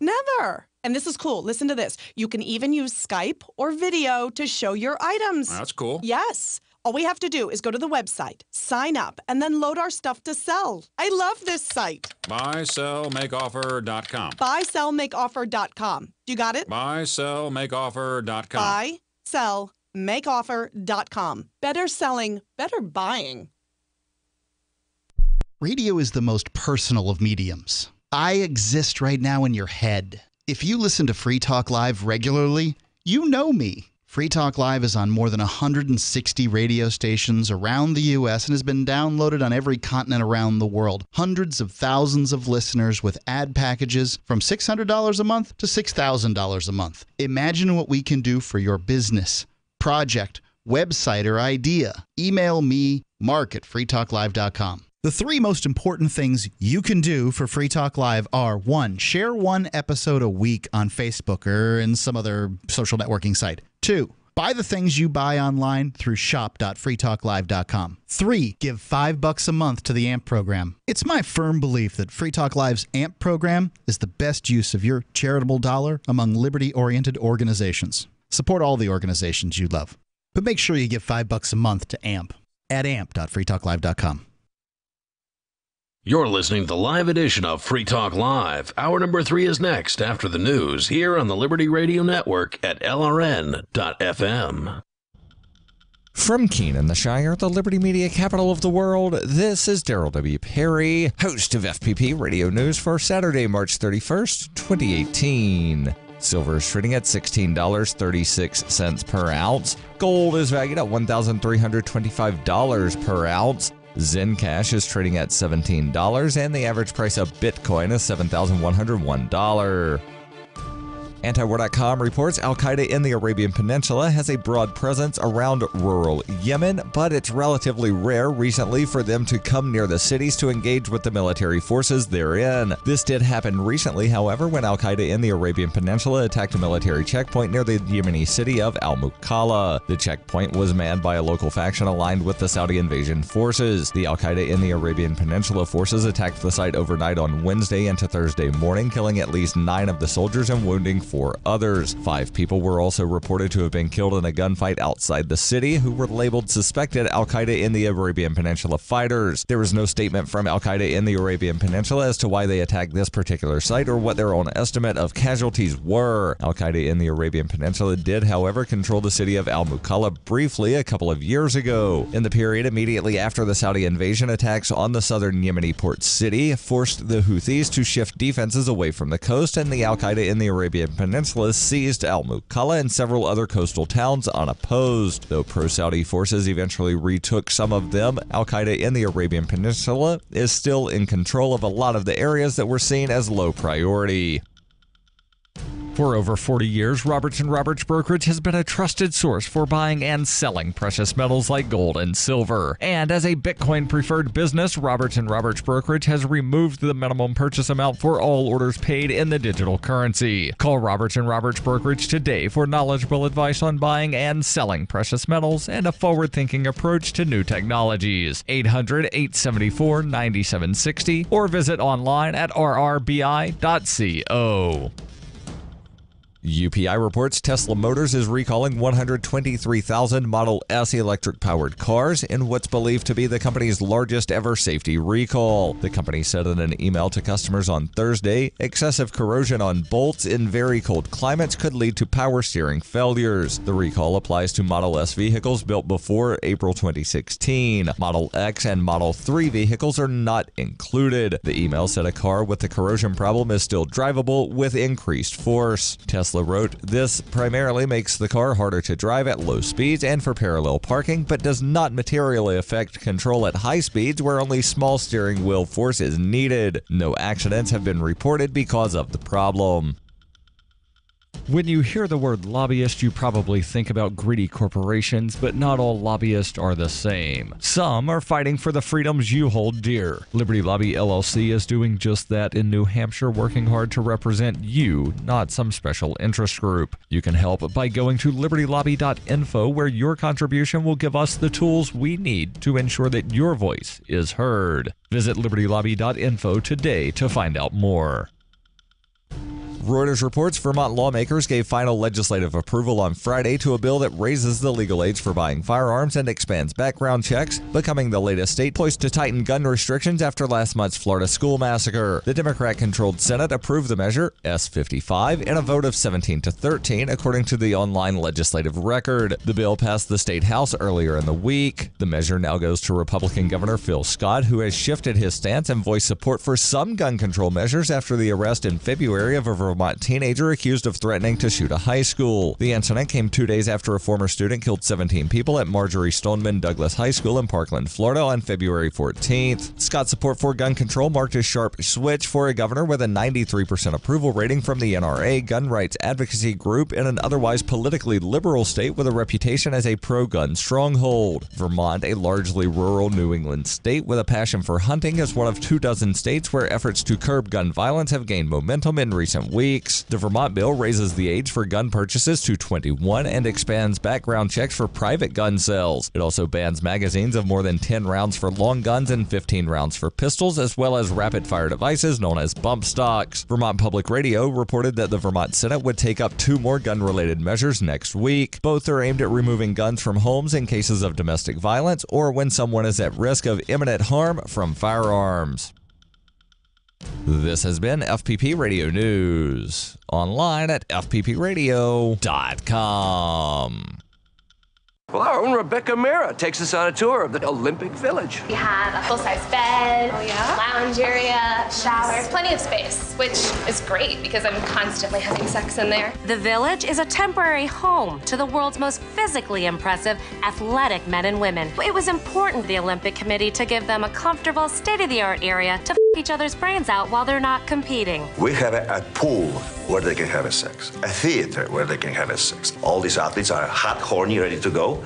Never. And this is cool. Listen to this. You can even use Skype or video to show your items. That's cool. Yes. All we have to do is go to the website, sign up, and then load our stuff to sell. I love this site. BuySellMakeOffer.com. BuySellMakeOffer.com. You got it? BuySellMakeOffer.com. BuySellMakeOffer.com. Better selling, better buying. Radio is the most personal of mediums. I exist right now in your head. If you listen to Free Talk Live regularly, you know me. Free Talk Live is on more than 160 radio stations around the U.S. and has been downloaded on every continent around the world. Hundreds of thousands of listeners with ad packages from $600 a month to $6,000 a month. Imagine what we can do for your business, project, website, or idea. Email me, mark@freetalklive.com. The three most important things you can do for Free Talk Live are: 1, share one episode a week on Facebook or in some other social networking site. 2, buy the things you buy online through shop.freetalklive.com. 3, give $5 a month to the AMP program. It's my firm belief that Free Talk Live's AMP program is the best use of your charitable dollar among liberty-oriented organizations. Support all the organizations you love, but make sure you give $5 a month to AMP at amp.freetalklive.com. You're listening to the live edition of Free Talk Live. Hour number 3 is next after the news here on the Liberty Radio Network at LRN.FM. From Keene in the Shire, the Liberty Media capital of the world, this is Daryl W. Perry, host of FPP Radio News for Saturday, March 31st, 2018. Silver is trading at $16.36 per ounce. Gold is valued at $1,325 per ounce. Zencash is trading at $17, and the average price of Bitcoin is $7,101. Antiwar.com reports Al-Qaeda in the Arabian Peninsula has a broad presence around rural Yemen, but it's relatively rare recently for them to come near the cities to engage with the military forces therein. This did happen recently, however, when Al-Qaeda in the Arabian Peninsula attacked a military checkpoint near the Yemeni city of Al-Muqalla. The checkpoint was manned by a local faction aligned with the Saudi invasion forces. The Al-Qaeda in the Arabian Peninsula forces attacked the site overnight on Wednesday into Thursday morning, killing at least 9 of the soldiers and wounding 4 others. 5 people were also reported to have been killed in a gunfight outside the city, who were labeled suspected Al-Qaeda in the Arabian Peninsula fighters. There was no statement from Al-Qaeda in the Arabian Peninsula as to why they attacked this particular site or what their own estimate of casualties were. Al-Qaeda in the Arabian Peninsula did, however, control the city of Al-Muqalla briefly a couple of years ago. In the period immediately after the Saudi invasion, attacks on the southern Yemeni port city forced the Houthis to shift defenses away from the coast, and the Al-Qaeda in the Arabian Peninsula seized Al-Muqalla and several other coastal towns unopposed. Though pro-Saudi forces eventually retook some of them, Al-Qaeda in the Arabian Peninsula is still in control of a lot of the areas that were seen as low priority. For over 40 years, Roberts & Roberts Brokerage has been a trusted source for buying and selling precious metals like gold and silver. And as a Bitcoin-preferred business, Roberts & Roberts Brokerage has removed the minimum purchase amount for all orders paid in the digital currency. Call Roberts & Roberts Brokerage today for knowledgeable advice on buying and selling precious metals and a forward-thinking approach to new technologies. 800-874-9760 or visit online at rrbi.co. UPI reports Tesla Motors is recalling 123,000 Model S electric-powered cars in what's believed to be the company's largest ever safety recall. The company said in an email to customers on Thursday, excessive corrosion on bolts in very cold climates could lead to power steering failures. The recall applies to Model S vehicles built before April 2016. Model X and Model 3 vehicles are not included. The email said a car with the corrosion problem is still drivable with increased force. Tesla wrote, "This primarily makes the car harder to drive at low speeds and for parallel parking, but does not materially affect control at high speeds where only small steering wheel force is needed. No accidents have been reported because of the problem." When you hear the word lobbyist, you probably think about greedy corporations, but not all lobbyists are the same. Some are fighting for the freedoms you hold dear. Liberty Lobby LLC is doing just that in New Hampshire, working hard to represent you, not some special interest group. You can help by going to libertylobby.info, where your contribution will give us the tools we need to ensure that your voice is heard. Visit libertylobby.info today to find out more. Reuters reports Vermont lawmakers gave final legislative approval on Friday to a bill that raises the legal age for buying firearms and expands background checks, becoming the latest state poised to tighten gun restrictions after last month's Florida school massacre. The Democrat-controlled Senate approved the measure, S-55, in a vote of 17-13, according to the online legislative record. The bill passed the state House earlier in the week. The measure now goes to Republican Governor Phil Scott, who has shifted his stance and voiced support for some gun control measures after the arrest in February of a Vermont teenager accused of threatening to shoot a high school. The incident came 2 days after a former student killed 17 people at Marjorie Stoneman Douglas High School in Parkland, Florida on February 14th. Scott's support for gun control marked a sharp switch for a governor with a 93% approval rating from the NRA, gun rights advocacy group, in an otherwise politically liberal state with a reputation as a pro-gun stronghold. Vermont, a largely rural New England state with a passion for hunting, is one of 24 states where efforts to curb gun violence have gained momentum in recent weeks. The Vermont bill raises the age for gun purchases to 21 and expands background checks for private gun sales. It also bans magazines of more than 10 rounds for long guns and 15 rounds for pistols, as well as rapid-fire devices known as bump stocks. Vermont Public Radio reported that the Vermont Senate would take up 2 more gun-related measures next week. Both are aimed at removing guns from homes in cases of domestic violence or when someone is at risk of imminent harm from firearms. This has been FPP Radio News. Online at fppradio.com. Well, our own Rebecca Mera takes us on a tour of the Olympic Village. We have a full-size bed, lounge area, shower, plenty of space, which is great because I'm constantly having sex in there. The Village is a temporary home to the world's most physically impressive, athletic men and women. It was important to the Olympic Committee to give them a comfortable, state-of-the-art area to each other's brains out while they're not competing. We have a pool where they can have a sex, a theater where they can have a sex. All these athletes are hot, horny, ready to go.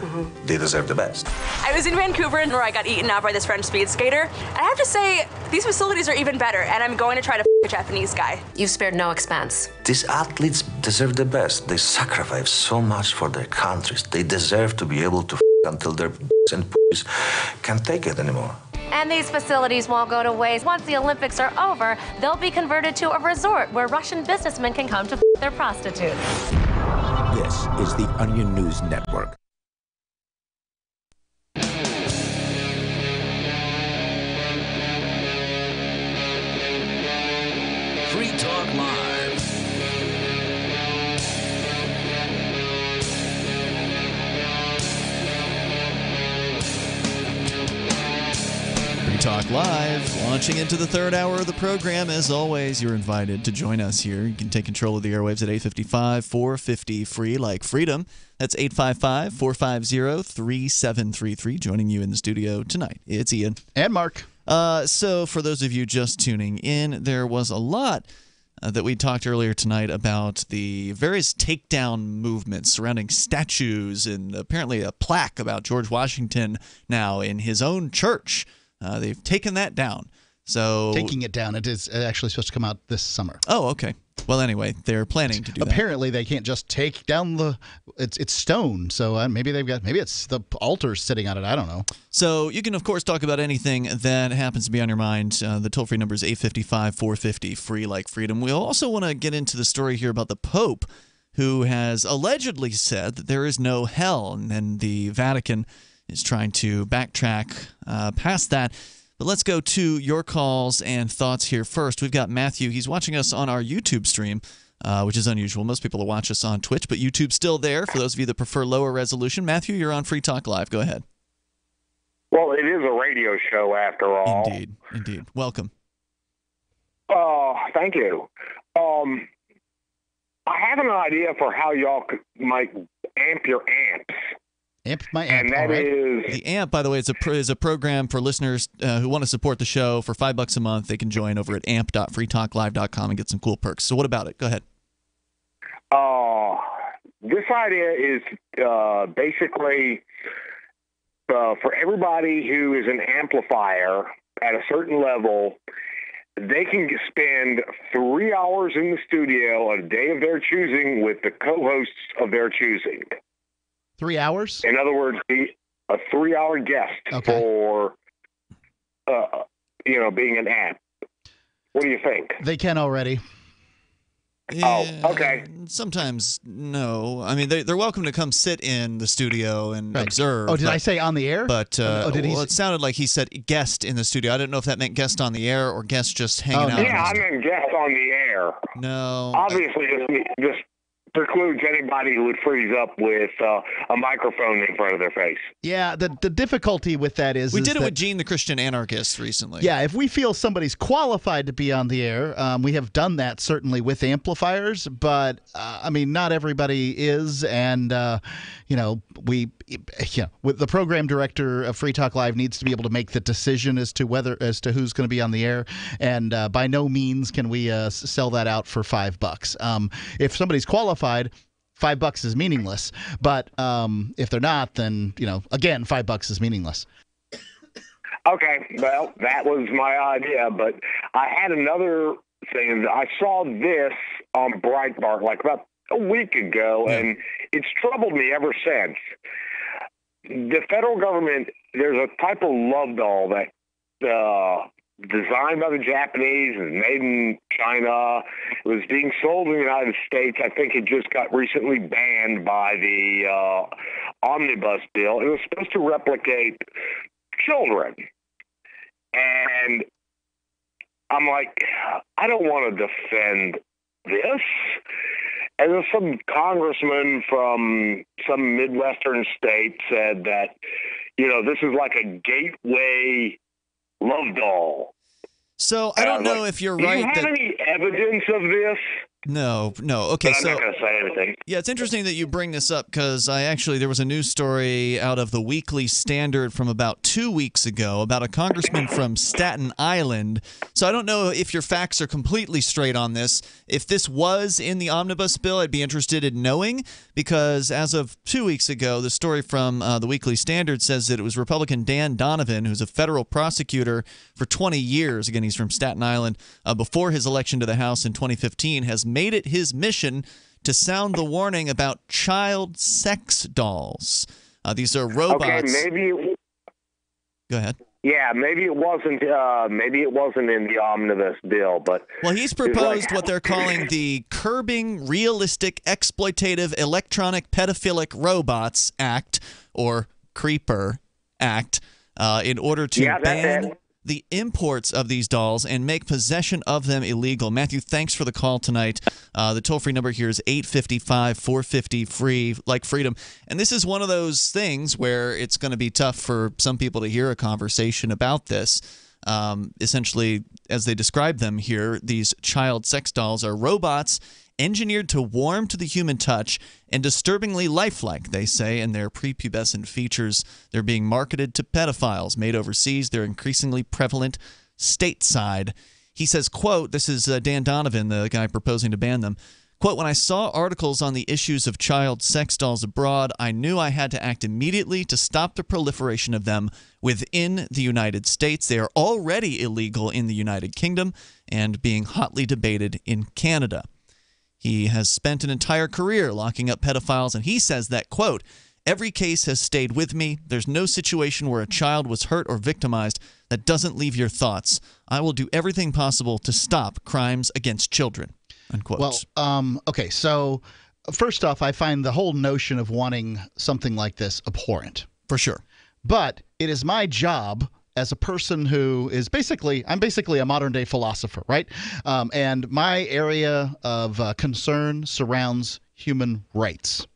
They deserve the best. I was in Vancouver where I got eaten out by this French speed skater. I have to say, these facilities are even better, and I'm going to try to a Japanese guy. You've spared no expense. These athletes deserve the best. They sacrifice so much for their countries. They deserve to be able to until their and can't take it anymore. And these facilities won't go to waste. Once the Olympics are over, they'll be converted to a resort where Russian businessmen can come to their prostitutes. This is the Onion News Network. Free Talk Live. Free Talk Live, launching into the third hour of the program. As always, you're invited to join us here. You can take control of the airwaves at 855-450 free, like freedom. That's 855-450-3733. Joining you in the studio tonight, it's Ian. And Mark. So for those of you just tuning in, there was a lot that we talked earlier tonight about the various takedown movements surrounding statues and apparently a plaque about George Washington now in his own church. They've taken that down. So taking it down, it is actually supposed to come out this summer. Oh, okay. Well, anyway, they're planning to do that. Apparently, they can't just take down the. It's stone, so maybe it's the altar sitting on it. I don't know. So you can, of course, talk about anything that happens to be on your mind. The toll-free number is 855-450 free, like freedom. We also want to get into the story here about the Pope, who has allegedly said that there is no hell, and then the Vatican is trying to backtrack past that. But let's go to your calls and thoughts here first. We've got Matthew. He's watching us on our YouTube stream, which is unusual. Most people will watch us on Twitch, but YouTube's still there for those of you that prefer lower resolution. Matthew, you're on Free Talk Live. Go ahead. Well, it is a radio show after all. Indeed. Welcome. Thank you. I have an idea for how y'all might amp your amps. Amp my amp. And that is the AMP, by the way, is a program for listeners who want to support the show for $5 a month. They can join over at amp.freetalklive.com and get some cool perks. So what about it? Go ahead. This idea is basically for everybody who is an amplifier at a certain level, they can spend 3 hours in the studio a day of their choosing with the co-hosts of their choosing. 3 hours? In other words, be a 3-hour guest for, being an amp. What do you think? They can already. Okay. Sometimes no. I mean, they're welcome to come sit in the studio and observe. Oh, did I say on the air? But did he it sounded like he said guest in the studio. I didn't know if that meant guest on the air or guest just hanging out. Yeah, I meant guest on the air. No. Obviously, just precludes anybody who would freeze up with a microphone in front of their face. Yeah, the difficulty with that is we did it with Gene the Christian Anarchist recently. Yeah, if we feel somebody's qualified to be on the air, we have done that certainly with amplifiers, but I mean, not everybody is, and with the program director of Free Talk Live needs to be able to make the decision as to who's going to be on the air, and by no means can we sell that out for $5. If somebody's qualified, $5 is meaningless, but if they're not, then again, $5 is meaningless. Okay, well, that was my idea, but I had another thing. I saw this on Breitbart like about a week ago, and it's troubled me ever since. The federal government, there's a type of love doll that designed by the Japanese and made in China. It was being sold in the United States. I think it just got recently banned by the omnibus bill. It was supposed to replicate children. And I'm like, I don't want to defend this. And then some congressman from some Midwestern state said that, this is like a gateway love doll. So I don't know if you're right. Do you have any evidence of this? No. Okay, but I'm not going to say anything. Yeah, it's interesting that you bring this up because there was a news story out of the Weekly Standard from about 2 weeks ago about a congressman from Staten Island. So I don't know if your facts are completely straight on this. If this was in the omnibus bill, I'd be interested in knowing, because as of 2 weeks ago, the story from the Weekly Standard says that it was Republican Dan Donovan, who's a federal prosecutor for 20 years. Again, he's from Staten Island. Before his election to the House in 2015, has made it his mission to sound the warning about child sex dolls. These are robots. Okay, maybe. Go ahead. Yeah, maybe it wasn't. Maybe it wasn't in the omnibus bill, but he's proposed what they're calling the Curbing Realistic Exploitative Electronic Pedophilic Robots Act, or Creeper Act, in order to ban the imports of these dolls and make possession of them illegal. Matthew, thanks for the call tonight. The toll-free number here is 855-450-FREE, like freedom. And this is one of those things where it's going to be tough for some people to hear a conversation about this. Essentially, as they describe them here, these child sex dolls are robots engineered to warm to the human touch and disturbingly lifelike, they say, in their prepubescent features. They're being marketed to pedophiles. Made overseas, they're increasingly prevalent stateside. He says, quote, this is Dan Donovan, the guy proposing to ban them, quote, when I saw articles on the issues of child sex dolls abroad, I knew I had to act immediately to stop the proliferation of them within the United States. They are already illegal in the United Kingdom and being hotly debated in Canada. He has spent an entire career locking up pedophiles, and he says that, quote, every case has stayed with me. There's no situation where a child was hurt or victimized that doesn't leave your thoughts. I will do everything possible to stop crimes against children, unquote. Well, okay, so first off, I find the whole notion of wanting something like this abhorrent. For sure. But it is my job as a person who is I'm basically a modern day philosopher, right? And my area of concern surrounds human rights,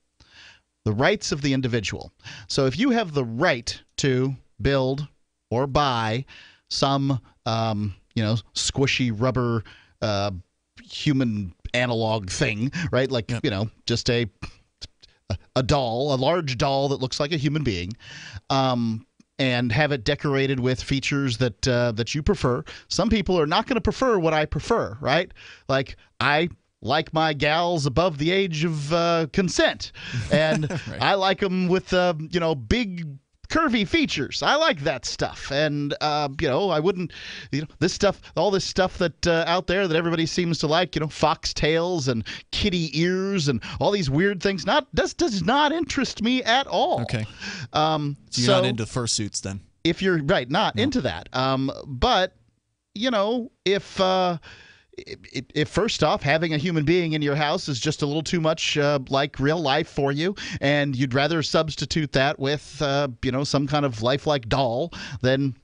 the rights of the individual. So if you have the right to build or buy some, squishy rubber human analog thing, right? Like, just a doll, a large doll that looks like a human being, and have it decorated with features that you prefer. Some people are not going to prefer what I prefer, right? Like, I like my gals above the age of consent, and right. I like them with big curvy features. I like that stuff, and I wouldn't, this stuff, all this stuff that out there that everybody seems to like, foxtails and kitty ears and all these weird things. Does not interest me at all. Okay. So you're not into fursuits then? If you're right, not into that. But if if first off, having a human being in your house is just a little too much like real life for you, and you'd rather substitute that with some kind of lifelike doll, then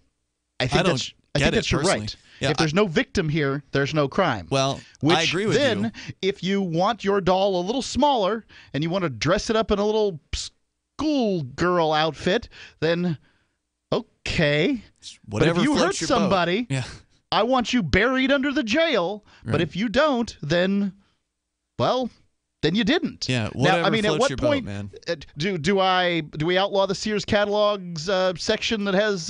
I think that's you're right. Yeah, if there's no victim here, there's no crime. Well, I agree with you. Then, if you want your doll a little smaller and you want to dress it up in a little schoolgirl outfit, then okay. Whatever but if you hurt your somebody, boat. Yeah. I want you buried under the jail. Right. But if you don't, then, well, then you didn't. Yeah. Whatever now, I mean, at floats what your point boat, man. do we outlaw the Sears catalogs section that has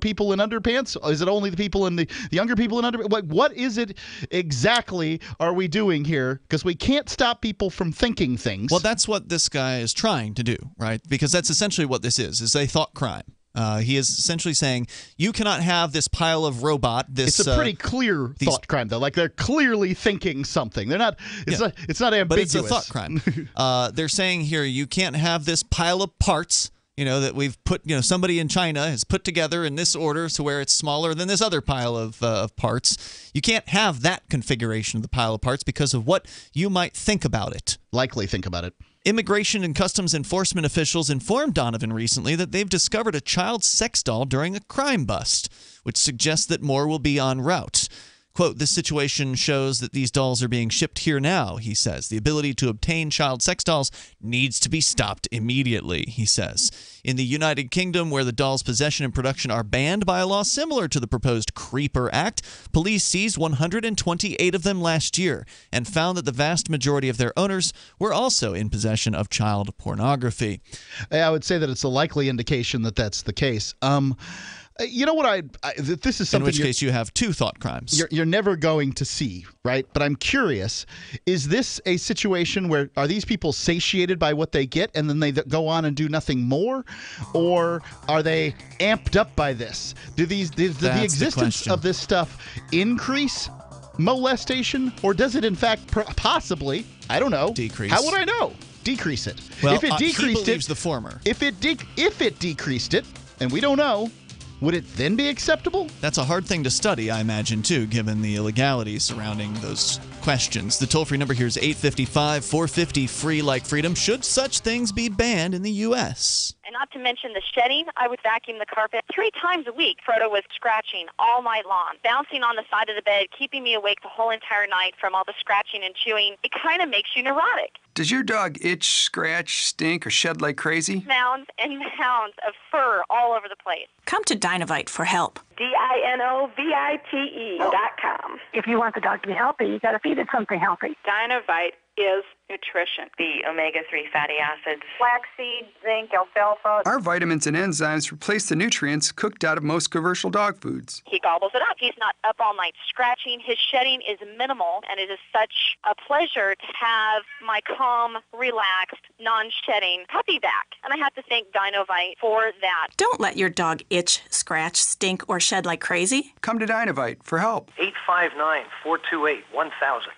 people in underpants? Is it only the people in the younger people in underpants? What is it exactly are we doing here? Because we can't stop people from thinking things. Well, that's what this guy is trying to do, right? Because that's essentially what this is a thought crime. He is essentially saying you cannot have this pile of robot. It's a pretty clear thought crime, though. Like they're clearly thinking something. They're not. It's not ambiguous. But it's a thought crime. They're saying here you can't have this pile of parts. That we've put. Somebody in China has put together in this order to where it's smaller than this other pile of parts. You can't have that configuration of the pile of parts because of what you might think about it. Likely think about it. Immigration and Customs Enforcement officials informed Donovan recently that they've discovered a child sex doll during a crime bust, which suggests that more will be en route. Quote, this situation shows that these dolls are being shipped here now, he says. The ability to obtain child sex dolls needs to be stopped immediately, he says. In the United Kingdom, where the doll's possession and production are banned by a law similar to the proposed Creeper Act, police seized 128 of them last year and found that the vast majority of their owners were also in possession of child pornography. I would say that it's a likely indication that that's the case. You know what? This is something. In which case, you have two thought crimes. You're never going to see, right? But I'm curious: is this a situation where are these people satiated by what they get, and then they go on and do nothing more, or are they amped up by this? Does the existence of this stuff increase molestation, or does it in fact possibly? I don't know. Decrease. How would I know? Decrease it. Well, if it decreased he believes the former. If it decreased it, and we don't know. Would it then be acceptable? That's a hard thing to study, I imagine, too, given the illegalities surrounding those questions. The toll-free number here is 855-450-FREE like freedom. Should such things be banned in the U.S.? And not to mention the shedding, I would vacuum the carpet 3 times a week. Frodo was scratching all night long, bouncing on the side of the bed, keeping me awake the whole entire night from all the scratching and chewing. It kind of makes you neurotic. Does your dog itch, scratch, stink, or shed like crazy? Mounds and mounds of fur all over the place. Come to Dinovite for help. DINOVITE.com. If you want the dog to be healthy, you got to feed it something healthy. Dinovite is nutrition. The omega-3 fatty acids. Flaxseed, zinc, alfalfa. Our vitamins and enzymes replace the nutrients cooked out of most commercial dog foods. He gobbles it up. He's not up all night scratching. His shedding is minimal, and it is such a pleasure to have my calm, relaxed, non-shedding puppy back. And I have to thank Dinovite for that. Don't let your dog itch, scratch, stink, or shed like crazy. Come to Dinovite for help. 859-428-1000.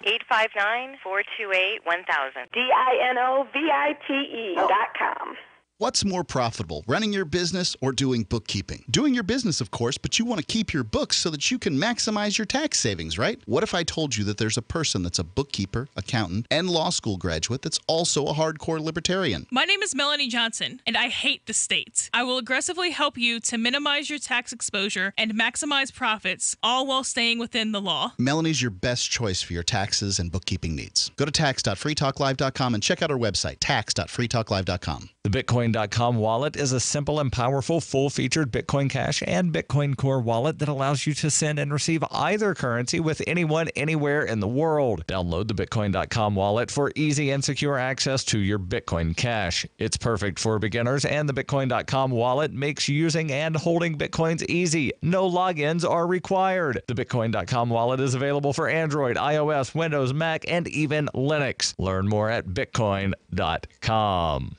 859-428-1000. DINOVITE.com. What's more profitable, running your business or doing bookkeeping? Doing your business, of course, but you want to keep your books so that you can maximize your tax savings, right? What if I told you that there's a person that's a bookkeeper, accountant, and law school graduate that's also a hardcore libertarian? My name is Melanie Johnson, and I hate the state. I will aggressively help you to minimize your tax exposure and maximize profits, all while staying within the law. Melanie's your best choice for your taxes and bookkeeping needs. Go to tax.freetalklive.com and check out our website, tax.freetalklive.com. The Bitcoin.com wallet is a simple and powerful full-featured Bitcoin Cash and Bitcoin Core wallet that allows you to send and receive either currency with anyone, anywhere in the world. Download the Bitcoin.com wallet for easy and secure access to your Bitcoin Cash. It's perfect for beginners, and the Bitcoin.com wallet makes using and holding Bitcoins easy. No logins are required. The Bitcoin.com wallet is available for Android, iOS, Windows, Mac, and even Linux. Learn more at Bitcoin.com.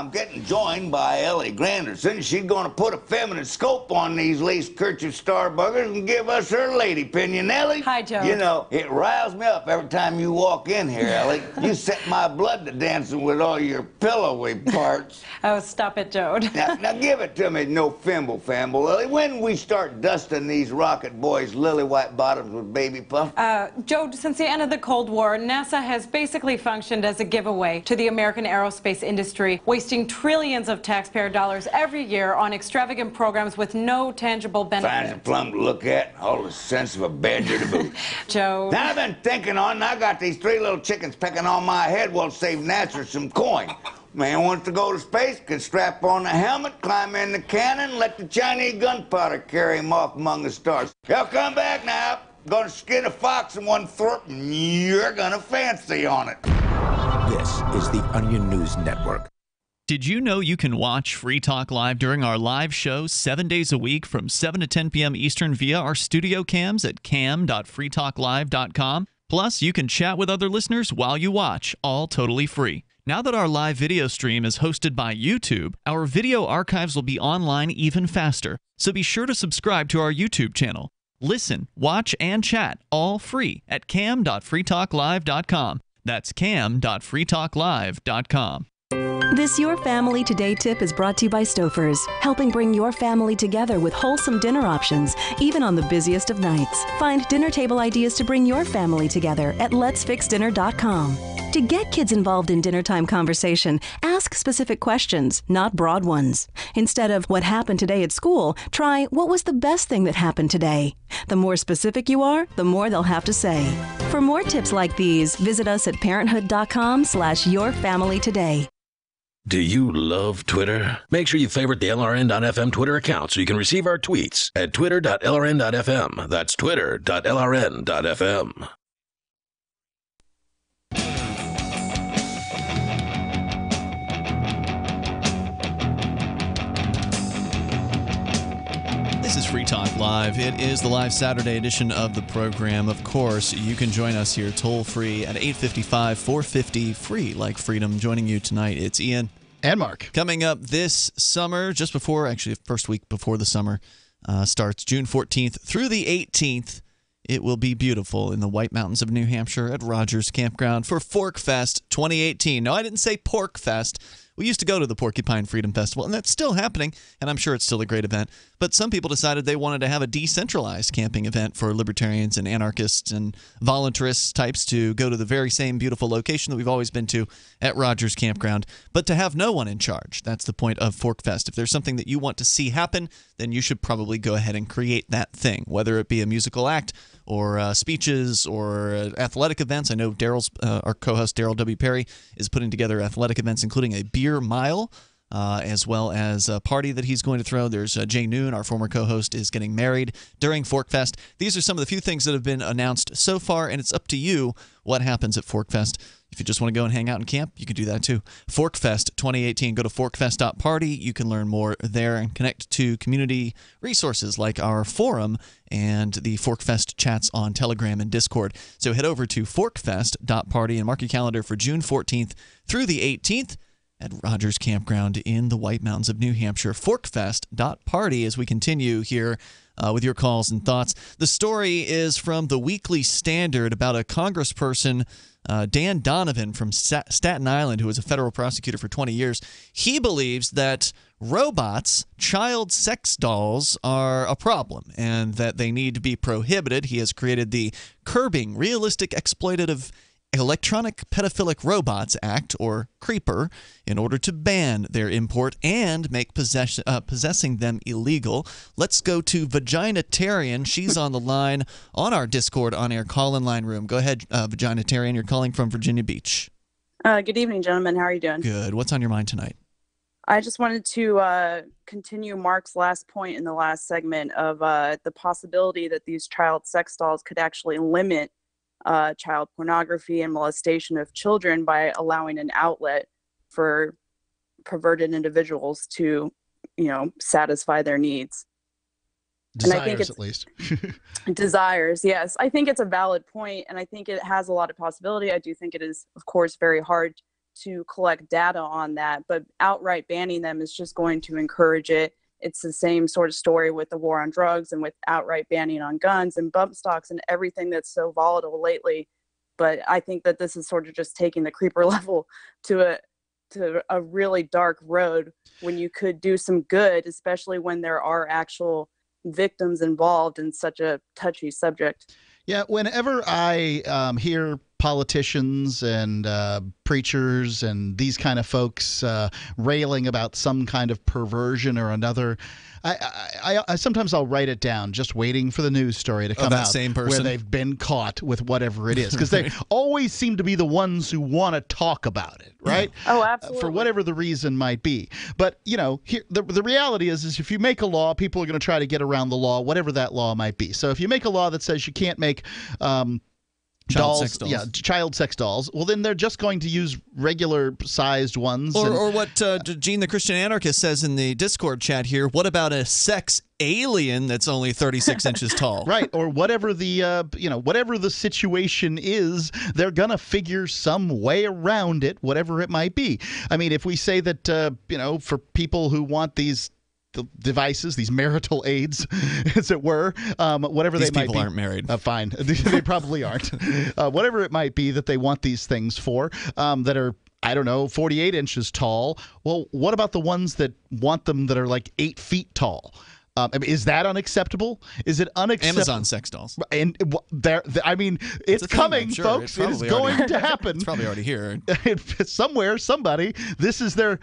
I'm getting joined by Ellie Granderson. She's going to put a feminine scope on these lace kerchief starbuggers and give us her lady opinion. Ellie? Hi, Joe. You know, it riles me up every time you walk in here, Ellie. You set my blood to dancing with all your pillowy parts. Oh, stop it, Jode. Now give it to me, no fimble famble, Ellie. When we start dusting these rocket boys' lily white bottoms with baby puff? Jode, since the end of the Cold War, NASA has basically functioned as a giveaway to the American aerospace industry, wasting trillions of taxpayer dollars every year on extravagant programs with no tangible benefit. Finds a plum to look at, all the sense of a badger to boot. Joe. Now I've been thinking on, I got these three little chickens pecking on my head while save NASA some coin. Man wants to go to space, can strap on the helmet, climb in the cannon, let the Chinese gunpowder carry him off among the stars. He'll come back now. Gonna skin a fox in one throat, and you're gonna fancy on it. This is the Onion News Network. Did you know you can watch Free Talk Live during our live show 7 days a week from 7 to 10 p.m. Eastern via our studio cams at cam.freetalklive.com? Plus, you can chat with other listeners while you watch, all totally free. Now that our live video stream is hosted by YouTube, our video archives will be online even faster. So be sure to subscribe to our YouTube channel. Listen, watch, and chat all free at cam.freetalklive.com. That's cam.freetalklive.com. This Your Family Today tip is brought to you by Stouffer's, helping bring your family together with wholesome dinner options, even on the busiest of nights. Find dinner table ideas to bring your family together at letsfixdinner.com. To get kids involved in dinnertime conversation, ask specific questions, not broad ones. Instead of what happened today at school, try what was the best thing that happened today. The more specific you are, the more they'll have to say. For more tips like these, visit us at parenthood.com/yourfamilytoday. Do you love Twitter? Make sure you favorite the LRN.FM Twitter account so you can receive our tweets at twitter.lrn.fm. That's twitter.lrn.fm. This is Free Talk Live. It is the live Saturday edition of the program. Of course, you can join us here toll-free at 855-450-FREE, like freedom. Joining you tonight, it's Ian. And Mark. Coming up this summer, just before, actually, the first week before the summer starts, June 14th through the 18th, it will be beautiful in the White Mountains of New Hampshire at Rogers Campground for Fork Fest 2018. No, I didn't say Pork Fest. We used to go to the Porcupine Freedom Festival, and that's still happening, and I'm sure it's still a great event. But some people decided they wanted to have a decentralized camping event for libertarians and anarchists and voluntarist types to go to the very same beautiful location that we've always been to at Rogers Campground, but to have no one in charge. That's the point of Fork Fest. If there's something that you want to see happen, then you should probably go ahead and create that thing, whether it be a musical act or speeches or athletic events. I know our co-host Daryl W. Perry is putting together athletic events, including a beer mile, as well as a party that he's going to throw. There's Jay Noon, our former co-host, is getting married during Fork Fest. These are some of the few things that have been announced so far, and it's up to you what happens at Fork Fest. If you just want to go and hang out and camp, you can do that too. Fork Fest 2018. Go to forkfest.party. You can learn more there and connect to community resources like our forum and the Fork Fest chats on Telegram and Discord. So head over to forkfest.party and mark your calendar for June 14th through the 18th at Rogers Campground in the White Mountains of New Hampshire. Forkfest.party as we continue here with your calls and thoughts. The story is from the Weekly Standard about a congressperson, Dan Donovan from Staten Island, who was a federal prosecutor for 20 years. He believes that robots, child sex dolls, are a problem and that they need to be prohibited. He has created the Curbing Realistic Exploitative Electronic Pedophilic Robots Act, or CREEPR, in order to ban their import and make possessing them illegal. Let's go to Vaginatarian. She's on the line on our Discord on-air call-in line room. Go ahead, Vaginatarian. You're calling from Virginia Beach. Good evening, gentlemen. How are you doing? Good. What's on your mind tonight? I just wanted to continue Mark's last point in the last segment of the possibility that these child sex dolls could actually limit child pornography and molestation of children by allowing an outlet for perverted individuals to, satisfy their needs. Desires, and I think at least. Desires, yes. I think it's a valid point, and I think it has a lot of possibility. I do think it is, of course, very hard to collect data on that, but outright banning them is just going to encourage it. It's the same sort of story with the war on drugs and with outright banning on guns and bump stocks and everything that's so volatile lately. But I think that this is sort of just taking the creeper level to a really dark road when you could do some good, especially when there are actual victims involved in such a touchy subject. Yeah, whenever I hear politicians and preachers and these kind of folks railing about some kind of perversion or another, I sometimes I'll write it down, just waiting for the news story to come out same person where they've been caught with whatever it is, because they always seem to be the ones who want to talk about it, right? Oh, absolutely. For whatever the reason might be. But here, the reality is if you make a law, people are going to try to get around the law, whatever that law might be. So if you make a law that says you can't make Child sex dolls. Yeah, child sex dolls. Well, then they're just going to use regular-sized ones. Or what Gene the Christian Anarchist says in the Discord chat here, what about a sex alien that's only 36 inches tall? Right, or whatever the whatever the situation is, they're going to figure some way around it, whatever it might be. I mean, if we say that, for people who want these devices, these marital aids, as it were, whatever these they might be. These people aren't married. Fine. They probably aren't. Whatever it might be that they want these things for, that are, I don't know, 48 inches tall. Well, what about the ones that want them that are like 8 feet tall? Is that unacceptable? Is it unacceptable? Amazon sex dolls. And it's coming, thing, folks. It is going to happen. It's probably already here. Somewhere, somebody, this is their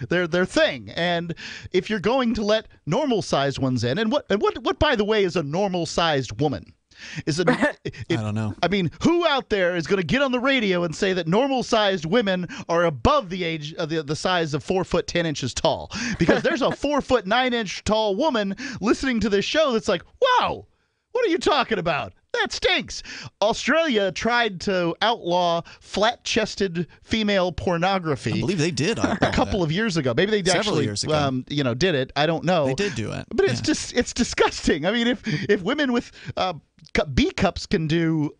thing. And if you're going to let normal-sized ones in, and what by the way, is a normal-sized woman? I don't know. I mean, who out there is going to get on the radio and say that normal-sized women are above the age of the size of 4 foot 10 inches tall? Because there's a 4 foot 9 inch tall woman listening to this show that's like, wow, what are you talking about? That stinks. Australia tried to outlaw flat-chested female pornography. I believe they did a couple of years ago. Maybe they Several years ago. Did it. I don't know. They did do it. But it's just it's disgusting. I mean, if women with B cups can do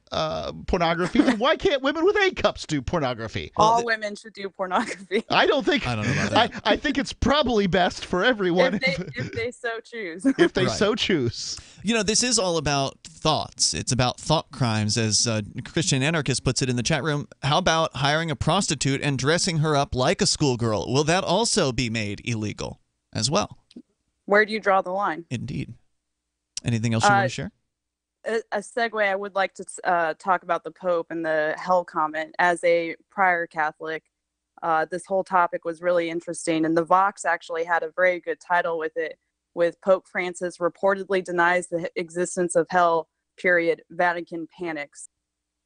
pornography, then why can't women with A cups do pornography? All women should do pornography. I don't think. I don't know about that. I think it's probably best for everyone if they so choose. If they so choose. This is all about thoughts. It's about thought crimes, as Christian Anarchist puts it in the chat room. How about hiring a prostitute and dressing her up like a schoolgirl? Will that also be made illegal as well? Where do you draw the line? Indeed. Anything else you want to share? A segue, I would like to talk about the Pope and the hell comment. As a prior Catholic, this whole topic was really interesting, and the Vox actually had a very good title with it, with Pope Francis reportedly denies the existence of hell, period, Vatican panics.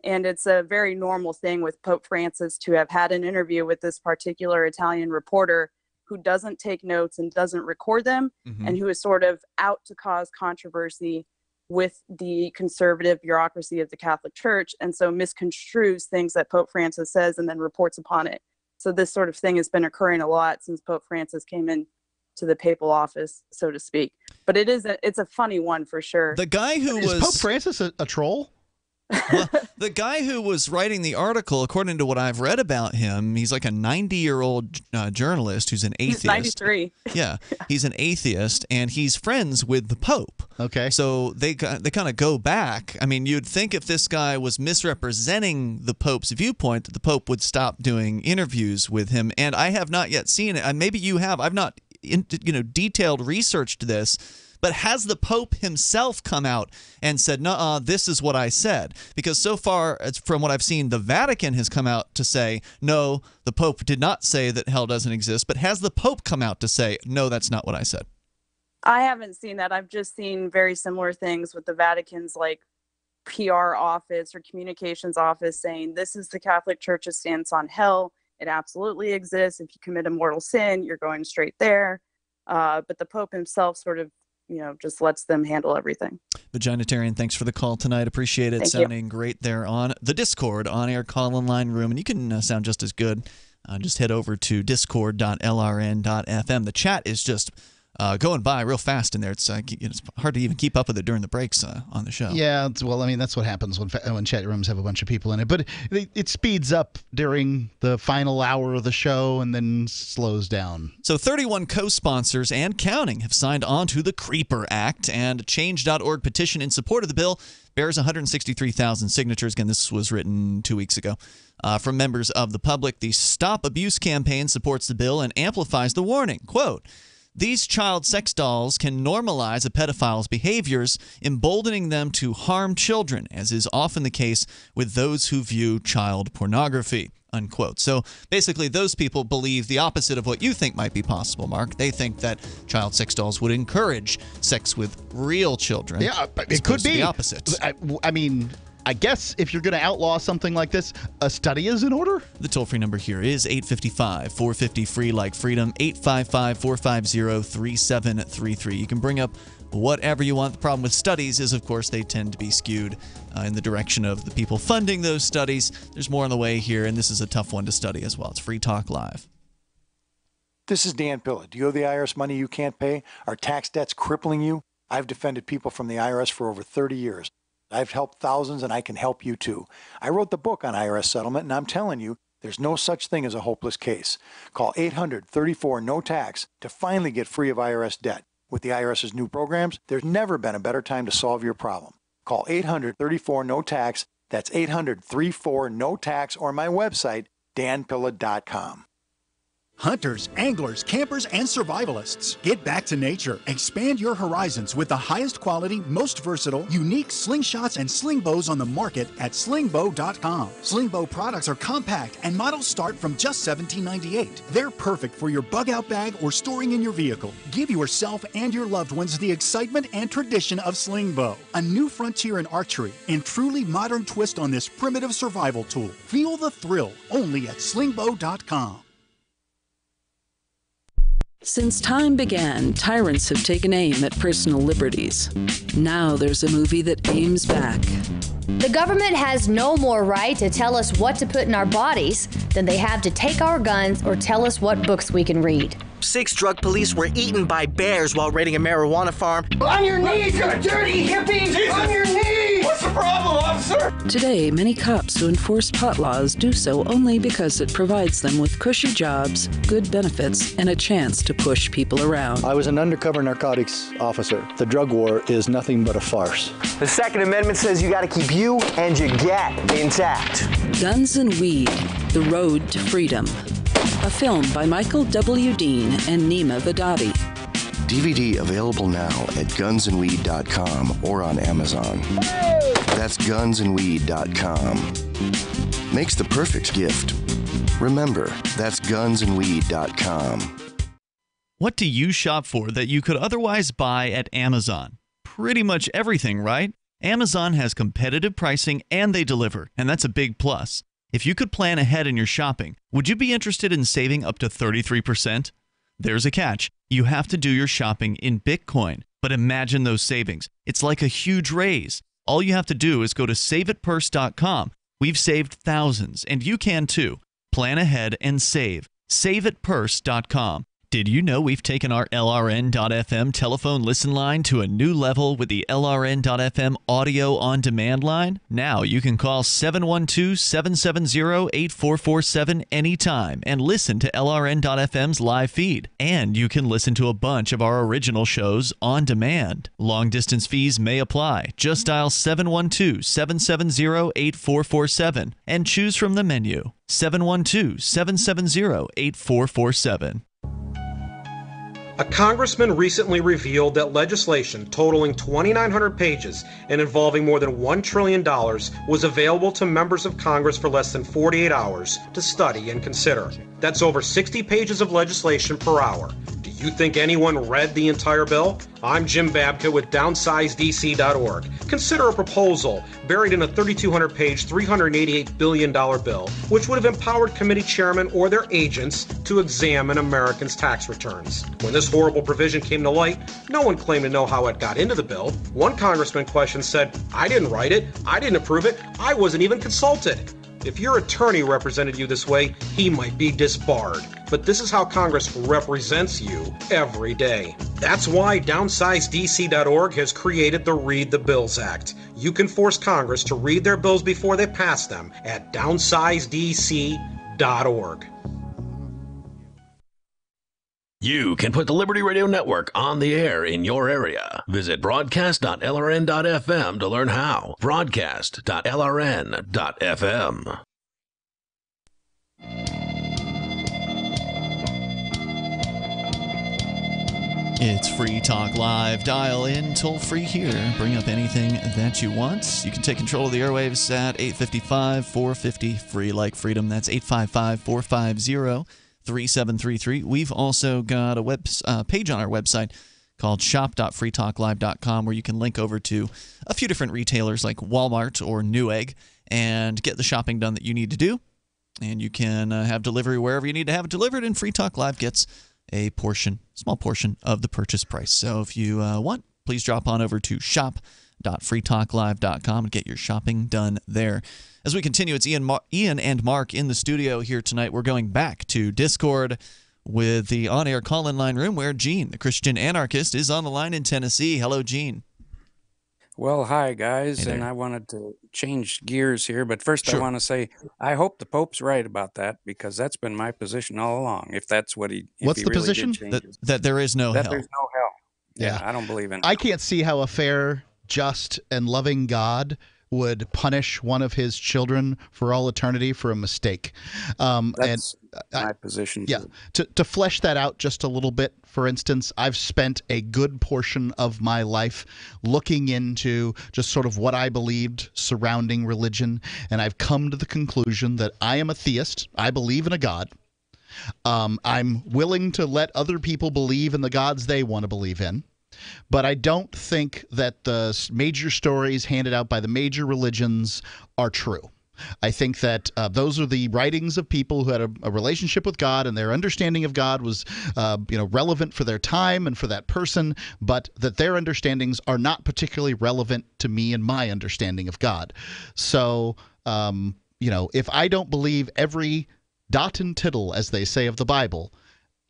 And it's a very normal thing with Pope Francis to have had an interview with this particular Italian reporter who doesn't take notes and doesn't record them, and who is sort of out to cause controversy with the conservative bureaucracy of the Catholic Church, and so misconstrues things that Pope Francis says and then reports upon it. So this sort of thing has been occurring a lot since Pope Francis came in to the papal office, so to speak. But it's a funny one for sure. The guy who is Pope Francis a troll? Well, the guy who was writing the article, according to what I've read about him, he's like a 90-year-old journalist who's an atheist. He's 93. Yeah, he's an atheist, and he's friends with the Pope. Okay. So they kind of go back. I mean, you'd think if this guy was misrepresenting the Pope's viewpoint, that the Pope would stop doing interviews with him. And I have not yet seen it. And maybe you have. I've not, detailed researched this. But has the Pope himself come out and said, "Nuh-uh, this is what I said"? Because so far, from what I've seen, the Vatican has come out to say, no, the Pope did not say that hell doesn't exist. But has the Pope come out to say, no, that's not what I said? I haven't seen that. I've just seen very similar things with the Vatican's PR office or communications office saying, this is the Catholic Church's stance on hell. It absolutely exists. If you commit a mortal sin, you're going straight there. But the Pope himself sort of just lets them handle everything. Vaginitarian, thanks for the call tonight. Appreciate it. Thank Sounding you. Great there on the Discord on-air call-in line room. And you can sound just as good. Just head over to discord.lrn.fm. The chat is just going by real fast in there. It's hard to even keep up with it during the breaks on the show. Yeah, well, I mean, that's what happens when chat rooms have a bunch of people in it. But it speeds up during the final hour of the show and then slows down. So 31 co-sponsors and counting have signed on to the Creeper Act, and a Change.org petition in support of the bill bears 163,000 signatures. Again, this was written 2 weeks ago. From members of the public, the Stop Abuse campaign supports the bill and amplifies the warning. Quote, "These child sex dolls can normalize a pedophile's behaviors, emboldening them to harm children, as is often the case with those who view child pornography." Unquote. So basically, those people believe the opposite of what you think might be possible, Mark. They think that child sex dolls would encourage sex with real children. Yeah, it could be the opposite. I mean, I guess if you're going to outlaw something like this, a study is in order? The toll-free number here is 855-450-FREE like freedom, 855-450-3733. You can bring up whatever you want. The problem with studies is, of course, they tend to be skewed in the direction of the people funding those studies. There's more on the way here, and this is a tough one to study as well. It's Free Talk Live. This is Dan Pilla. Do you owe the IRS money you can't pay? Are tax debts crippling you? I've defended people from the IRS for over 30 years. I've helped thousands, and I can help you too. I wrote the book on IRS settlement, and I'm telling you, there's no such thing as a hopeless case. Call 800-34-NO-TAX to finally get free of IRS debt. With the IRS's new programs, there's never been a better time to solve your problem. Call 800-34-NO-TAX. That's 800-34-NO-TAX, or my website, danpilla.com. Hunters, anglers, campers, and survivalists. Get back to nature. Expand your horizons with the highest quality, most versatile, unique slingshots and sling bows on the market at slingbow.com. Slingbow products are compact and models start from just $17.98. They're perfect for your bug-out bag or storing in your vehicle. Give yourself and your loved ones the excitement and tradition of Slingbow, a new frontier in archery and truly modern twist on this primitive survival tool. Feel the thrill only at slingbow.com. Since time began, tyrants have taken aim at personal liberties. Now there's a movie that aims back. The government has no more right to tell us what to put in our bodies than they have to take our guns or tell us what books we can read. 6 drug police were eaten by bears while raiding a marijuana farm. On your knees, you dirty hippie! Jesus. On your knees! What's the problem, officer? Today, many cops who enforce pot laws do so only because it provides them with cushy jobs, good benefits, and a chance to push people around. I was an undercover narcotics officer. The drug war is nothing but a farce. The Second Amendment says you gotta keep you and your gat intact. Guns and Weed, The Road to Freedom. A film by Michael W. Dean and Nima Vadati. DVD available now at gunsandweed.com or on Amazon. That's gunsandweed.com. Makes the perfect gift. Remember, that's gunsandweed.com. What do you shop for that you could otherwise buy at Amazon? Pretty much everything, right? Amazon has competitive pricing and they deliver, and that's a big plus. If you could plan ahead in your shopping, would you be interested in saving up to 33%? There's a catch. You have to do your shopping in Bitcoin. But imagine those savings. It's like a huge raise. All you have to do is go to saveitpurse.com. We've saved thousands, and you can too. Plan ahead and save. Saveitpurse.com. Did you know we've taken our LRN.FM telephone listen line to a new level with the LRN.FM audio on demand line? Now you can call 712-770-8447 anytime and listen to LRN.FM's live feed. And you can listen to a bunch of our original shows on demand. Long distance fees may apply. Just dial 712-770-8447 and choose from the menu. 712-770-8447. A congressman recently revealed that legislation totaling 2,900 pages and involving more than $1 trillion was available to members of Congress for less than 48 hours to study and consider. That's over 60 pages of legislation per hour. Do you think anyone read the entire bill? I'm Jim Babka with DownsizeDC.org. Consider a proposal buried in a 3,200-page, $388 billion bill, which would have empowered committee chairmen or their agents to examine Americans' tax returns. When this horrible provision came to light, no one claimed to know how it got into the bill. One congressman questioned said, "I didn't write it, I didn't approve it, I wasn't even consulted." If your attorney represented you this way, he might be disbarred. But this is how Congress represents you every day. That's why DownsizeDC.org has created the Read the Bills Act. You can force Congress to read their bills before they pass them at DownsizeDC.org. You can put the Liberty Radio Network on the air in your area. Visit broadcast.lrn.fm to learn how. Broadcast.lrn.fm. It's Free Talk Live. Dial in, toll free here. Bring up anything that you want. You can take control of the airwaves at 855-450-FREE like freedom. That's 855-450-3733. We've also got a page on our website called shop.freetalklive.com where you can link over to a few different retailers like Walmart or Newegg and get the shopping done that you need to do. And you can have delivery wherever you need to have it delivered, and Free Talk Live gets a small portion of the purchase price. So if you want, please drop on over to shop.freetalklive.com and get your shopping done there. As we continue, it's Ian and Mark in the studio here tonight. We're going back to Discord with the on-air call-in line room where Gene, the Christian anarchist, is on the line in Tennessee. Hello, Gene. Well, hi, guys, Hey and there. I wanted to change gears here, but first I Sure. want to say I hope the Pope's right about that, because that's been my position all along. If that's what if What's he the really position? did change it. That there is no That hell. there's no hell. Yeah. I don't believe in I can't see how a fair, just, and loving God would punish one of his children for all eternity for a mistake. That's my position. Yeah. To flesh that out just a little bit, for instance, I've spent a good portion of my life looking into just sort of what I believed surrounding religion, and I've come to the conclusion that I am a theist. I believe in a God. I'm willing to let other people believe in the gods they want to believe in. But I don't think that the major stories handed out by the major religions are true. I think that those are the writings of people who had a relationship with God, and their understanding of God was relevant for their time and for that person, but that their understandings are not particularly relevant to me and my understanding of God. So, if I don't believe every dot and tittle, as they say, of the Bible,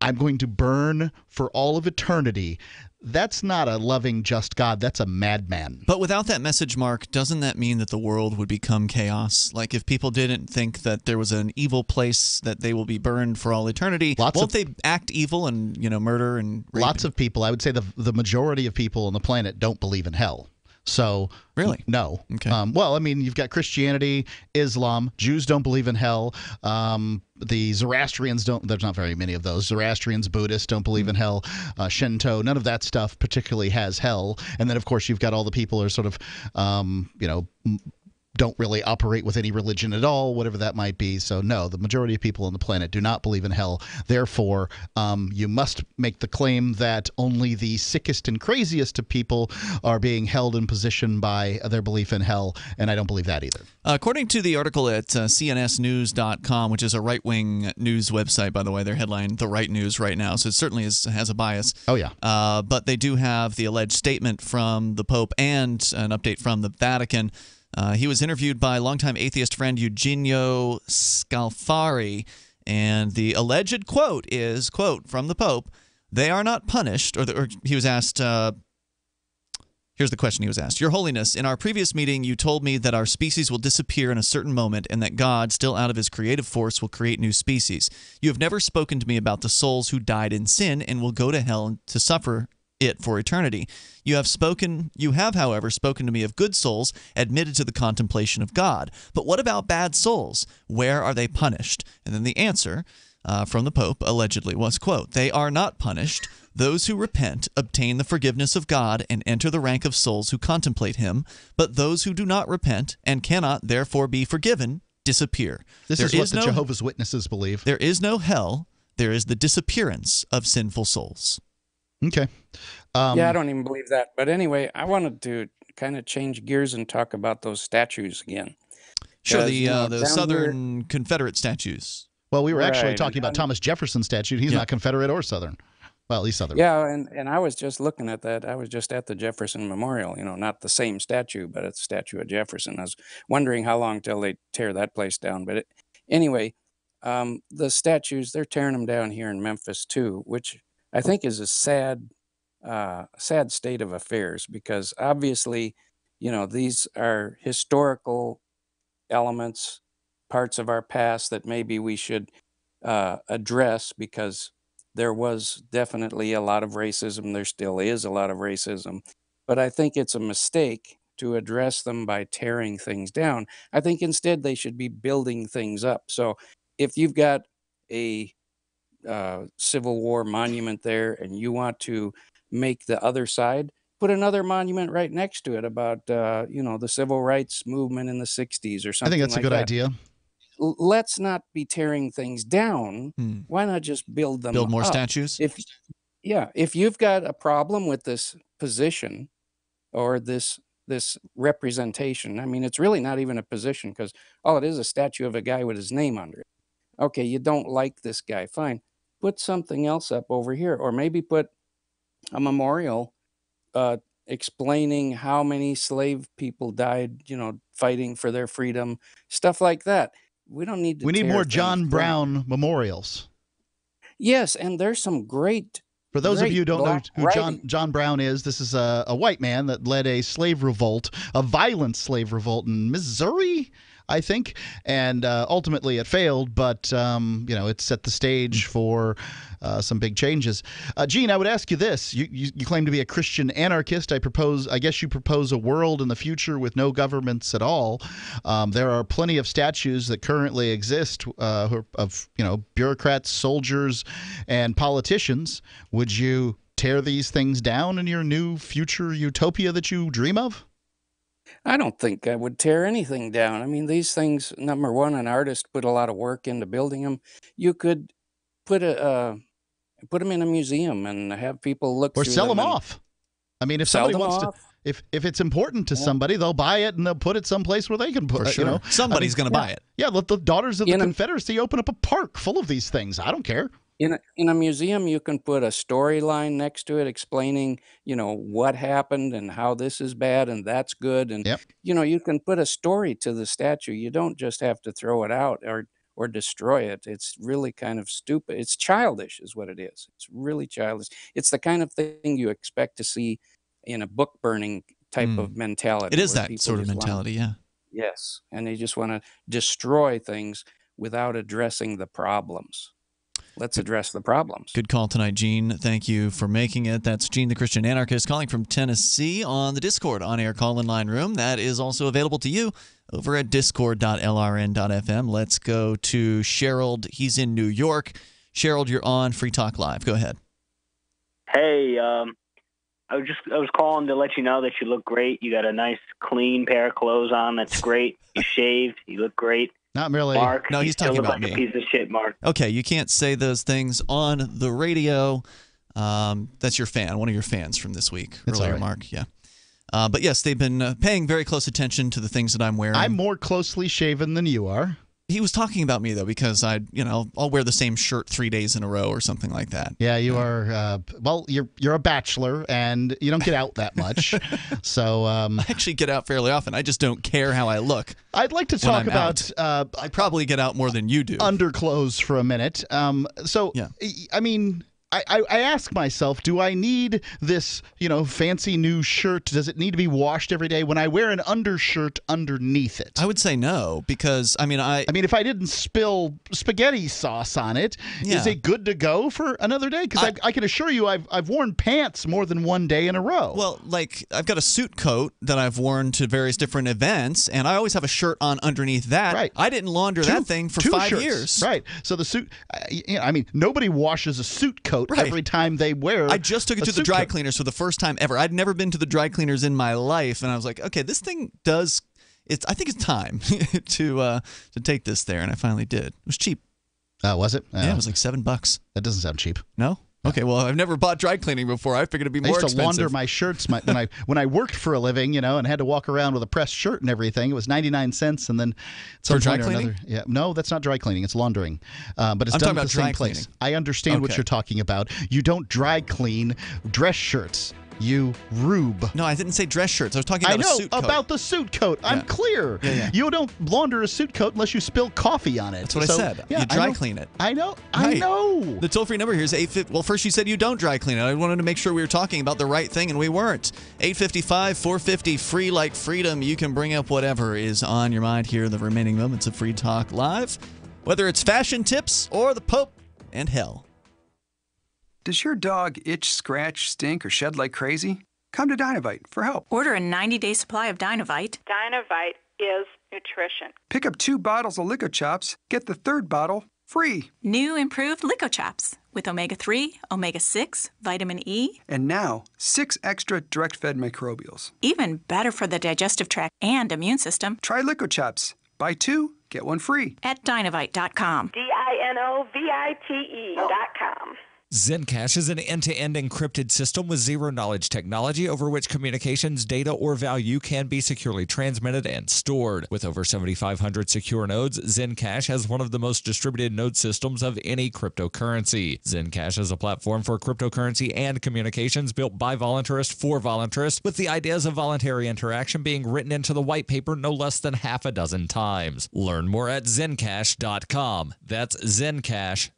I'm going to burn for all of eternity. That's not a loving, just God. That's a madman. But without that message, Mark, doesn't that mean that the world would become chaos? Like if people didn't think that there was an evil place that they will be burned for all eternity, won't they act evil and murder and rape? Lots of people, I would say the majority of people on the planet don't believe in hell. So really, no. Okay. Well, I mean, you've got Christianity, Islam. Jews don't believe in hell. The Zoroastrians don't. There's not very many of those. Zoroastrians, Buddhists don't believe in hell. Shinto, none of that stuff particularly has hell. And then, of course, you've got all the people who are sort of, don't really operate with any religion at all, whatever that might be. So no, the majority of people on the planet do not believe in hell. Therefore, you must make the claim that only the sickest and craziest of people are being held in position by their belief in hell, and I don't believe that either. According to the article at cnsnews.com, which is a right-wing news website, by the way, their headline, The Right News right now, so it certainly has a bias. Oh, yeah. But they do have the alleged statement from the Pope and an update from the Vatican. He was interviewed by longtime atheist friend Eugenio Scalfari, and the alleged quote is, quote, from the Pope, "They are not punished," or he was asked, here's the question he was asked. "Your Holiness, in our previous meeting, you told me that our species will disappear in a certain moment and that God, still out of his creative force, will create new species. You have never spoken to me about the souls who died in sin and will go to hell to suffer it for eternity. You have, however, spoken to me of good souls admitted to the contemplation of God. But what about bad souls? Where are they punished?" And then the answer from the Pope allegedly was, quote, "They are not punished. Those who repent obtain the forgiveness of God and enter the rank of souls who contemplate him. But those who do not repent and cannot therefore be forgiven disappear." This is what the Jehovah's Witnesses believe. There is no hell. There is the disappearance of sinful souls. Okay. Yeah, I don't even believe that. But anyway, I wanted to kind of change gears and talk about those statues again. Sure, the Southern Confederate statues. Well, we were actually talking about Thomas Jefferson's statue. He's not Confederate or Southern. Well, at least other. Yeah, and I was just looking at that. I was just at the Jefferson Memorial, not the same statue, but it's a statue of Jefferson. I was wondering how long till they tear that place down. But anyway, the statues, they're tearing them down here in Memphis too, which I think is a sad state of affairs, because obviously, these are historical elements, parts of our past that maybe we should address, because there was definitely a lot of racism. There still is a lot of racism. But I think it's a mistake to address them by tearing things down. I think instead they should be building things up. So if you've got a Civil War monument there and you want to make the other side, put another monument right next to it about, the civil rights movement in the 60s or something. I think that's a good idea. Let's not be tearing things down. Why not just build them Build more up? statues? If you've got a problem with this position or this representation, I mean, it's really not even a position, because all it is a statue of a guy with his name under it. Okay, you don't like this guy, fine. Put something else up over here, or maybe put a memorial explaining how many slave people died, fighting for their freedom, stuff like that. We don't need to. We need more John Brown memorials. Yes, and there's some great. For those of you who don't know who John Brown is, this is a white man that led a slave revolt, a violent slave revolt in Missouri, I think, and ultimately it failed, but it set the stage for some big changes. Gene, I would ask you this: you claim to be a Christian anarchist. I guess you propose a world in the future with no governments at all. There are plenty of statues that currently exist of bureaucrats, soldiers, and politicians. Would you tear these things down in your new future utopia that you dream of? I don't think I would tear anything down. I mean, these things, number one, an artist put a lot of work into building them. You could put them in a museum and have people look or through sell them and off. I mean, if somebody wants to, if it's important to somebody, they'll buy it and they'll put it someplace where they can put it. Sure. Somebody's going to buy it. Yeah, let the Daughters of the Confederacy open up a park full of these things. I don't care. In a museum, you can put a storyline next to it explaining, what happened and how this is bad and that's good. And, you can put a story to the statue. You don't just have to throw it out or destroy it. It's really kind of stupid. It's childish is what it is. It's really childish. It's the kind of thing you expect to see in a book burning type of mentality. It is that sort of mentality, yeah. Yes. And they just want to destroy things without addressing the problems. Let's address the problems. Good call tonight, Gene. Thank you for making it. That's Gene, the Christian anarchist, calling from Tennessee on the Discord on-air call-in line room. That is also available to you over at discord.lrn.fm. Let's go to Sherald. He's in New York. Sherald, you're on Free Talk Live. Go ahead. Hey, I was calling to let you know that you look great. You got a nice, clean pair of clothes on. That's great. You shaved. You look great. Not really. Mark, no, he's talking about me. A piece of shit, Mark. Okay, you can't say those things on the radio. That's your fan, one of your fans from this week. That's earlier, all right. Mark. Yeah. But yes, they've been paying very close attention to the things that I'm wearing. I'm more closely shaven than you are. He was talking about me, though, because I'll wear the same shirt 3 days in a row or something like that. Yeah, you are. Well, you're a bachelor, and you don't get out that much. So I actually get out fairly often. I just don't care how I look. I'd like to talk about. I probably get out more than you do. Underclothes for a minute. Yeah. I mean, I ask myself, do I need this, fancy new shirt? Does it need to be washed every day when I wear an undershirt underneath it? I would say no, because I mean, if I didn't spill spaghetti sauce on it, is it good to go for another day? Because I can assure you, I've worn pants more than one day in a row. Well, like I've got a suit coat that I've worn to various different events, and I always have a shirt on underneath that. Right. I didn't launder that thing for 5 shirts. years. Right. So the suit. Nobody washes a suit coat every time they wear. I just took it to the dry cleaners for the first time ever. I'd never been to the dry cleaners in my life, and I was like, okay, this thing does. I think it's time to take this there, and I finally did. It was cheap. Was it? Yeah, it was like $7. That doesn't sound cheap. No. Okay, well, I've never bought dry cleaning before. I figured it'd be more expensive. expensive. I used to launder my shirts when I worked for a living, and had to walk around with a pressed shirt and everything. It was 99 cents, and then for dry cleaning? Yeah, no, that's not dry cleaning. It's laundering. But it's done at the same place. I understand what you're talking about. You don't dry clean dress shirts. You rube. No, I didn't say dress shirts. I was talking about a suit coat. About the suit coat. Yeah. I'm clear. Yeah. You don't launder a suit coat unless you spill coffee on it. That's what I said. Yeah, you dry clean it. I know. Right. I know. The toll-free number here is 850. Well, first you said you don't dry clean it. I wanted to make sure we were talking about the right thing, and we weren't. 855-450, free like freedom. You can bring up whatever is on your mind here in the remaining moments of Free Talk Live, whether it's fashion tips or the Pope and hell. Does your dog itch, scratch, stink, or shed like crazy? Come to Dynovite for help. Order a 90-day supply of Dynovite. Dynovite is nutrition. Pick up 2 bottles of Lico Chops, get the 3rd bottle free. New improved Lico Chops with omega-3, omega-6, vitamin E. And now, 6 extra direct-fed microbials. Even better for the digestive tract and immune system. Try Lico Chops. Buy 2, get 1 free. At Dynovite.com. DINOVITE.com. Zencash is an end-to-end encrypted system with zero-knowledge technology over which communications, data, or value can be securely transmitted and stored. With over 7,500 secure nodes, Zencash has one of the most distributed node systems of any cryptocurrency. Zencash is a platform for cryptocurrency and communications built by voluntarists for voluntarists, with the ideas of voluntary interaction being written into the white paper no less than half a dozen times. Learn more at Zencash.com. That's Zencash.com.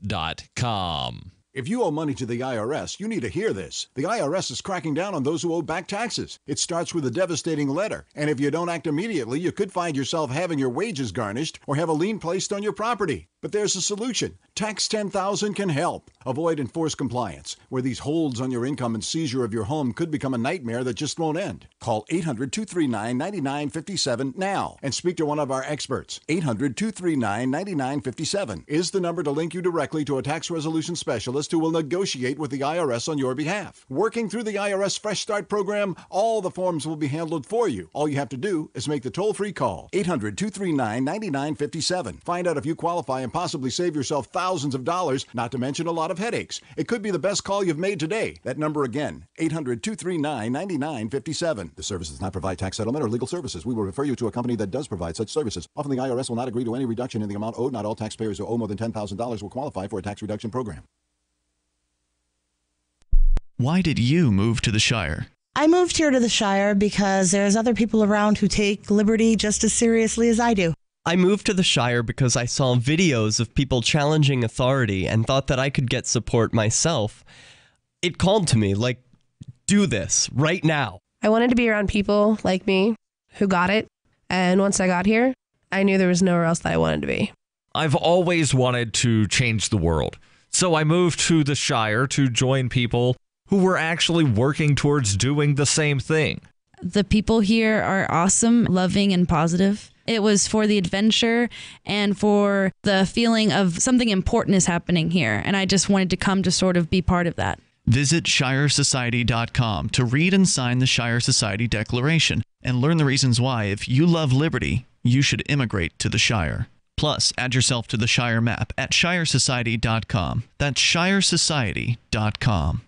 If you owe money to the IRS, you need to hear this. The IRS is cracking down on those who owe back taxes. It starts with a devastating letter, and if you don't act immediately, you could find yourself having your wages garnished or have a lien placed on your property. But there's a solution. Tax 10,000 can help. Avoid enforced compliance, where these holds on your income and seizure of your home could become a nightmare that just won't end. Call 800-239-9957 now and speak to one of our experts. 800-239-9957 is the number to link you directly to a tax resolution specialist who will negotiate with the IRS on your behalf. Working through the IRS Fresh Start program, all the forms will be handled for you. All you have to do is make the toll-free call. 800-239-9957. Find out if you qualify and possibly save yourself thousands of dollars, not to mention a lot of headaches. It could be the best call you've made today. That number again, 800-239-9957. The service does not provide tax settlement or legal services. We will refer you to a company that does provide such services. Often the IRS will not agree to any reduction in the amount owed. Not all taxpayers who owe more than $10,000 will qualify for a tax reduction program. Why did you move to the Shire? I moved here to the Shire because there's other people around who take liberty just as seriously as I do. I moved to the Shire because I saw videos of people challenging authority and thought that I could get support myself. It called to me, like, do this right now. I wanted to be around people like me who got it. And once I got here, I knew there was nowhere else that I wanted to be. I've always wanted to change the world. So I moved to the Shire to join people who were actually working towards doing the same thing. The people here are awesome, loving, and positive. It was for the adventure and for the feeling of something important is happening here. And I just wanted to come to sort of be part of that. Visit ShireSociety.com to read and sign the Shire Society Declaration and learn the reasons why, if you love liberty, you should immigrate to the Shire. Plus, add yourself to the Shire map at ShireSociety.com. That's ShireSociety.com.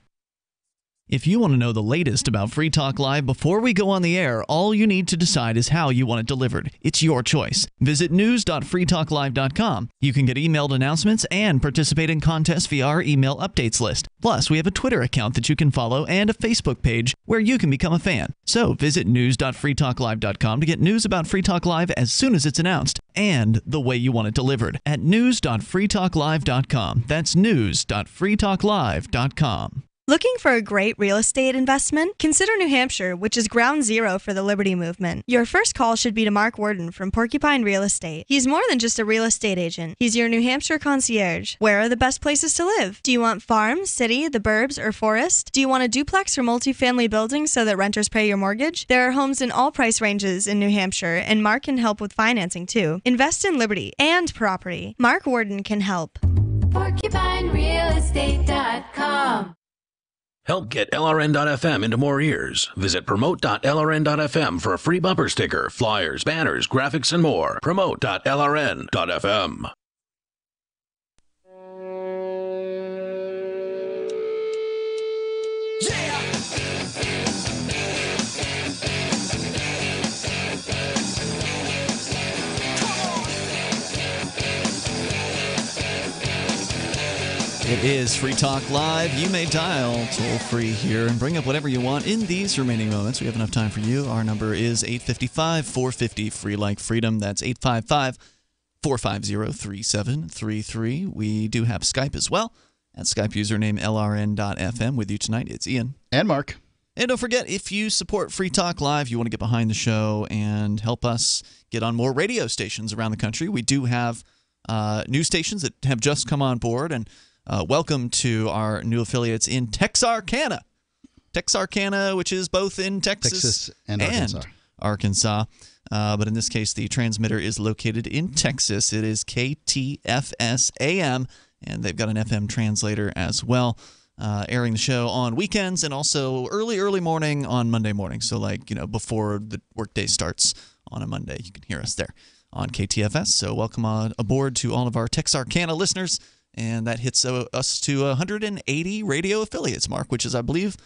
If you want to know the latest about Free Talk Live before we go on the air, all you need to decide is how you want it delivered. It's your choice. Visit news.freetalklive.com. You can get emailed announcements and participate in contests via our email updates list. Plus, we have a Twitter account that you can follow and a Facebook page where you can become a fan. So visit news.freetalklive.com to get news about Free Talk Live as soon as it's announced and the way you want it delivered at news.freetalklive.com. That's news.freetalklive.com. Looking for a great real estate investment? Consider New Hampshire, which is ground zero for the Liberty Movement. Your first call should be to Mark Worden from Porcupine Real Estate. He's more than just a real estate agent. He's your New Hampshire concierge. Where are the best places to live? Do you want farm, city, the burbs, or forest? Do you want a duplex or multifamily building so that renters pay your mortgage? There are homes in all price ranges in New Hampshire, and Mark can help with financing too. Invest in liberty and property. Mark Worden can help. PorcupineRealEstate.com. Help get LRN.FM into more ears. Visit promote.lrn.fm for a free bumper sticker, flyers, banners, graphics, and more. Promote.lrn.fm. It is Free Talk Live. You may dial toll-free here and bring up whatever you want in these remaining moments. We have enough time for you. Our number is 855-450, free like freedom. That's 855-450-3733. We do have Skype as well. At Skype username LRN.FM. With you tonight, it's Ian. And Mark. And don't forget, if you support Free Talk Live, you want to get behind the show and help us get on more radio stations around the country. We do have news stations that have just come on board, and welcome to our new affiliates in Texarkana. Texarkana, which is both in Texas and Arkansas. But in this case, the transmitter is located in Texas. It is KTFS AM, and they've got an FM translator as well, airing the show on weekends and also early morning on Monday morning. So before the workday starts on a Monday, you can hear us there on KTFS. So welcome aboard to all of our Texarkana listeners. And that hits us to 180 radio affiliates, Mark, which is, I believe,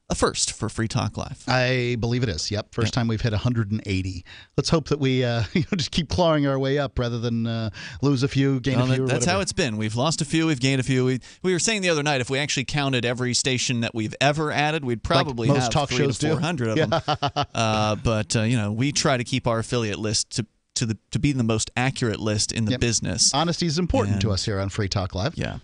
a first for Free Talk Live. I believe it is. Yep. First time we've hit 180. Let's hope that we just keep clawing our way up rather than lose a few, gain a few. That's how it's been. We've lost a few. We've gained a few. We were saying the other night, if we actually counted every station that we've ever added, we'd probably most have talk 300 shows to 400 of them. But we try to keep our affiliate list to be the most accurate list in the business. Honesty is important to us here on Free Talk Live. Yeah.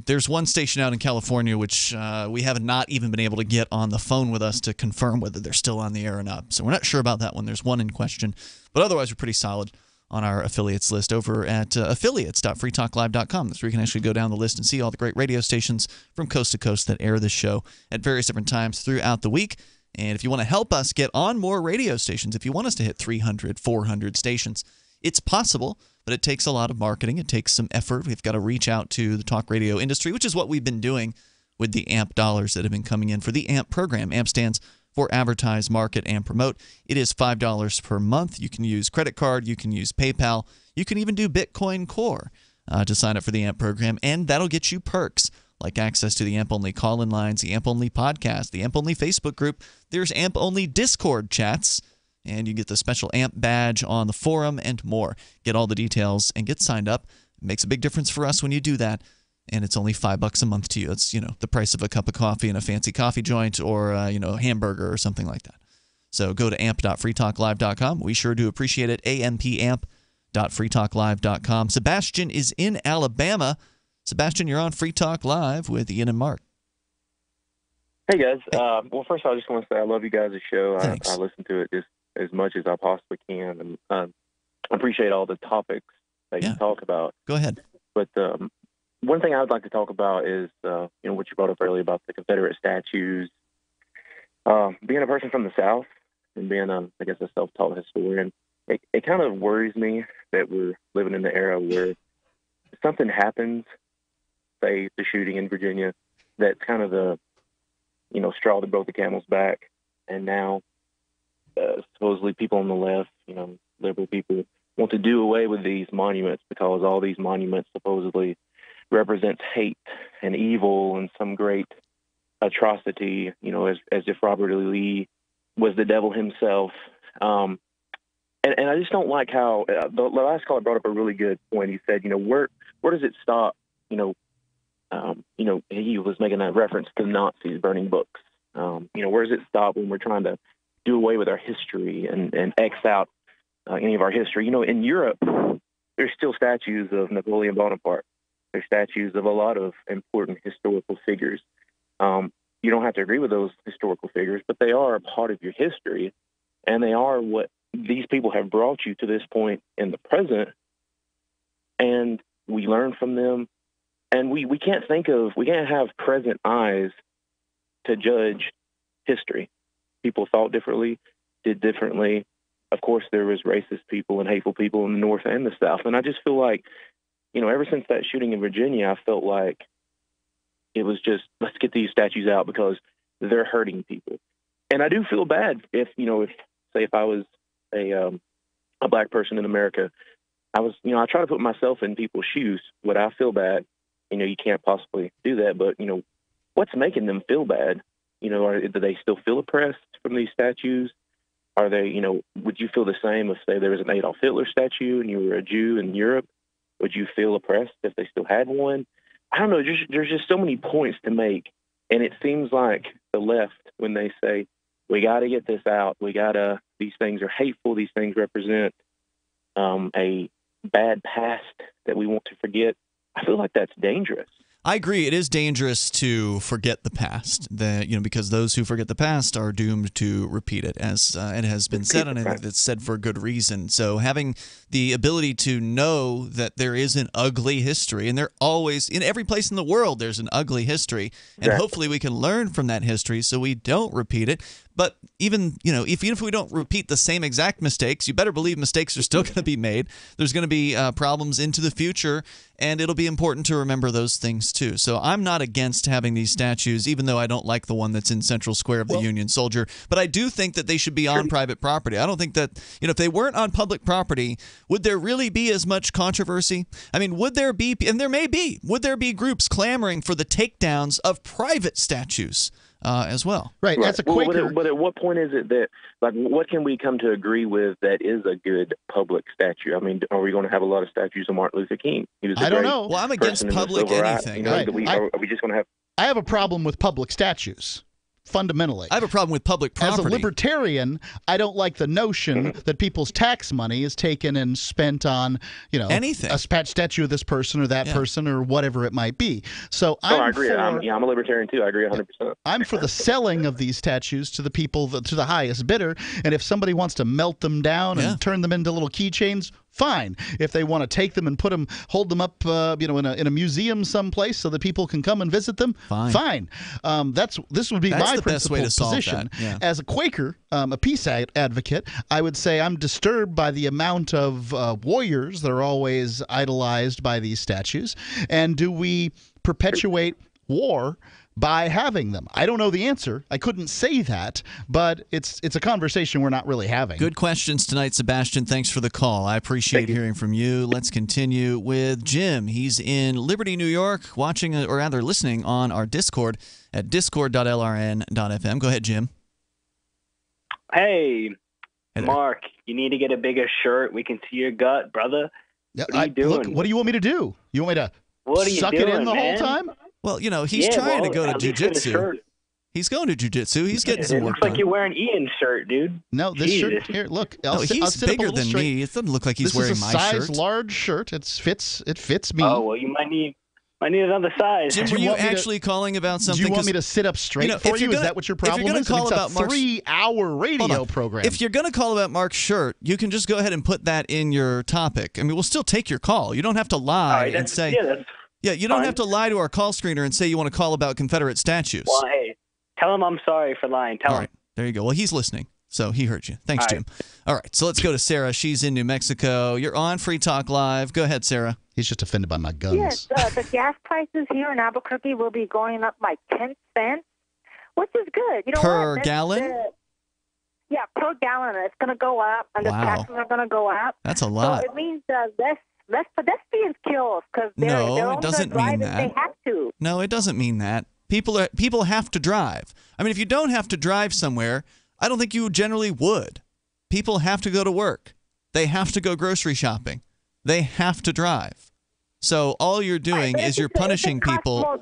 There's one station out in California which we have not even been able to get on the phone with us to confirm whether they're still on the air or not. So we're not sure about that one. There's one in question. But otherwise, we're pretty solid on our affiliates list over at affiliates.freetalklive.com. That's where you can actually go down the list and see all the great radio stations from coast to coast that air this show at various different times throughout the week. And if you want to help us get on more radio stations, if you want us to hit 300, 400 stations, it's possible, but it takes a lot of marketing. It takes some effort. We've got to reach out to the talk radio industry, which is what we've been doing with the AMP dollars that have been coming in for the AMP program. AMP stands for Advertise, Market, and Promote. It is $5 per month. You can use credit card. You can use PayPal. You can even do Bitcoin Core to sign up for the AMP program, and that'll get you perks like access to the AMP-only call-in lines, the AMP-only podcast, the AMP-only Facebook group. There's AMP-only Discord chats, and you get the special AMP badge on the forum and more. Get all the details and get signed up. It makes a big difference for us when you do that, and it's only $5 a month to you. It's, the price of a cup of coffee in a fancy coffee joint or, a hamburger or something like that. So go to amp.freetalklive.com. We sure do appreciate it. ampamp.freetalklive.com. Sebastian is in Alabama. Sebastian, you're on Free Talk Live with Ian and Mark. Hey, guys. Well, first of all, I just want to say I love you guys' show. I listen to it just as much as I possibly can. And I appreciate all the topics that you talk about. Go ahead. But one thing I would like to talk about is, what you brought up earlier about the Confederate statues. Being a person from the South and being, a self-taught historian, it kind of worries me that we're living in the era where something happens, say the shooting in Virginia, that's kind of the, straw that broke the camel's back. And now, supposedly people on the left, liberal people, want to do away with these monuments because all these monuments supposedly represents hate and evil and some great atrocity, as if Robert E. Lee was the devil himself. And I just don't like how the last caller brought up a really good point. He said, where does it stop? He was making that reference to Nazis burning books. Where does it stop when we're trying to do away with our history and X out any of our history? In Europe, there's still statues of Napoleon Bonaparte. There's statues of a lot of important historical figures. You don't have to agree with those historical figures, but they are a part of your history, and they are what these people have brought you to this point in the present, and we learn from them. And we can't have present eyes to judge history. People thought differently, did differently. Of course, there was racist people and hateful people in the North and the South. And I just feel like, ever since that shooting in Virginia, I felt like it was just, let's get these statues out because they're hurting people. And I do feel bad if I was a black person in America, I try to put myself in people's shoes. Would I feel bad? You can't possibly do that, but, what's making them feel bad? Do they still feel oppressed from these statues? Are they, would you feel the same if, say, there was an Adolf Hitler statue and you were a Jew in Europe? Would you feel oppressed if they still had one? I don't know. There's just so many points to make, and it seems like the left, when they say we got to get this out, these things are hateful, these things represent a bad past that we want to forget. I feel like that's dangerous. I agree. It is dangerous to forget the past, because those who forget the past are doomed to repeat it, as it has been said, and I think it's said for a good reason. So having the ability to know that there is an ugly history, and there always, in every place in the world, there's an ugly history, and hopefully we can learn from that history so we don't repeat it. But even if we don't repeat the same exact mistakes, you better believe mistakes are still going to be made. There's going to be problems into the future, and it'll be important to remember those things too. So I'm not against having these statues, even though I don't like the one that's in Central Square of the Union Soldier. But I do think that they should be on private property. I don't think that, if they weren't on public property, would there really be as much controversy? I mean, would there be, and there may be, would there be groups clamoring for the takedowns of private statues? As well. Right. As a Quaker. But at what point is it that, what can we come to agree with that is a good public statue? I mean, are we going to have a lot of statues of Martin Luther King? He was I don't know. Well, I'm against public anything. Are we just going to have... I have a problem with public statues. Fundamentally, I have a problem with public property. As a libertarian, I don't like the notion that people's tax money is taken and spent on, anything, a statue of this person or that person or whatever it might be. So I agree. I'm a libertarian too. I agree 100%. I'm for the selling of these statues to the people, to the highest bidder. And if somebody wants to melt them down and turn them into little keychains, fine. If they want to take them and hold them up, in a museum someplace so that people can come and visit them, fine. This would be my principled position. Yeah. As a Quaker, a peace advocate, I would say I'm disturbed by the amount of warriors that are always idolized by these statues. And do we perpetuate war by having them? I don't know the answer. I couldn't say that, but it's a conversation we're not really having. Good questions tonight, Sebastian. Thanks for the call. I appreciate hearing from you. Let's continue with Jim. He's in Liberty, New York, watching, or rather listening on our Discord at discord.lrn.fm. Go ahead, Jim. Hey, Mark, you need to get a bigger shirt. We can see your gut, brother. What are you doing? Look, what do you want me to do? You want me to suck it in the whole time? Well, he's trying to go to jiu-jitsu. He's going to jiu-jitsu. He's getting some work done. It looks like you're wearing Ian's shirt, dude. No, this shirt here. Look, he's bigger than me. It doesn't look like he's wearing my shirt. This is a size large shirt. It fits me. Oh well, you might need another size. Jim, were you actually calling about something? Do you want me to sit up straight for you? Is that what your problem is? It's a 3-hour radio program. If you're going to call about Mark's shirt, you can just go ahead and put that in your topic. I mean, we'll still take your call. You don't have to lie and say. Yeah, you don't have to lie to our call screener and say you want to call about Confederate statues. Well, hey, tell him I'm sorry for lying. Tell him. All right, there you go. Well, he's listening, so he heard you. Thanks, Jim. All right, so let's go to Sarah. She's in New Mexico. You're on Free Talk Live. Go ahead, Sarah. He's just offended by my guns. Yes, the gas prices here in Albuquerque will be going up by 10 cents, which is good. Per gallon? Yeah, per gallon. It's going to go up, and the taxes are going to go up. That's a lot. So it means less pedestrians killed because they're only going to drive if they have to. No, it doesn't mean that. People have to drive. I mean, if you don't have to drive somewhere, I don't think you generally would. People have to go to work. They have to go grocery shopping. They have to drive. So all you're doing is you're punishing people.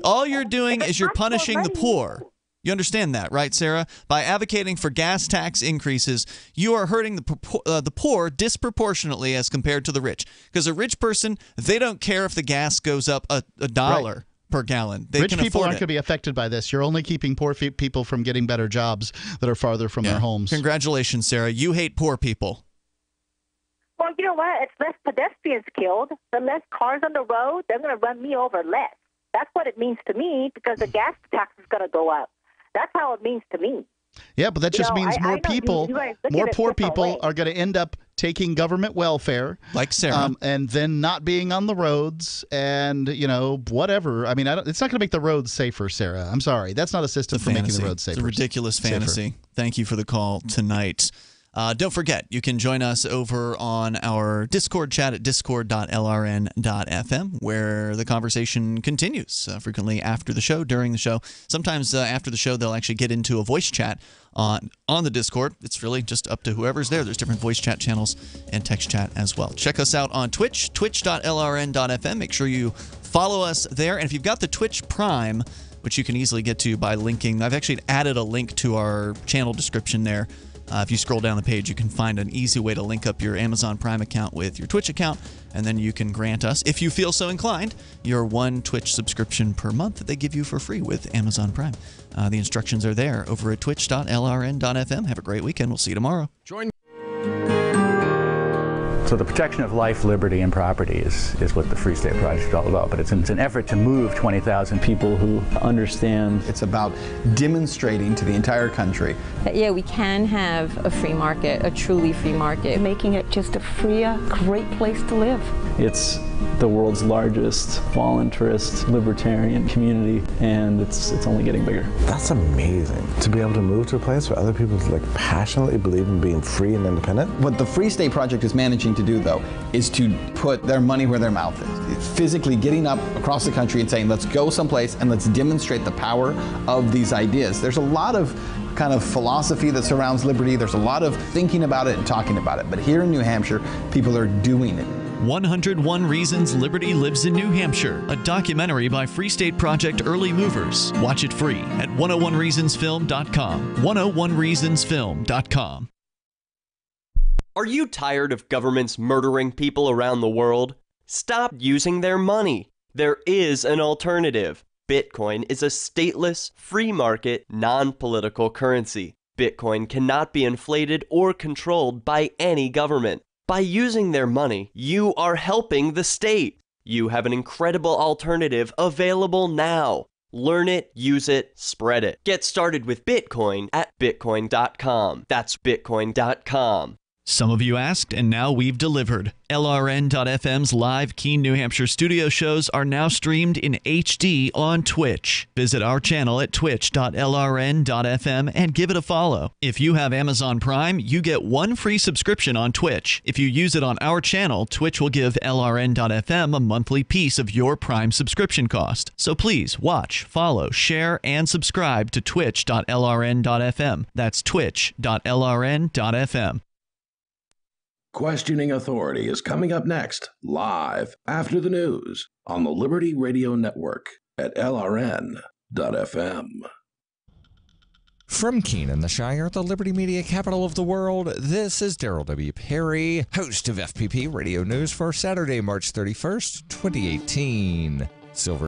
All you're doing is you're punishing the poor. You understand that, right, Sarah? By advocating for gas tax increases, you are hurting the poor disproportionately as compared to the rich. Because a rich person, they don't care if the gas goes up a dollar per gallon. Rich people aren't going to be affected by this. You're only keeping poor people from getting better jobs that are farther from their homes. Congratulations, Sarah. You hate poor people. Well, you know what? It's less pedestrians killed. The less cars on the road, they're going to run me over less. That's what it means to me because the gas tax is going to go up. That's how it means to me. Yeah, but that just means more people, more poor people are going to end up taking government welfare. Like Sarah. And then not being on the roads and, whatever. I mean, it's not going to make the roads safer, Sarah. I'm sorry. That's not a system for making the roads safer. It's a ridiculous fantasy. Thank you for the call tonight. Don't forget, you can join us over on our Discord chat at discord.lrn.fm, where the conversation continues frequently after the show, during the show. Sometimes after the show, they'll actually get into a voice chat on the Discord. It's really just up to whoever's there. There's different voice chat channels and text chat as well. Check us out on Twitch, twitch.lrn.fm. Make sure you follow us there. And if you've got the Twitch Prime, which you can easily get to by linking, I've actually added a link to our channel description there. If you scroll down the page, you can find an easy way to link up your Amazon Prime account with your Twitch account, and then you can grant us, if you feel so inclined, your one Twitch subscription per month that they give you for free with Amazon Prime. The instructions are there over at twitch.lrn.fm. Have a great weekend. We'll see you tomorrow. So the protection of life, liberty, and property is what the Free State Project is all about. But it's an effort to move 20,000 people who understand. It's about demonstrating to the entire country that, yeah, we can have a free market, a truly free market. Making it just a freer, great place to live. It's the world's largest voluntarist libertarian community, and it's only getting bigger. That's amazing, to be able to move to a place where other people passionately believe in being free and independent. What the Free State Project is managing to do, though, is to put their money where their mouth is. It's physically getting up across the country and saying, let's go someplace and let's demonstrate the power of these ideas. There's a lot of kind of philosophy that surrounds liberty. There's a lot of thinking about it and talking about it. But here in New Hampshire, people are doing it. 101 Reasons Liberty Lives in New Hampshire, a documentary by Free State Project Early Movers. Watch it free at 101reasonsfilm.com. 101reasonsfilm.com. Are you tired of governments murdering people around the world? Stop using their money. There is an alternative. Bitcoin is a stateless, free market, non-political currency. Bitcoin cannot be inflated or controlled by any government. By using their money, you are helping the state. You have an incredible alternative available now. Learn it, use it, spread it. Get started with Bitcoin at bitcoin.com. That's bitcoin.com. Some of you asked, and now we've delivered. LRN.FM's live Keene, New Hampshire studio shows are now streamed in HD on Twitch. Visit our channel at twitch.lrn.fm and give it a follow. If you have Amazon Prime, you get one free subscription on Twitch. If you use it on our channel, Twitch will give LRN.FM a monthly piece of your Prime subscription cost. So please watch, follow, share, and subscribe to twitch.lrn.fm. That's twitch.lrn.fm. Questioning Authority is coming up next, live after the news on the Liberty Radio Network at LRN.FM. From Keene in the Shire, the Liberty Media capital of the world, this is Daryl W. Perry, host of FPP Radio News for Saturday, March 31st, 2018. Silver